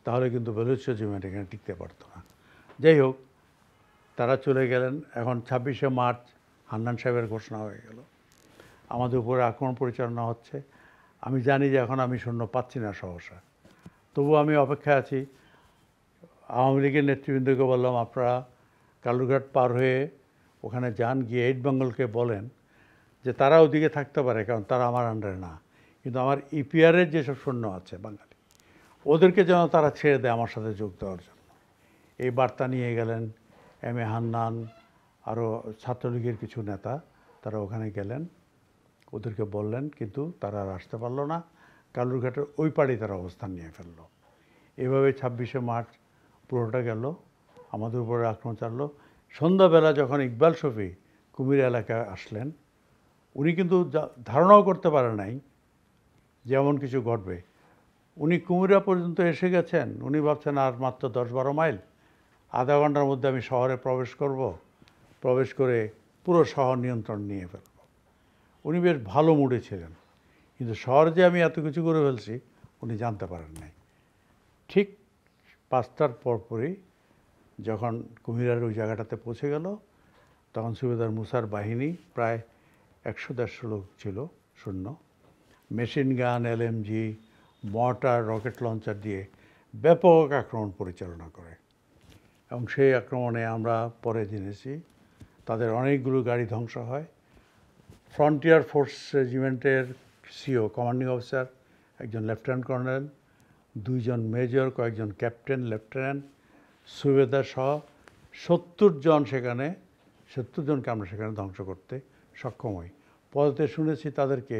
তাহলে কিন্তু বেলুচ রেজিমেন্ট এখানে টিকতে পারতো না। যাই হোক, তারা চলে গেলেন। এখন 26শে মার্চ হান্নান সাহেবের ঘোষণা হয়ে গেল, আমাদের উপরে আক্রমণ পরিচালনা হচ্ছে। আমি জানি যে এখন আমি সৈন্য পাচ্ছি না সহসা, তবু আমি অপেক্ষায় আছি। আওয়ামী লীগের নেতৃবৃন্দকে বললাম, আপনারা কালুরঘাট পার হয়ে ওখানে যান, গিয়ে ইস্ট বেঙ্গলকে বলেন যে তারা ওদিকে থাকতে পারে, কারণ তারা আমার আন্ডারে না, কিন্তু আমার ইপিআরের যেসব সৈন্য আছে বাঙালি, ওদেরকে যেন তারা ছেড়ে দেয় আমার সাথে যোগ দেওয়ার জন্য। এই বার্তা নিয়ে গেলেন এম এ হান্নান, আরও ছাত্রলীগের কিছু নেতা, তারা ওখানে গেলেন, ওদেরকে বললেন, কিন্তু তারা আর আসতে পারলো না। কালুরঘাটের ওই পাড়েই তারা অবস্থান নিয়ে ফেললো। এভাবে 26শে মার্চ পুরোটা গেল, আমাদের উপরে আক্রমণ চাললো। সন্ধ্যাবেলা যখন ইকবাল শফি কুমির এলাকায় আসলেন, উনি কিন্তু ধারণাও করতে পারেন নাই যে এমন কিছু ঘটবে। উনি কুমিরা পর্যন্ত এসে গেছেন, উনি ভাবছেন আর মাত্র 10-12 মাইল, আধা ঘন্টার মধ্যে আমি শহরে প্রবেশ করব, প্রবেশ করে পুরো শহর নিয়ন্ত্রণ নিয়ে ফেলব। উনি বেশ ভালো মুডে ছিলেন, কিন্তু শহরে যে আমি এত কিছু করে ফেলছি উনি জানতে পারেন নাই। ঠিক 5টার পরপরই যখন কুমিরার ওই জায়গাটাতে পৌঁছে গেল, তখন সুবেদার মুসার বাহিনী প্রায় 100-150 লোক ছিল শূন্য, machine gun, LMG, mortar, rocket launcher দিয়ে ব্যাপক আক্রমণ পরিচালনা করে। এবং সেই আক্রমণে আমরা পরে জেনেছি তাদের অনেকগুলো গাড়ি ধ্বংস হয়। ফ্রন্টিয়ার ফোর্স রেজিমেন্টের সিও, কমান্ডিং অফিসার, একজন লেফটেন্যান্ট কর্নেল, 2 জন মেজর, কয়েকজন ক্যাপ্টেন, লেফটেন্যান্ট, সুবেদার সহ 70 জন সেখানে, 70 জনকে আমরা সেখানে ধ্বংস করতে সক্ষম হই। পরে শুনেছি তাদেরকে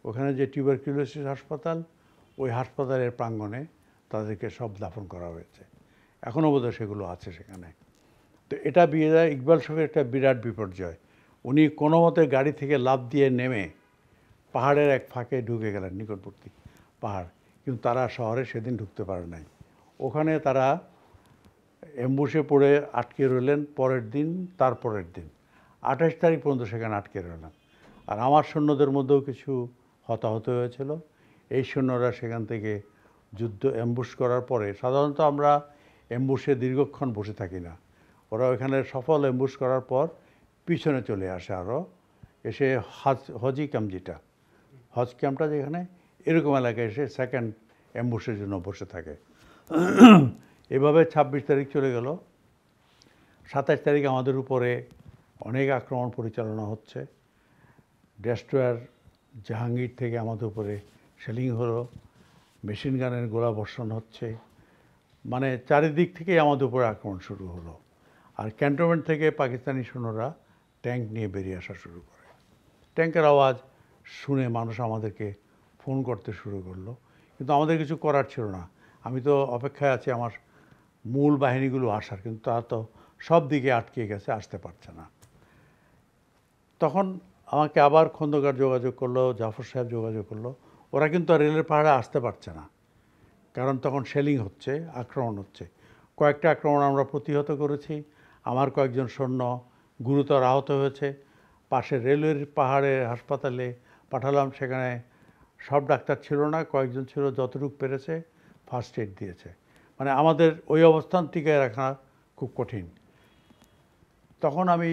ওখানে যে টিউবারকিউলোসিস হাসপাতাল, ওই হাসপাতালের প্রাঙ্গণে তাদেরকে সব দাফন করা হয়েছে। এখনও বোধহয় সেগুলো আছে সেখানে। তো এটা ইকবাল শফির একটা বিরাট বিপর্যয়। উনি কোনো মতে গাড়ি থেকে লাফ দিয়ে নেমে পাহাড়ের এক ফাঁকে ঢুকে গেলেন, নিকটবর্তী পাহাড়, কিন্তু তারা শহরে সেদিন ঢুকতে পারে নাই। ওখানে তারা অ্যাম্বুশে পড়ে আটকে রইলেন পরের দিন, তারপরের দিন 28 তারিখ পর্যন্ত সেখানে আটকে রইলেন। আর আমার সৈন্যদের মধ্যেও কিছু হতাহত হয়েছিল। এই সৈন্যরা সেখান থেকে অ্যাম্বুশ করার পরে, সাধারণত আমরা অ্যাম্বুশে দীর্ঘক্ষণ বসে থাকি না, ওরা ওইখানে সফল অ্যাম্বুশ করার পর পিছনে চলে আসে, আরও এসে হজি ক্যাম্প, যেটা হজ ক্যাম্পটা যেখানে, এরকম এলাকায় এসে সেকেন্ড অ্যাম্বুশের জন্য বসে থাকে। এভাবে 26 তারিখ চলে গেল। 27 তারিখ আমাদের উপরে অনেক আক্রমণ পরিচালনা হচ্ছে। ডেস্ট্রয়ার জাহাঙ্গীর থেকে আমাদের উপরে শেলিং হলো, মেশিন গানের গোলা বর্ষণ হচ্ছে, মানে চারিদিক থেকেই আমাদের উপরে আক্রমণ শুরু হলো। আর ক্যান্টনমেন্ট থেকে পাকিস্তানি সৈন্যরা ট্যাঙ্ক নিয়ে বেরিয়ে আসা শুরু করে। ট্যাঙ্কের আওয়াজ শুনে মানুষ আমাদেরকে ফোন করতে শুরু করলো, কিন্তু আমাদের কিছু করার ছিল না। আমি তো অপেক্ষায় আছি আমার মূল বাহিনীগুলো আসার, কিন্তু তারা তো সব দিকে আটকে গেছে, আসতে পারছে না। তখন আমাকে আবার খন্দকার যোগাযোগ করলো, জাফর সাহেব যোগাযোগ করলো। ওরা কিন্তু আর রেলের পাহাড়ে আসতে পারছে না, কারণ তখন শেলিং হচ্ছে, আক্রমণ হচ্ছে। কয়েকটা আক্রমণ আমরা প্রতিহত করেছি। আমার কয়েকজন সৈন্য গুরুতর আহত হয়েছে, পাশে রেলওয়ের পাহাড়ে হাসপাতালে পাঠালাম। সেখানে সব ডাক্তার ছিল না, কয়েকজন ছিল, যতটুকু পেরেছে ফার্স্ট এড দিয়েছে। মানে আমাদের ওই অবস্থান টিকায় রাখা খুব কঠিন। তখন আমি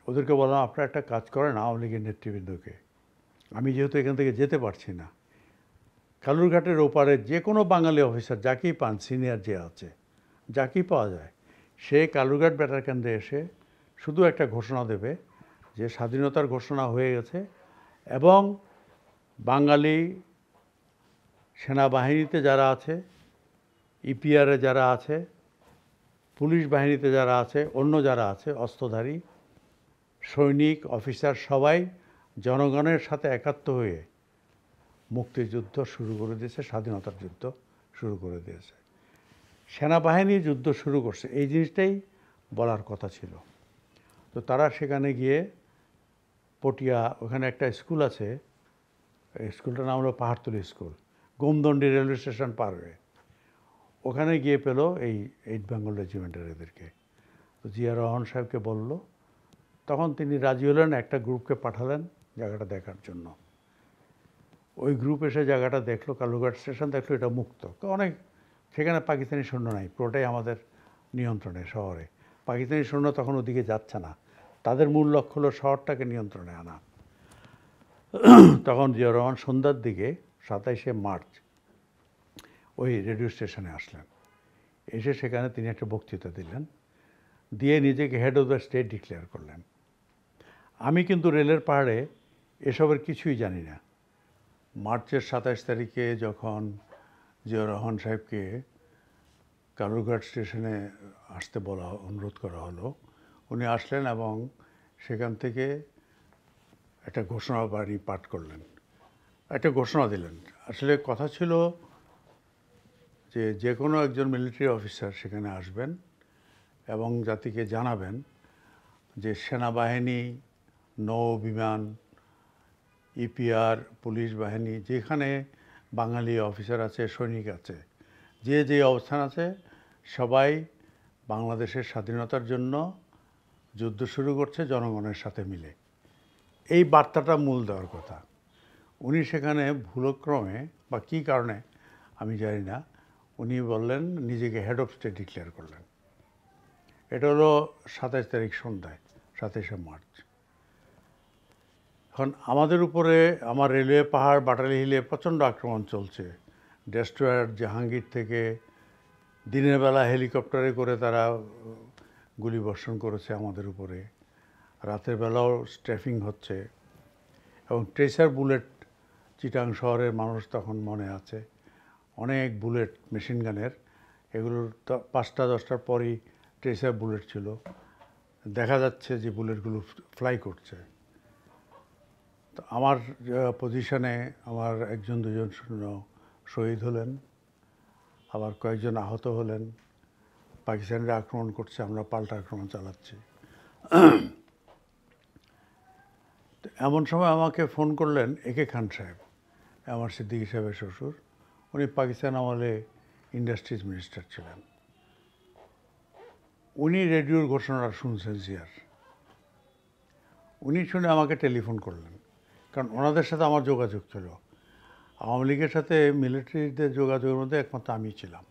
ওদেরকে বললাম, আপনারা একটা কাজ করেন, আওয়ামী লীগের নেতৃবৃন্দকে, আমি যেহেতু এখান থেকে যেতে পারছি না, কালুরঘাটের ওপারে যে কোনো বাঙালি অফিসার যাকেই পান, সিনিয়র যে আছে, যাকেই পাওয়া যায়, সে কালুরঘাট ব্যাটার কেন্দ্রে এসে শুধু একটা ঘোষণা দেবে যে স্বাধীনতার ঘোষণা হয়ে গেছে, এবং বাঙালি সেনাবাহিনীতে যারা আছে, ইপিআরে যারা আছে, পুলিশ বাহিনীতে যারা আছে, অন্য যারা আছে অস্ত্রধারী সৈনিক, অফিসার, সবাই জনগণের সাথে একাত্ম হয়ে মুক্তিযুদ্ধ শুরু করে দিয়েছে, স্বাধীনতার যুদ্ধ শুরু করে দিয়েছে। সেনাবাহিনী যুদ্ধ শুরু করছে, এই জিনিসটাই বলার কথা ছিল। তো তারা সেখানে গিয়ে পটিয়া, ওখানে একটা স্কুল আছে, স্কুলটার নাম হলো Pahartali school, Gomdandi railway station পার হয়ে, ওখানে গিয়ে পেল এই ইস্ট বেঙ্গল রেজিমেন্টের এদেরকে। তো জিয়া রহমান সাহেবকে বলল, তখন তিনি রাজি হলেন, একটা গ্রুপকে পাঠালেন জায়গাটা দেখার জন্য। ওই গ্রুপ এসে জায়গাটা দেখলো, কালুরঘাট স্টেশন দেখলো, এটা মুক্ত, তো অনেক, সেখানে পাকিস্তানি সৈন্য নাই, পুরোটাই আমাদের নিয়ন্ত্রণে শহরে। পাকিস্তানি সৈন্য তখন ওদিকে যাচ্ছে না, তাদের মূল লক্ষ্য হলো শহরটাকে নিয়ন্ত্রণে আনা। তখন জিয়াউর রহমান সন্ধ্যার দিকে 27শে মার্চ ওই রেডিও স্টেশনে আসলেন। এসে সেখানে তিনি একটা বক্তৃতা দিলেন, দিয়ে নিজেকে head of the state declare করলেন। আমি কিন্তু রেলের পাহাড়ে এসবের কিছুই জানি না। মার্চের 27 তারিখে যখন জিয়াউর রহমান সাহেবকে কালুরঘাট স্টেশনে আসতে অনুরোধ করা হলো, উনি আসলেন এবং সেখান থেকে একটা ঘোষণাবাণী পাঠ করলেন, একটা ঘোষণা দিলেন। আসলে কথা ছিল যে কোনো একজন মিলিটারি অফিসার সেখানে আসবেন এবং জাতিকে জানাবেন যে সেনাবাহিনী, নৌ বিমান, ইপিআর, পুলিশ বাহিনী, যেখানে বাঙালি অফিসার আছে, সৈনিক আছে, যে অবস্থান আছে, সবাই বাংলাদেশের স্বাধীনতার জন্য যুদ্ধ শুরু করছে জনগণের সাথে মিলে। এই বার্তাটা মূল দেওয়ার কথা। উনি সেখানে ভুলক্রমে বা কী কারণে আমি জানি না, উনি বললেন, নিজেকে হেড অফ স্টেট ডিক্লেয়ার করলেন। এটা হলো 27 তারিখ সন্ধ্যায়, 27শে মার্চ। এখন আমাদের উপরে আমার রেলওয়ে পাহাড় বাটালি হিলে প্রচণ্ড আক্রমণ চলছে। ডেস্ট্রয়ার জাহাঙ্গীর থেকে দিনের বেলা হেলিকপ্টারে করে তারা গুলিবর্ষণ করেছে আমাদের উপরে, রাতের বেলাও স্ট্র্যাফিং হচ্ছে এবং ট্রেসার বুলেট, চিটাং শহরের মানুষ তখন মনে আছে, অনেক বুলেট মেশিন গানের, এগুলোর 5টা 10টার পরই ট্রেসার বুলেট ছিল, দেখা যাচ্ছে যে বুলেটগুলো ফ্লাই করছে। তো আমার পজিশনে আমার 1-2 সৈন্য শহীদ হলেন, আবার কয়েকজন আহত হলেন। পাকিস্তানিরা আক্রমণ করছে, আমরা পাল্টা আক্রমণ চালাচ্ছি। এমন সময় আমাকে ফোন করলেন একে খান সাহেব, আমার সিদ্দিকী সাহেবের শ্বশুর। উনি পাকিস্তান আমলে ইন্ডাস্ট্রিজ মিনিস্টার ছিলেন। উনি রেডিওর ঘোষণাটা শুনছেন জিয়ার। উনি শুনে আমাকে টেলিফোন করলেন, কারণ ওনাদের সাথে আমার যোগাযোগ ছিল। আওয়ামী লীগের সাথে মিলিটারিদের যোগাযোগের মধ্যে একমাত্র আমি ছিলাম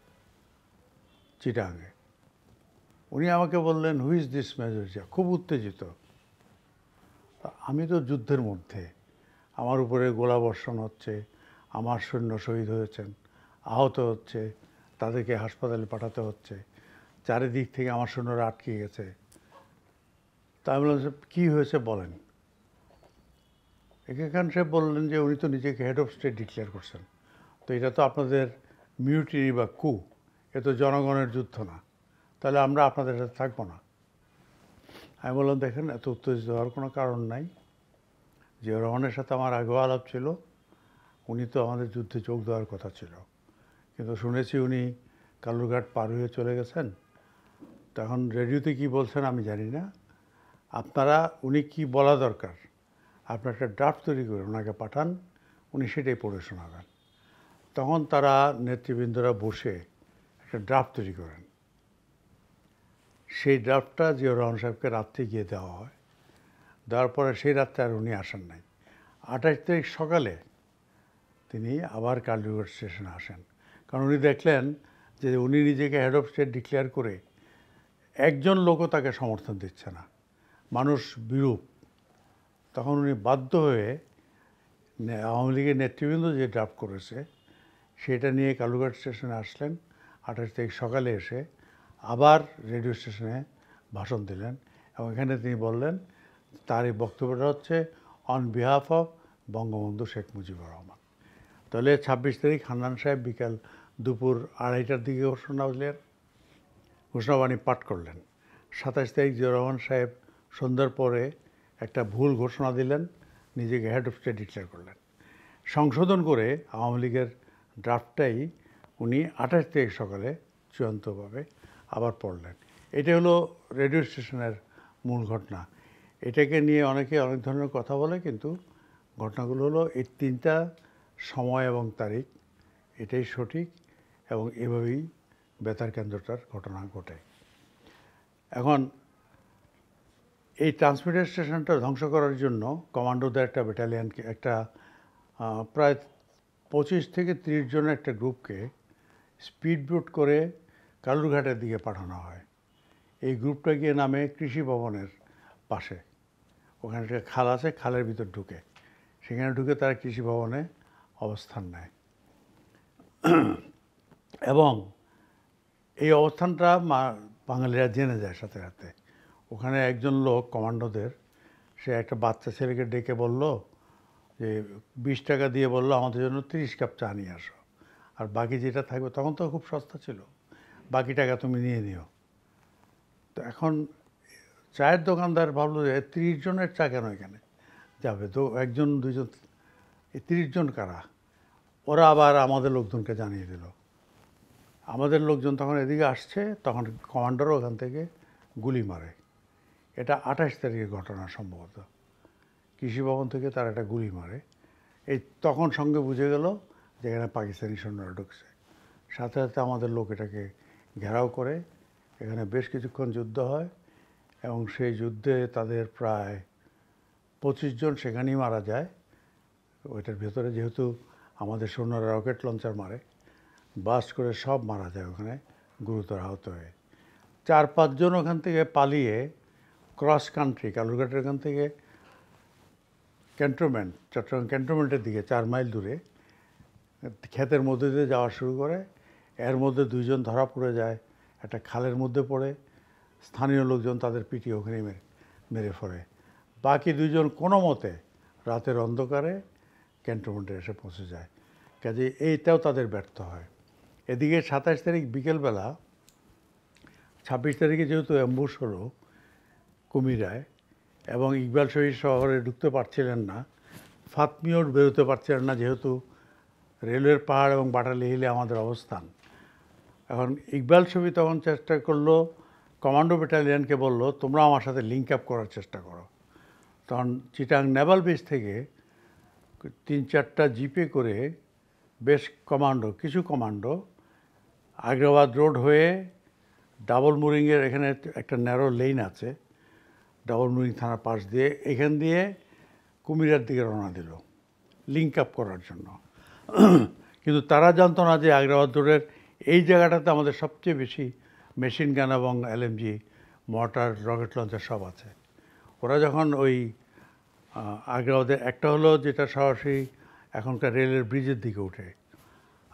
চিটাগাংয়ে। উনি আমাকে বললেন, who is this major Zia? খুব উত্তেজিত। আমি তো যুদ্ধের মধ্যে, আমার উপরে গোলাবর্ষণ হচ্ছে, আমার সৈন্য শহীদ হয়েছেন, আহত হচ্ছে, তাদেরকে হাসপাতালে পাঠাতে হচ্ছে, চারিদিক থেকে আমার সৈন্যরা আটকে গেছে। তা আমি বললাম, কী হয়েছে বলেন। একে খান সাহেব বললেন যে উনি তো নিজেকে হেড অফ স্টেট ডিক্লেয়ার করছেন, তো এটা তো আপনাদের মিউটিনি বা কু, এ তো জনগণের যুদ্ধ না, তাহলে আমরা আপনাদের সাথে থাকবো না। আমি বললাম, দেখেন, এত উত্তেজিত হওয়ার কোনো কারণ নাই। জিয়াউর রহমানের সাথে আমার আগেও আলাপ ছিল, উনি তো আমাদের যুদ্ধে যোগ দেওয়ার কথা ছিল, কিন্তু শুনেছি উনি কালুরঘাট পার হয়ে চলে গেছেন। তখন রেডিওতে কি বলছেন আমি জানি না, আপনারা উনি কি বলা দরকার আপনার একটা ড্রাফট তৈরি করে ওনাকে পাঠান, উনি সেটাই পড়ে শোনাবেন। তখন তারা নেতৃবৃন্দরা বসে একটা ড্রাফট তৈরি করেন। সেই ড্রাফটটা জিয়াউর রহমান সাহেবকে রাত্রে গিয়ে দেওয়া হয়। দেওয়ার পরে সেই রাত্রে আর উনি আসেন নাই। 28 তারিখ সকালে তিনি আবার কালুরঘাট স্টেশনে আসেন, কারণ উনি দেখলেন যে উনি নিজেকে হেড অফ স্টেট ডিক্লেয়ার করে একজন লোকও তাকে সমর্থন দিচ্ছে না, মানুষ বিরূপ। তখন উনি বাধ্য হয়ে আওয়ামী লীগের নেতৃবৃন্দ যে ড্রাফট করেছে সেটা নিয়ে কালুরঘাট স্টেশনে আসলেন। 28 তারিখ সকালে এসে আবার রেডিও স্টেশনে ভাষণ দিলেন এবং এখানে তিনি বললেন, তার এই বক্তব্যটা হচ্ছে on behalf of Bangabandhu Sheikh Mujibur Rahman. তাহলে 26 তারিখ হান্নান সাহেব বিকাল দুপুর 2:30টার দিকে ঘোষণাবাণী পাঠ করলেন। 27 তারিখ জিয়াউর রহমান সাহেব সন্ধ্যার পরে একটা ভুল ঘোষণা দিলেন, নিজেকে হেড অফ স্টেট ডিক্লেয়ার করলেন। সংশোধন করে আওয়ামী লীগের ড্রাফটটাই উনি 28 তারিখ সকালে চূড়ান্তভাবে আবার পড়লেন। এটা হলো রেডিও স্টেশনের মূল ঘটনা। এটাকে নিয়ে অনেকে অনেক ধরনের কথা বলে, কিন্তু ঘটনাগুলো হলো এই 3টা সময় এবং তারিখ, এটাই সঠিক এবং এভাবেই বেতার কেন্দ্রটার ঘটনা ঘটে। এখন এই ট্রান্সমিটার স্টেশনটা ধ্বংস করার জন্য কমান্ডোদের একটা ব্যাটালিয়ানকে, একটা প্রায় 25 থেকে 30 জনের একটা গ্রুপকে স্পিড বোট করে কালুরঘাটের দিকে পাঠানো হয়। এই গ্রুপটা গিয়ে নামে কৃষি ভবনের পাশে, ওখানে একটা খাল আছে, খালের ভিতর ঢুকে, সেখানে ঢুকে তারা কৃষি ভবনে অবস্থান নেয়। এবং এই অবস্থানটা বাঙালিরা জেনে যায় সাথে সাথে। ওখানে একজন লোক কমান্ডোদের, সে একটা বাচ্চা ছেলেকে ডেকে বলল যে 20 টাকা দিয়ে বলল আমাদের জন্য 30 কাপ চা নিয়ে আসো, আর বাকি যেটা থাকবে, তখন তো খুব সস্তা ছিল, বাকি টাকা তুমি নিয়ে নিও। তো এখন চায়ের দোকানদার ভাবলো যে 30 জনের চা কেন এখানে যাবে, তো একজন দুইজন, এই 30 জন কারা? ওরা আবার আমাদের লোকজনকে জানিয়ে দিল। আমাদের লোকজন তখন এদিকে আসছে, তখন কমান্ডারও ওখান থেকে গুলি মারে। এটা 28 তারিখের ঘটনা সম্ভবত। কৃষি ভবন থেকে তারা একটা গুলি মারে। এই তখন সঙ্গে বুঝে গেল যে এখানে পাকিস্তানি সৈন্যরা ঢুকছে। সাথে সাথে আমাদের লোক এটাকে ঘেরাও করে, এখানে বেশ কিছুক্ষণ যুদ্ধ হয়, এবং সেই যুদ্ধে তাদের প্রায় 25 জন সেখানেই মারা যায়। ওইটার ভেতরে যেহেতু আমাদের সৈন্যরা রকেট লঞ্চার মারে, বাস্ট করে সব মারা যায় ওখানে গুরুতর আহত হয়ে। 4-5 জন ওখান থেকে পালিয়ে ক্রস কান্ট্রি, কালুরঘাটের ওখান থেকে ক্যান্টনমেন্ট, চট্টগ্রাম ক্যান্টনমেন্টের দিকে 4 মাইল দূরে ক্ষেতের মধ্যে দিয়ে যাওয়া শুরু করে। এর মধ্যে 2 জন ধরা পড়ে যায়, একটা খালের মধ্যে পড়ে, স্থানীয় লোকজন তাদের পিটিয়ে ওখানে মেরে ফেলে। বাকি 2 জন কোনো মতে রাতের অন্ধকারে ক্যান্টনমেন্টে এসে পৌঁছে যায়। কাজে এইটাও তাদের ব্যর্থ হয়। এদিকে 27 তারিখ বিকেলবেলা, 26 তারিখে যেহেতু অ্যাম্বুশ হলো কুমিরায়, এবং ইকবাল শহীদ শহরে ঢুকতে পারছিলেন না, ফাতমিও বেরোতে পারছিলেন না, যেহেতু রেলওয়ের পাহাড় এবং বাটালি হিলে আমাদের অবস্থান। এখন ইকবাল শহীদ তখন চেষ্টা করলো, কমান্ডো ব্যাটালিয়নকে বলল তোমরা আমার সাথে লিঙ্ক আপ করার চেষ্টা করো। তখন চিটাং নেভাল বেস থেকে 3-4টা জিপে করে কিছু কমান্ডো আগ্রাবাদ রোড হয়ে ডাবল মুরিংয়ের এখানে একটা ন্যারো লেন আছে, ডাবল মুরিং থানার পাশ দিয়ে, এখান দিয়ে কুমিরার দিকে রওনা দিল লিঙ্ক আপ করার জন্য। কিন্তু তারা জানতো না যে আগ্রাবাদ রোডের এই জায়গাটাতে আমাদের সবচেয়ে বেশি মেশিন গান এবং LMG, মর্টার, রকেট লঞ্চার সব আছে। ওরা যখন ওই আগ্রাবাদের, একটা হলো যেটা সরাসরি এখনকার রেলের ব্রিজের দিকে উঠে,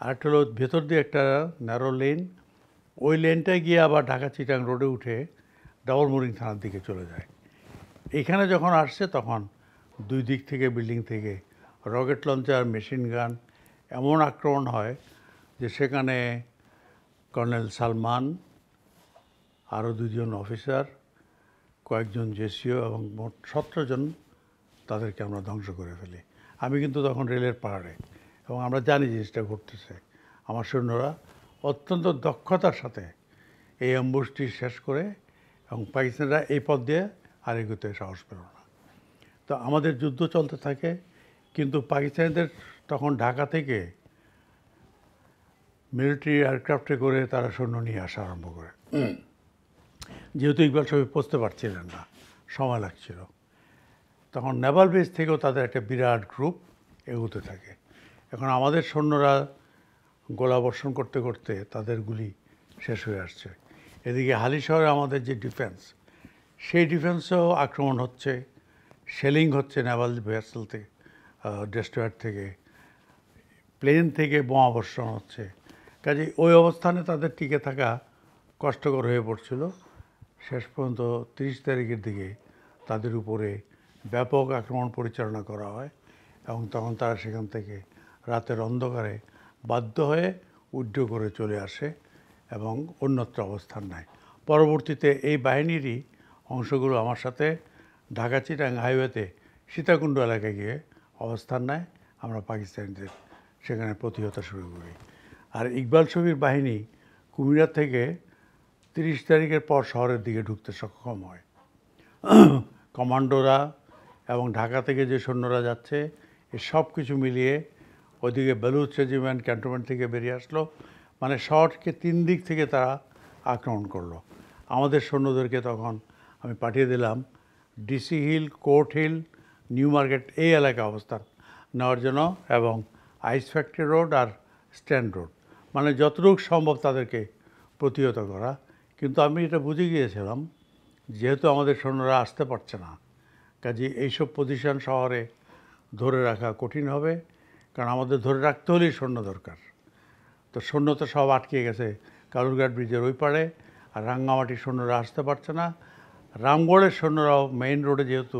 আরেকটা হলো ভেতর দিয়ে একটা ন্যারো লেন, ওই লেনটায় গিয়ে আবার ঢাকা চিটাং রোডে উঠে ডাবল মুরিং থানার দিকে চলে যায়। এইখানে যখন আসছে তখন 2 দিক থেকে, বিল্ডিং থেকে রকেট লঞ্চার, মেশিন গান, এমন আক্রমণ হয় যে সেখানে কর্নেল সালমান, আরও 2 জন অফিসার, কয়েকজন জেসিও এবং মোট 17 জন, তাদেরকে আমরা ধ্বংস করে ফেলি। আমি কিন্তু তখন রেলের পাহাড়ে, এবং আমরা জানি জিনিসটা ঘটতেছে। আমার সৈন্যরা অত্যন্ত দক্ষতার সাথে এই অ্যাম্বুশটি শেষ করে, এবং পাকিস্তানিরা এই পথ দিয়ে আর এগোতে সাহস পেল না। তো আমাদের যুদ্ধ চলতে থাকে, কিন্তু পাকিস্তানিদের তখন ঢাকা থেকে মিলিটারি এয়ারক্রাফটে করে তারা সৈন্য নিয়ে আসা আরম্ভ করে। যেহেতু ইকবাল সাহেব পৌঁছতে পারছিলেন না, সময় লাগছিল, তখন নেভাল বেস থেকেও তাদের একটা বিরাট গ্রুপ এগোতে থাকে। এখন আমাদের সৈন্যরা গোলাবর্ষণ করতে করতে তাদের গুলি শেষ হয়ে আসছে। এদিকে হালি শহরে আমাদের যে ডিফেন্স, সেই ডিফেন্সেও আক্রমণ হচ্ছে, শেলিং হচ্ছে নেভাল ভেসেল থেকে, ডেস্ট্রয়ার থেকে, প্লেন থেকে বোমাবর্ষণ হচ্ছে। কাজে ওই অবস্থানে তাদের টিকে থাকা কষ্টকর হয়ে পড়ছিল। শেষ পর্যন্ত 30 তারিখের দিকে তাদের উপরে ব্যাপক আক্রমণ পরিচালনা করা হয়, এবং তখন তারা সেখান থেকে রাতের অন্ধকারে বাধ্য হয়ে উইথড্র করে চলে আসে এবং অন্যত্র অবস্থান নেয়। পরবর্তীতে এই বাহিনীরই অংশগুলো আমার সাথে ঢাকা চিটাং হাইওয়েতে সীতাকুণ্ড এলাকায় গিয়ে অবস্থান নেয়। আমরা পাকিস্তানিদের সেখানে প্রতিহত শুরু করি। আর ইকবাল শফির বাহিনী কুমিরা থেকে 30 তারিখের পর শহরের দিকে ঢুকতে সক্ষম হয়। কমান্ডোরা এবং ঢাকা থেকে যে সৈন্যরা যাচ্ছে, এই সব কিছু মিলিয়ে ওইদিকে বেলুচ রেজিমেন্ট ক্যান্টনমেন্ট থেকে বেরিয়ে আসলো, মানে শহরকে 3 দিক থেকে তারা আক্রমণ করলো। আমাদের সৈন্যদেরকে তখন আমি পাঠিয়ে দিলাম DC hill, court hill, new market এই এলাকায় অবস্থান নেওয়ার জন্য, এবং আইস ফ্যাক্টরি রোড আর স্ট্যান্ড রোড, মানে যতটুকু সম্ভব তাদেরকে প্রতিহত করা। কিন্তু আমি এটা বুঝে গিয়েছিলাম যেহেতু আমাদের সৈন্যরা আসতে পারছে না, কাজে এইসব পজিশন শহরে ধরে রাখা কঠিন হবে, কারণ আমাদের ধরে রাখতে হলেই সৈন্য দরকার। তো সৈন্য তো সব আটকে গেছে কালুরঘাট ব্রিজের ওই পারে, আর রাঙ্গামাটির সৈন্যরা আসতে পারছে না। রামগড়ের সৈন্যরাও মেইন রোডে যেহেতু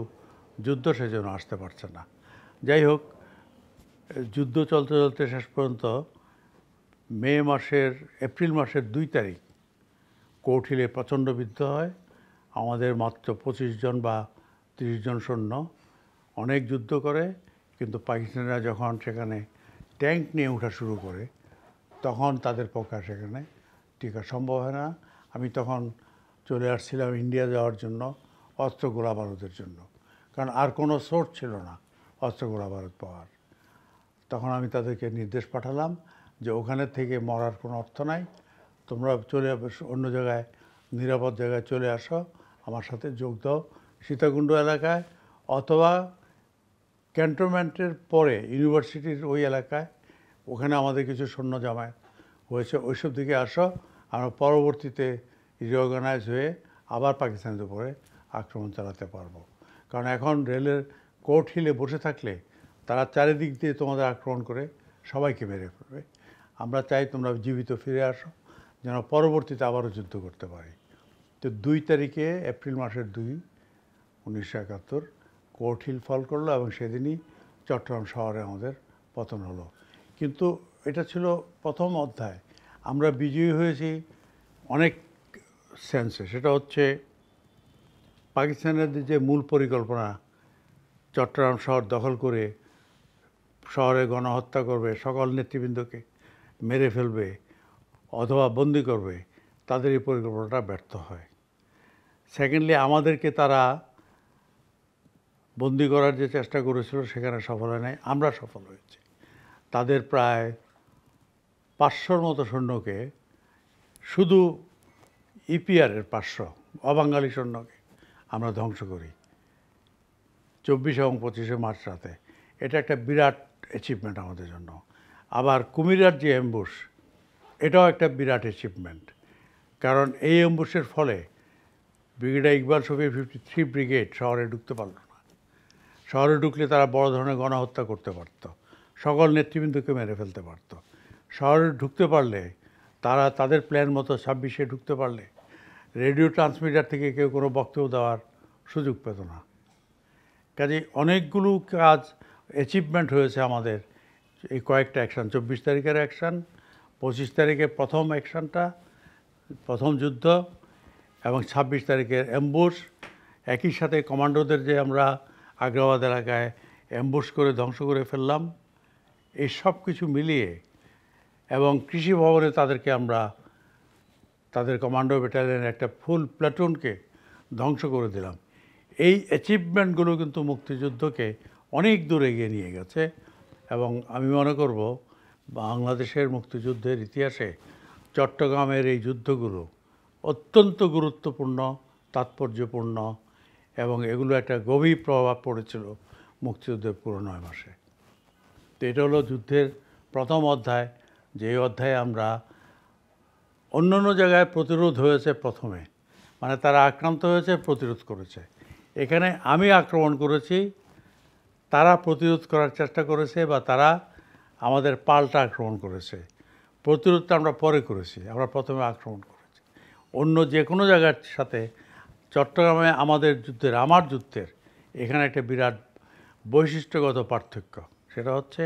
যুদ্ধ, সেজন্য আসতে পারছে না। যাই হোক, যুদ্ধ চলতে চলতে শেষ পর্যন্ত এপ্রিল মাসের 2 তারিখ কোর্ট হিলে প্রচণ্ড যুদ্ধ হয়। আমাদের মাত্র 25 জন বা 30 জন সৈন্য অনেক যুদ্ধ করে, কিন্তু পাকিস্তানিরা যখন সেখানে ট্যাঙ্ক নিয়ে ওঠা শুরু করে, তখন তাদের পক্ষে সেখানে টিকা সম্ভব হয় না। আমি তখন চলে আসছিলাম ইন্ডিয়া যাওয়ার জন্য, অস্ত্র গোলা বারুদের জন্য, কারণ আর কোনো সোর্স ছিল না অস্ত্র গোলা বারুদ পাওয়ার। তখন আমি তাদেরকে নির্দেশ পাঠালাম যে ওখানে থেকে মরার কোনো অর্থ নাই, তোমরা চলে অন্য জায়গায়, নিরাপদ জায়গায় চলে আসো, আমার সাথে যোগ দাও সীতাকুণ্ড এলাকায়, অথবা ক্যান্টনমেন্টের পরে ইউনিভার্সিটির ওই এলাকায়, ওখানে আমাদের কিছু সৈন্য জামায়াত হয়েছে, ওইসব দিকে আসো। আমরা পরবর্তীতে রিঅর্গানাইজ হয়ে আবার পাকিস্তানের উপরে আক্রমণ চালাতে পারবো, কারণ এখন রেলের কোর্ট হিলে বসে থাকলে তারা চারিদিক দিয়ে তোমাদের আক্রমণ করে সবাইকে মেরে ফেলবে। আমরা চাই তোমরা জীবিত ফিরে আসো, যেন পরবর্তীতে আবারও যুদ্ধ করতে পারি। তো 2 তারিখে এপ্রিল মাসের 2, 1971 কোর্ট হিল ফল করলো, এবং সেদিনই চট্টগ্রাম শহরে আমাদের পতন হলো। কিন্তু এটা ছিল প্রথম অধ্যায়। আমরা বিজয়ী হয়েছি অনেক সেন্সে। সেটা হচ্ছে পাকিস্তানের যে মূল পরিকল্পনা, চট্টগ্রাম শহর দখল করে শহরে গণহত্যা করবে, সকল নেতৃবৃন্দকে মেরে ফেলবে অথবা বন্দি করবে, তাদের এই পরিকল্পনাটা ব্যর্থ হয়। সেকেন্ডলি, আমাদেরকে তারা বন্দি করার যে চেষ্টা করেছিল সেখানে সফল হয় নাই, আমরা সফল হয়েছি। তাদের প্রায় 500-র মতো সৈন্যকে, শুধু ইপিআরের 500 অবাঙালি সৈন্যকে আমরা ধ্বংস করি 24 এবং 25শে মার্চ রাতে। এটা একটা বিরাট অ্যাচিভমেন্ট আমাদের জন্য। আবার কুমিরার যে অ্যাম্বুশ, এটাও একটা বিরাট অ্যাচিভমেন্ট, কারণ এই অ্যাম্বুশের ফলে ব্রিগেডিয়ার ইকবাল শফির 53 ব্রিগেড শহরে ঢুকতে পারল না। শহরে ঢুকলে তারা বড় ধরনের গণহত্যা করতে পারত, সকল নেতৃবৃন্দকে মেরে ফেলতে পারত। শহরে ঢুকতে পারলে তারা তাদের প্ল্যান মতো 26শে ঢুকতে পারলে রেডিও ট্রান্সমিটার থেকে কেউ কোনো বক্তব্য দেওয়ার সুযোগ পেত না। কাজেই অনেকগুলো কাজ অ্যাচিভমেন্ট হয়েছে আমাদের এই কয়েকটা অ্যাকশান। 24 তারিখের অ্যাকশান, 25 তারিখে প্রথম অ্যাকশানটা, প্রথম যুদ্ধ, এবং 26 তারিখের অ্যাম্বুশ। একই সাথে কমান্ডোদের যে আমরা আগ্রাবাদ এলাকায় অ্যাম্বুশ করে ধ্বংস করে ফেললাম, এই সব কিছু মিলিয়ে, এবং কৃষি ভবনে আমরা তাদের কমান্ডো ব্যাটালিয়নের একটা ফুল প্ল্যাটুনকে ধ্বংস করে দিলাম। এই অ্যাচিভমেন্টগুলো কিন্তু মুক্তিযুদ্ধকে অনেক দূর এগিয়ে নিয়ে গেছে, এবং আমি মনে করব বাংলাদেশের মুক্তিযুদ্ধের ইতিহাসে চট্টগ্রামের এই যুদ্ধগুলো অত্যন্ত গুরুত্বপূর্ণ, তাৎপর্যপূর্ণ, এবং এগুলো একটা গভীর প্রভাব পড়েছিল মুক্তিযুদ্ধের পুরো 9 মাসে। তো এটা হলো যুদ্ধের প্রথম অধ্যায়, যে অধ্যায়ে আমরা অন্য জায়গায় প্রতিরোধ হয়েছে প্রথমে, মানে তারা আক্রান্ত হয়েছে, প্রতিরোধ করেছে। এখানে আমি আক্রমণ করেছি, তারা প্রতিরোধ করার চেষ্টা করেছে, বা তারা আমাদের পাল্টা আক্রমণ করেছে। প্রতিরোধটা আমরা পরে করেছি, আমরা প্রথমে আক্রমণ করেছি। অন্য যে কোনো জায়গার সাথে চট্টগ্রামে আমার যুদ্ধের এখানে একটা বিরাট বৈশিষ্ট্যগত পার্থক্য। সেটা হচ্ছে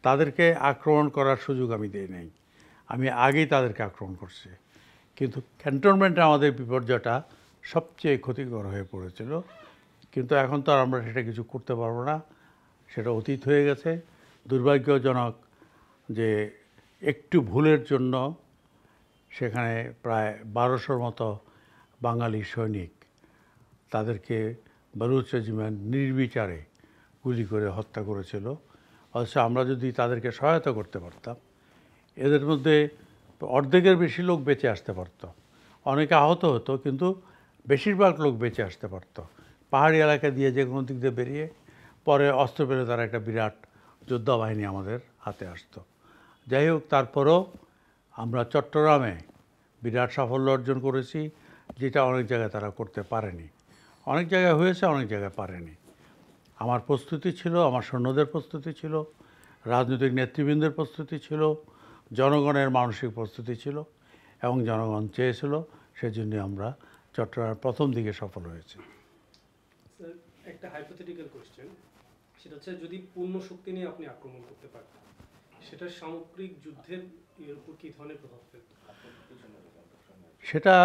তাদেরকে আক্রমণ করার সুযোগ আমি দিই নাই, আমি আগেই তাদেরকে আক্রমণ করছি। কিন্তু ক্যান্টনমেন্টে আমাদের বিপর্যয়টা সবচেয়ে ক্ষতিকর হয়ে পড়েছিল। কিন্তু এখন তো আর আমরা সেটা কিছু করতে পারবো না, সেটা অতীত হয়ে গেছে। দুর্ভাগ্যজনক যে একটু ভুলের জন্য সেখানে প্রায় 1200-র মতো বাঙালি সৈনিক, তাদেরকে বালুচ রেজিমেন্ট নির্বিচারে গুলি করে হত্যা করেছিল। অথচ আমরা যদি তাদেরকে সহায়তা করতে পারতাম, এদের মধ্যে অর্ধেকের বেশি লোক বেঁচে আসতে পারত। অনেকে আহত হতো, কিন্তু বেশিরভাগ লোক বেঁচে আসতে পারত। পাহাড়ি এলাকা দিয়ে যে কোনো দিক দিয়ে বেরিয়ে পরে অস্ত্র পেলে তারা একটা বিরাট যোদ্ধা বাহিনী আমাদের হাতে আসতো। যাই হোক, তারপরও আমরা চট্টগ্রামে বিরাট সাফল্য অর্জন করেছি। যেটা অনেক জায়গায় তারা করতে পারেনি। অনেক জায়গায় হয়েছে, অনেক জায়গায় পারেনি। আমার প্রস্তুতি ছিল, আমার সৈন্যদের প্রস্তুতি ছিল, রাজনৈতিক নেতৃবৃন্দের প্রস্তুতি ছিল, জনগণের মানসিক প্রস্তুতি ছিল এবং জনগণ চেয়েছিল, সেজন্য আমরা চট্টগ্রামের প্রথম দিকে সফল হয়েছি। স্যার, একটা হাইপোথেটিক্যাল কোশ্চেন, সেটা হচ্ছে যদি পূর্ণ শক্তি নিয়ে আপনি আক্রমণ করতে পারতেন, সেটা সামগ্রিক যুদ্ধের এর উপর কী ধরনের প্রভাব ফেলত? সেটা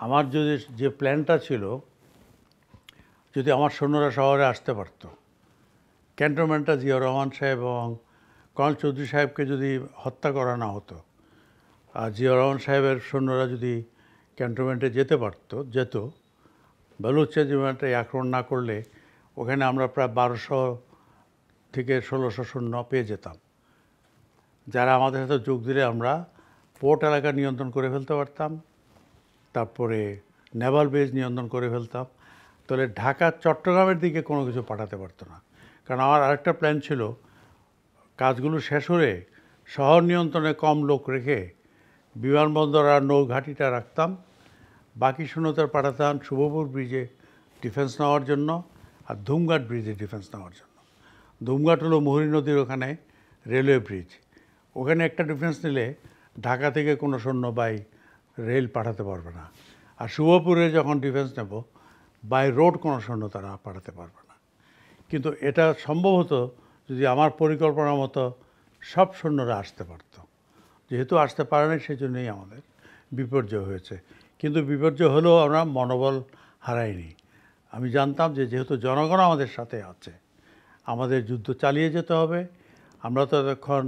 আমার যদি যে প্ল্যানটা ছিল, যদি আমার সৈন্যরা শহরে আসতে পারত, ক্যান্টনমেন্টটা জিয়াউর রহমান সাহেব এবং কর্নেল চৌধুরী সাহেবকে যদি হত্যা করা না হতো, আর জিয়াউর রহমান সাহেবের সৈন্যরা যদি ক্যান্টনমেন্টে যেত, বেলুচ রেজিমেন্টে আক্রমণ না করলে ওখানে আমরা প্রায় 1200 থেকে 1600 সৈন্য পেয়ে যেতাম, যারা আমাদের সাথে যোগ দিলে আমরা পোর্ট এলাকা নিয়ন্ত্রণ করে ফেলতে পারতাম, তারপরে নেভাল বেজ নিয়ন্ত্রণ করে ফেলতাম। তাহলে ঢাকা চট্টগ্রামের দিকে কোনো কিছু পাঠাতে পারতো না। কারণ আমার আরেকটা প্ল্যান ছিল, কাজগুলো শেষ হলে শহর নিয়ন্ত্রণে কম লোক রেখে বিমানবন্দর আর নৌঘাটিটা রাখতাম, বাকি সৈন্যদের পাঠাতাম শুভপুর ব্রিজে ডিফেন্স নেওয়ার জন্য আর ধুমঘাট ব্রিজে ডিফেন্স নেওয়ার জন্য। ধুমঘাট হলো মুহুরী নদীর ওখানে রেলওয়ে ব্রিজ, ওখানে একটা ডিফেন্স নিলে ঢাকা থেকে কোনো সৈন্য বাই রেল পাঠাতে পারবে না, আর শুভপুরে যখন ডিফেন্স নেব বাই রোড কোনো সৈন্য তারা পাঠাতে পারবে না। কিন্তু এটা সম্ভব হতো যদি আমার পরিকল্পনা মতো সব সৈন্যরা আসতে পারত। যেহেতু আসতে পারেনি, সেই জন্যই আমাদের বিপর্যয় হয়েছে। কিন্তু বিপর্যয় হলেও আমরা মনোবল হারাইনি। আমি জানতাম যে যেহেতু জনগণ আমাদের সাথে আছে, আমাদের যুদ্ধ চালিয়ে যেতে হবে। আমরা তো তখন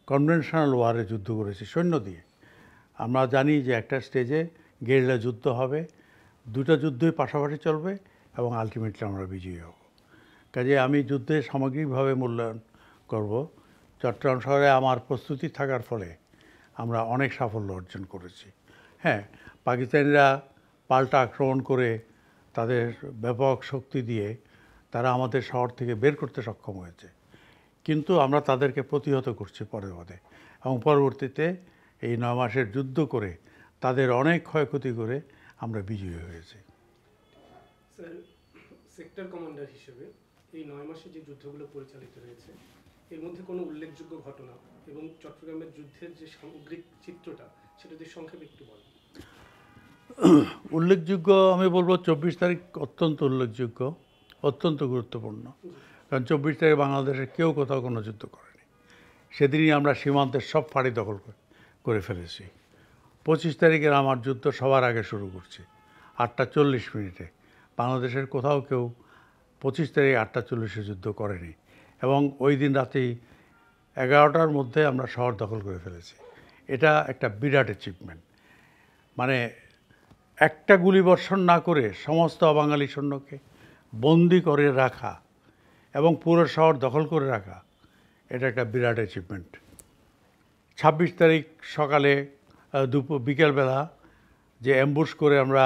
কনভেনশনাল ওয়ারে যুদ্ধ করেছি সৈন্য দিয়ে। আমরা জানি যে একটা স্টেজে গেরিলা যুদ্ধ হবে, দুটো যুদ্ধই পাশাপাশি চলবে এবং আলটিমেটলি আমরা বিজয়ী হব। কাজে আমি যুদ্ধে সামগ্রিকভাবে মূল্যায়ন করব। চট্টগ্রাম শহরে আমার প্রস্তুতি থাকার ফলে আমরা অনেক সাফল্য অর্জন করেছি। হ্যাঁ, পাকিস্তানিরা পাল্টা আক্রমণ করে তাদের ব্যাপক শক্তি দিয়ে তারা আমাদের শহর থেকে বের করতে সক্ষম হয়েছে, কিন্তু আমরা তাদেরকে প্রতিহত করছি পদে পদে, এবং পরবর্তীতে এই 9 মাসের যুদ্ধ করে তাদের অনেক ক্ষয়ক্ষতি করে আমরা বিজয়ী হয়েছি। স্যার, সেক্টর কমান্ডার হিসেবে এই 9 মাসে যে যুদ্ধগুলো পরিচালিত হয়েছে, এর মধ্যে কোনো উল্লেখযোগ্য ঘটনা এবং চট্টগ্রামের যুদ্ধের যে সামগ্রিক চিত্রটা, সেটা যদি সংক্ষেপে একটু বলেন। উল্লেখযোগ্য আমি বলবো 24 তারিখ অত্যন্ত উল্লেখযোগ্য, অত্যন্ত গুরুত্বপূর্ণ। কারণ 24 তারিখে বাংলাদেশের কেউ কোথাও কোনো যুদ্ধ করেনি। সেদিনই আমরা সীমান্তের সব ফাঁড়ি দখল করে ফেলেছি। 25 তারিখের আমার যুদ্ধ সবার আগে শুরু করছি 8:40 বাংলাদেশের কোথাও কেউ 25 তারিখ 8:40 যুদ্ধ করেনি, এবং ওই দিন রাতেই 11টার মধ্যে আমরা শহর দখল করে ফেলেছি। এটা একটা বিরাট অ্যাচিভমেন্ট। মানে একটা গুলিবর্ষণ না করে সমস্ত অবাঙালি সৈন্যকে বন্দি করে রাখা এবং পুরো শহর দখল করে রাখা, এটা একটা বিরাট অ্যাচিভমেন্ট। 26 তারিখ সকালে বিকেলবেলা যে অ্যাম্বুশ করে আমরা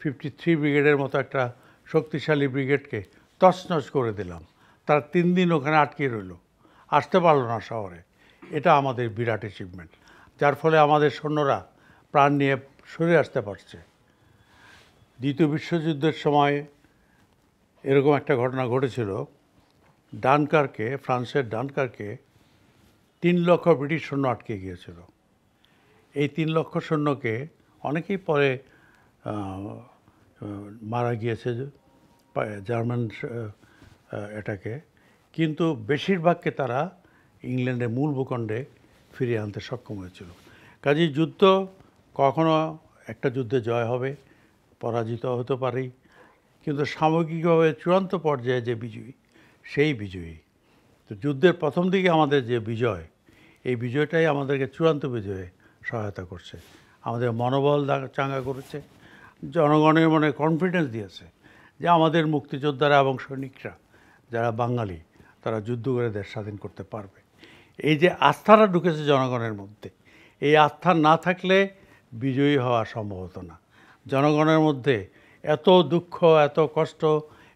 53 ব্রিগেডের মতো একটা শক্তিশালী ব্রিগেডকে তছনছ করে দিলাম। তারা 3 দিন ওখানে আটকে রইল, আসতে পারলো না শহরে। এটা আমাদের বিরাট অ্যাচিভমেন্ট, যার ফলে আমাদের সৈন্যরা প্রাণ নিয়ে সরে আসতে পারছে। দ্বিতীয় বিশ্বযুদ্ধের সময় এরকম একটা ঘটনা ঘটেছিল। ডানকার্কে, ফ্রান্সের ডানকার্কে 3 লক্ষ ব্রিটিশ সৈন্য আটকে গিয়েছিল। এই 3 লক্ষ সৈন্যকে অনেকেই পরে মারা গিয়েছে জার্মান এটাকে, কিন্তু বেশিরভাগকে তারা ইংল্যান্ডের মূল ভূখণ্ডে ফিরিয়ে আনতে সক্ষম হয়েছিল। কাজেই যুদ্ধ কখনো একটা যুদ্ধে জয় হবে, পরাজিত হতে পারি, কিন্তু সামগ্রিকভাবে চূড়ান্ত পর্যায়ে যে বিজয়ী, সেই বিজয়ী। তো যুদ্ধের প্রথম দিকে আমাদের যে বিজয়, এই বিজয়টাই আমাদেরকে চূড়ান্ত বিজয়ে সহায়তা করছে। আমাদের মনোবল চাঙ্গা করেছে, জনগণের মনে কনফিডেন্স দিয়েছে যে আমাদের মুক্তিযোদ্ধারা এবং সৈনিকরা যারা বাঙালি, তারা যুদ্ধ করে দেশ স্বাধীন করতে পারবে। এই যে আস্থাটা ঢুকেছে জনগণের মধ্যে, এই আস্থা না থাকলে বিজয়ী হওয়া সম্ভব হতো না। জনগণের মধ্যে এত দুঃখ, এত কষ্ট,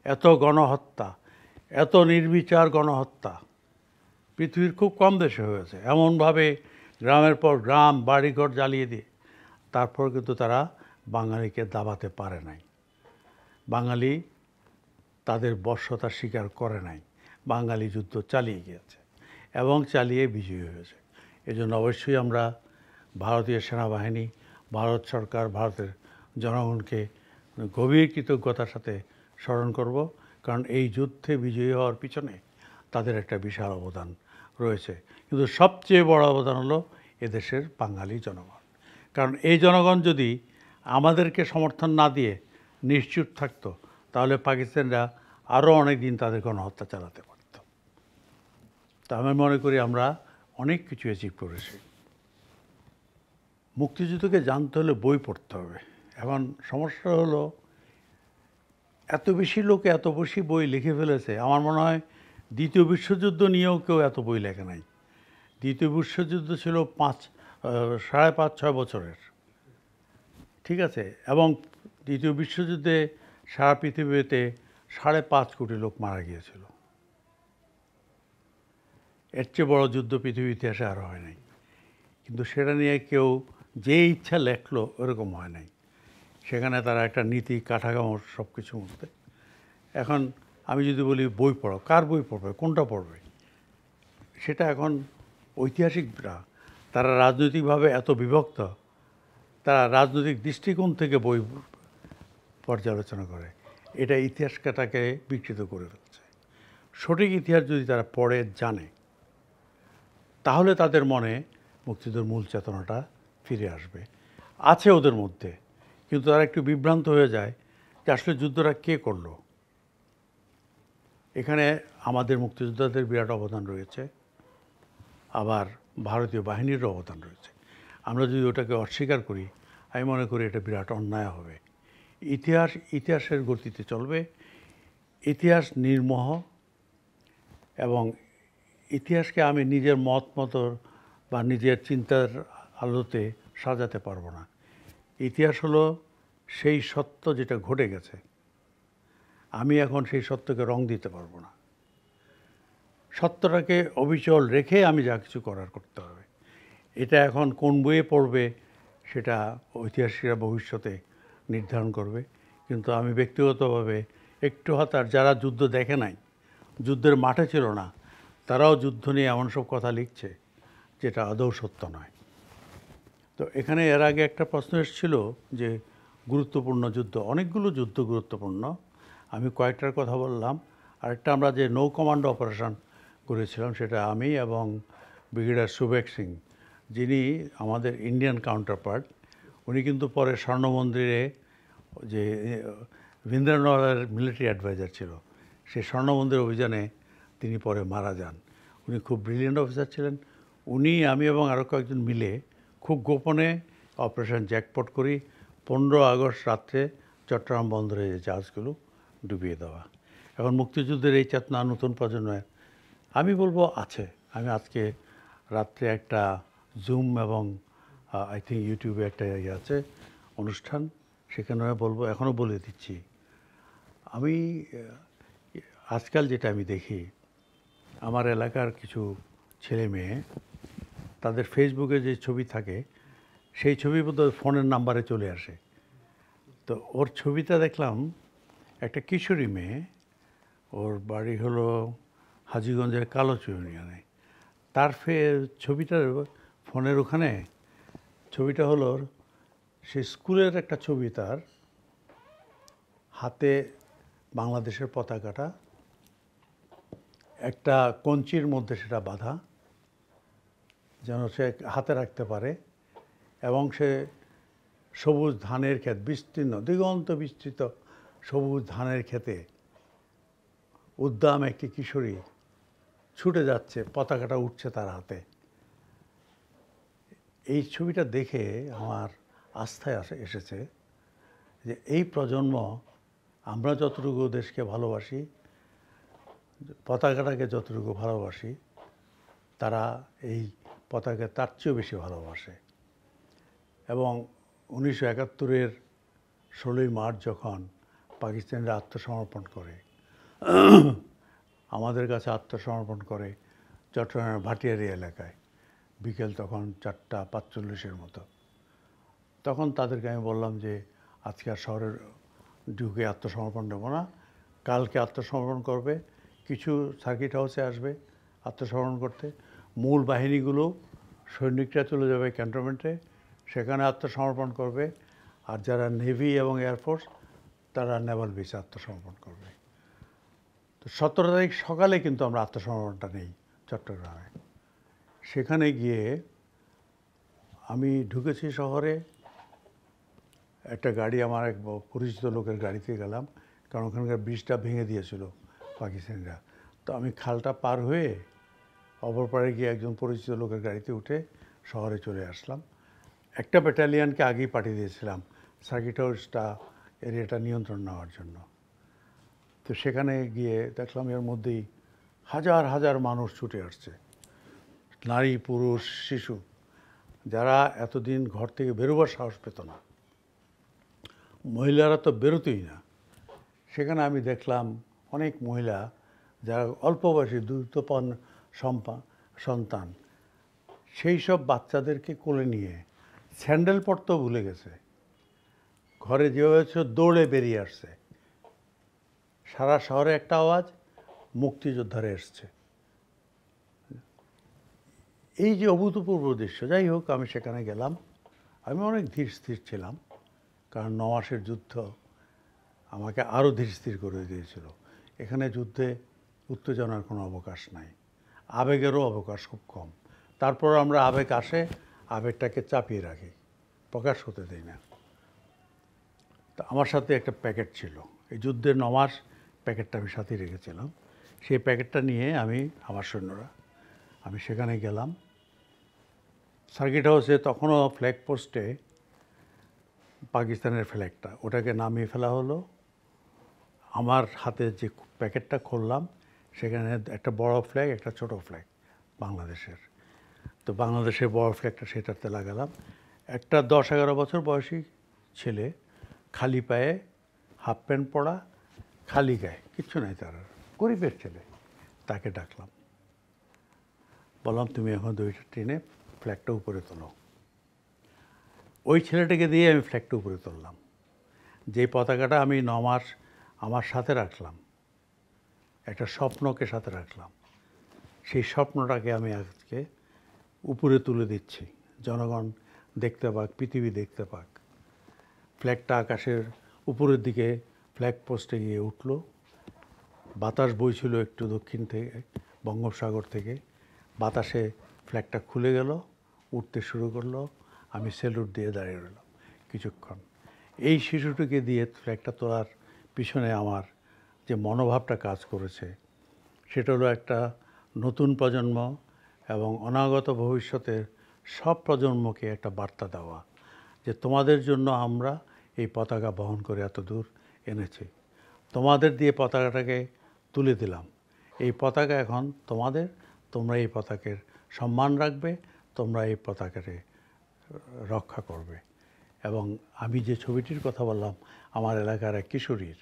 এত গণহত্যা, এত নির্বিচার গণহত্যা পৃথিবীর খুব কম দেশে হয়েছে। এমনভাবে গ্রামের পর গ্রাম বাড়িঘর জ্বালিয়ে দিয়ে তারপর কিন্তু তারা বাঙালিকে দাবাতে পারে নাই। বাঙালি তাদের বশ্যতা স্বীকার করে নাই। বাঙালি যুদ্ধ চালিয়ে গিয়েছে এবং চালিয়ে বিজয়ী হয়েছে। এজন্য অবশ্যই আমরা ভারতীয় সেনাবাহিনী, ভারত সরকার, ভারতের জনগণকে গভীর কৃতজ্ঞতার সাথে স্মরণ করব, কারণ এই যুদ্ধে বিজয়ী হওয়ার পিছনে তাদের একটা বিশাল অবদান রয়েছে। কিন্তু সবচেয়ে বড় অবদান হলো এদেশের বাঙালি জনগণ। কারণ এই জনগণ যদি আমাদেরকে সমর্থন না দিয়ে নিশ্চুপ থাকতো, তাহলে পাকিস্তানিরা আরও অনেক দিন তাদের গণহত্যা চালাতে পারত। তা আমি মনে করি আমরা অনেক কিছু অ্যাচিভ করেছি। মুক্তিযুদ্ধকে জানতে হলে বই পড়তে হবে। এখন সমস্যা হলো এত বেশি লোকে এত বেশি বই লিখে ফেলেছে, আমার মনে হয় দ্বিতীয় বিশ্বযুদ্ধ নিয়েও কেউ এত বই লেখে নাই। দ্বিতীয় বিশ্বযুদ্ধ ছিল 5.5-6 বছরের, ঠিক আছে, এবং দ্বিতীয় বিশ্বযুদ্ধে সারা পৃথিবীতে 5.5 কোটি লোক মারা গিয়েছিল। এর চেয়ে বড় যুদ্ধ পৃথিবীর ইতিহাসে আর হয় নাই। কিন্তু সেটা নিয়ে কেউ যে ইচ্ছা লেখলো ওরকম হয় নাই। সেখানে তারা একটা নীতি কাঠামো সব কিছুর মধ্যে। এখন আমি যদি বলি বই পড়ো, কার বই পড়বে, কোনটা পড়বে? সেটা এখন ঐতিহাসিকরা, তারা রাজনৈতিকভাবে এত বিভক্ত, তারা রাজনৈতিক দৃষ্টিকোণ থেকে বই পর্যালোচনা করে। এটা ইতিহাসটাকে বিকৃত করে ফেলছে। সঠিক ইতিহাস যদি তারা পড়ে জানে, তাহলে তাদের মনে মুক্তিযুদ্ধের মূল চেতনাটা ফিরে আসবে। আছে ওদের মধ্যে, কিন্তু তারা একটু বিভ্রান্ত হয়ে যায় যে আসলে যুদ্ধটা কে করলো। এখানে আমাদের মুক্তিযোদ্ধাদের বিরাট অবদান রয়েছে, আবার ভারতীয় বাহিনীরও অবদান রয়েছে। আমরা যদি ওটাকে অস্বীকার করি, আমি মনে করি এটা বিরাট অন্যায় হবে। ইতিহাসের গতিতে চলবে। ইতিহাস নির্মোহ, এবং ইতিহাসকে আমি নিজের মতো বা নিজের চিন্তার আলোতে সাজাতে পারবো না। ইতিহাস হলো সেই সত্য যেটা ঘটে গেছে। আমি এখন সেই সত্যকে রং দিতে পারবো না। সত্যটাকে অবিচল রেখে আমি যা কিছু করার করতে হবে। এটা এখন কোন বইয়ে পড়বে সেটা ঐতিহাসিকরা ভবিষ্যতে নির্ধারণ করবে। কিন্তু আমি ব্যক্তিগতভাবে একটু হতাশ, যারা যুদ্ধ দেখে নাই, যুদ্ধের মাঠে ছিল না, তারাও যুদ্ধ নিয়ে এমন সব কথা লিখছে যেটা আদৌ সত্য নয়। তো এখানে এর আগে একটা প্রশ্ন এসেছিল যে গুরুত্বপূর্ণ যুদ্ধ, অনেকগুলো যুদ্ধ গুরুত্বপূর্ণ, আমি কয়েকটার কথা বললাম। আরেকটা আমরা যে নৌ কমান্ডো অপারেশন করেছিলাম, সেটা আমি এবং ব্রিগেডিয়ার সুবেক সিং, যিনি আমাদের ইন্ডিয়ান কাউন্টারপার্ট, উনি কিন্তু পরে স্বর্ণ মন্দিরে যে ভিন্দ্রনগরের মিলিটারি অ্যাডভাইজার ছিল, সেই স্বর্ণ মন্দির অভিযানে তিনি পরে মারা যান। উনি খুব ব্রিলিয়েন্ট অফিসার ছিলেন। উনি, আমি এবং আরও কয়েকজন মিলে খুব গোপনে অপারেশন জ্যাকপট করি 15 আগস্ট রাত্রে চট্টগ্রাম বন্দরে যে জাহাজগুলো ডুবিয়ে দেওয়া। এখন মুক্তিযুদ্ধের এই চেতনা নতুন প্রজন্মের আমি বলবো আছে। আমি আজকে রাত্রে একটা জুম এবং আই থিঙ্ক ইউটিউবে একটা ইয়ে আছে অনুষ্ঠান, সেখানে বলবো, এখনও বলে দিচ্ছি। আমি আজকাল যেটা আমি দেখি, আমার এলাকার কিছু ছেলে মেয়ে তাদের ফেসবুকে যে ছবি থাকে, সেই ছবি বোধহয় ফোনের নাম্বারে চলে আসে। তো ওর ছবিটা দেখলাম, একটা কিশোরী মেয়ে, ওর বাড়ি হলো হাজীগঞ্জের কালোচু ইউনিয়নে। তার ছবিটার ফোনের ওখানে ছবিটা হলো সে স্কুলের একটা ছবি, তার হাতে বাংলাদেশের পতাকাটা একটা কঞ্চির মধ্যে সেটা বাঁধা, যেন সে হাতে রাখতে পারে, এবং সে সবুজ ধানের ক্ষেত, বিস্তীর্ণ দিগন্ত বিস্তৃত সবুজ ধানের ক্ষেতে উদ্দাম একটি কিশোরী ছুটে যাচ্ছে, পতাকাটা উঠছে তার হাতে। এই ছবিটা দেখে আমার আস্থায় এসেছে যে এই প্রজন্ম, আমরা যতটুকু দেশকে ভালোবাসি, পতাকাটাকে যতটুকু ভালোবাসি, তারা এই পতাকা তার চেয়েও বেশি ভালোবাসে। এবং 1971-এর 16ই মার্চ যখন পাকিস্তানিরা আত্মসমর্পণ করে, আমাদের কাছে আত্মসমর্পণ করে চট্টগ্রামের ভাটিয়ারি এলাকায়, বিকেল তখন 4:45 মতো, তখন তাদেরকে আমি বললাম যে আজকে আর শহরে ঢুকে আত্মসমর্পণ দেবো না। কালকে আত্মসমর্পণ করবে, কিছু সার্কিট হাউসে আসবে আত্মসমর্পণ করতে, মূল বাহিনীগুলো সৈনিকরা চলে যাবে ক্যান্টনমেন্টে, সেখানে আত্মসমর্পণ করবে। আর যারা নেভি এবং এয়ারফোর্স তারা নেভাল বেসে আত্মসমর্পণ করবে। তো 17 তারিখ সকালে কিন্তু আমরা আত্মসমর্পণটা নেই চট্টগ্রামে। সেখানে গিয়ে আমি ঢুকেছি শহরে, একটা গাড়ি, আমার এক পরিচিত লোকের গাড়িতে গেলাম, কারণ ওখানকার ব্রিজটা ভেঙে দিয়েছিল পাকিস্তানিরা। তো আমি খালটা পার হয়ে অপর পাড়ে গিয়ে একজন পরিচিত লোকের গাড়িতে উঠে শহরে চলে আসলাম। একটা ব্যাটালিয়নকে আগেই পাঠিয়ে দিয়েছিলাম সার্কিট হাউসটা এরিয়াটা নিয়ন্ত্রণ নেওয়ার জন্য। তো সেখানে গিয়ে দেখলাম এর মধ্যেই হাজার হাজার মানুষ ছুটে আসছে, নারী পুরুষ শিশু, যারা এতদিন ঘর থেকে বেরোবার সাহস পেত না। মহিলারা তো বেরোতেই না। সেখানে আমি দেখলাম অনেক মহিলা যারা অল্প বয়সী দ্রুতপন সন্তান, সেই সব বাচ্চাদেরকে কোলে নিয়ে স্যান্ডেল পরতেও ভুলে গেছে, ঘরে যেভাবে ছিল দৌড়ে বেরিয়ে আসছে। সারা শহরে একটা আওয়াজ, মুক্তিযোদ্ধারা এসছে। এই যে অভূতপূর্ব দৃশ্য, যাই হোক আমি সেখানে গেলাম। আমি অনেক ধীর স্থির ছিলাম, কারণ 9 মাসের যুদ্ধ আমাকে আরও ধীর স্থির করে দিয়েছিল। এখানে যুদ্ধে উত্তেজনার কোনো অবকাশ নাই, আবেগেরও অবকাশ খুব কম। তারপর আমরা আবেগ আসে, আবেগটাকে চাপিয়ে রাখি, প্রকাশ হতে দিই না। তো আমার সাথে একটা প্যাকেট ছিল, এই যুদ্ধের 9 মাস প্যাকেটটা আমি সাথে রেখেছিলাম। সেই প্যাকেটটা নিয়ে আমার সৈন্যরা আমি সেখানে গেলাম। সার্কিট হাউসে তখনও ফ্ল্যাগ পোস্টে পাকিস্তানের ফ্ল্যাগটা, ওটাকে নামিয়ে ফেলা হলো। আমার হাতে যে প্যাকেটটা খুললাম, সেখানে একটা বড় ফ্ল্যাগ, একটা ছোট ফ্ল্যাগ বাংলাদেশের। তো বাংলাদেশের বড় ফ্ল্যাগটা সেটাতে লাগালাম। একটা 10-11 বছর বয়সী ছেলে, খালি পায়ে, হাফ প্যান্ট পরা, খালি গায়ে, কিচ্ছু নাই তার, গরিবের ছেলে, তাকে ডাকলাম, বললাম তুমি এখন 2টা ট্রেনে ফ্ল্যাগটা উপরে তোলো। ওই ছেলেটাকে দিয়ে আমি ফ্ল্যাগটা উপরে তুললাম। যে পতাকাটা আমি 9 মাস আমার সাথে রাখলাম, একটা স্বপ্নকে সাথে রাখলাম, সেই স্বপ্নটাকে আমি আজকে উপরে তুলে দিচ্ছি, জনগণ দেখতে পাক, পৃথিবী দেখতে পাক। ফ্ল্যাগটা আকাশের উপরের দিকে ফ্ল্যাগ পোস্টে গিয়ে উঠল। বাতাস বইছিল একটু দক্ষিণ থেকে, বঙ্গোপসাগর থেকে, বাতাসে ফ্ল্যাগটা খুলে গেল, উঠতে শুরু করলো। আমি স্যালুট দিয়ে দাঁড়িয়ে রইলাম কিছুক্ষণ। এই শিশুটিকে দিয়ে ফ্ল্যাগটা তোলার পিছনে আমার যে মনোভাবটা কাজ করেছে, সেটা হলো একটা নতুন প্রজন্ম এবং অনাগত ভবিষ্যতের সব প্রজন্মকে একটা বার্তা দেওয়া, যে তোমাদের জন্য আমরা এই পতাকা বহন করে এত দূর এনেছি, তোমাদের দিয়ে পতাকাটাকে তুলে দিলাম। এই পতাকা এখন তোমাদের, তোমরা এই পতাকার সম্মান রাখবে, তোমরা এই পতাকাকে রক্ষা করবে। এবং আমি যে ছবিটির কথা বললাম আমার এলাকার এক কিশোরীর,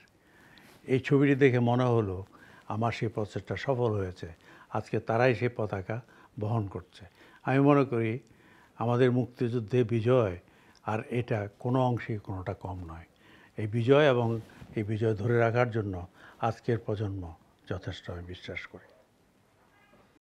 এই ছবিটি দেখে মনে হলো আমার সেই প্রচেষ্টা সফল হয়েছে। আজকে তারাই সেই পতাকা বহন করছে। আমি মনে করি আমাদের মুক্তিযুদ্ধে বিজয় আর এটা কোনো অংশেই কোনোটা কম নয়। এই বিজয় এবং এই বিজয় ধরে রাখার জন্য আজকের প্রজন্ম যথেষ্ট, আমি বিশ্বাস করি।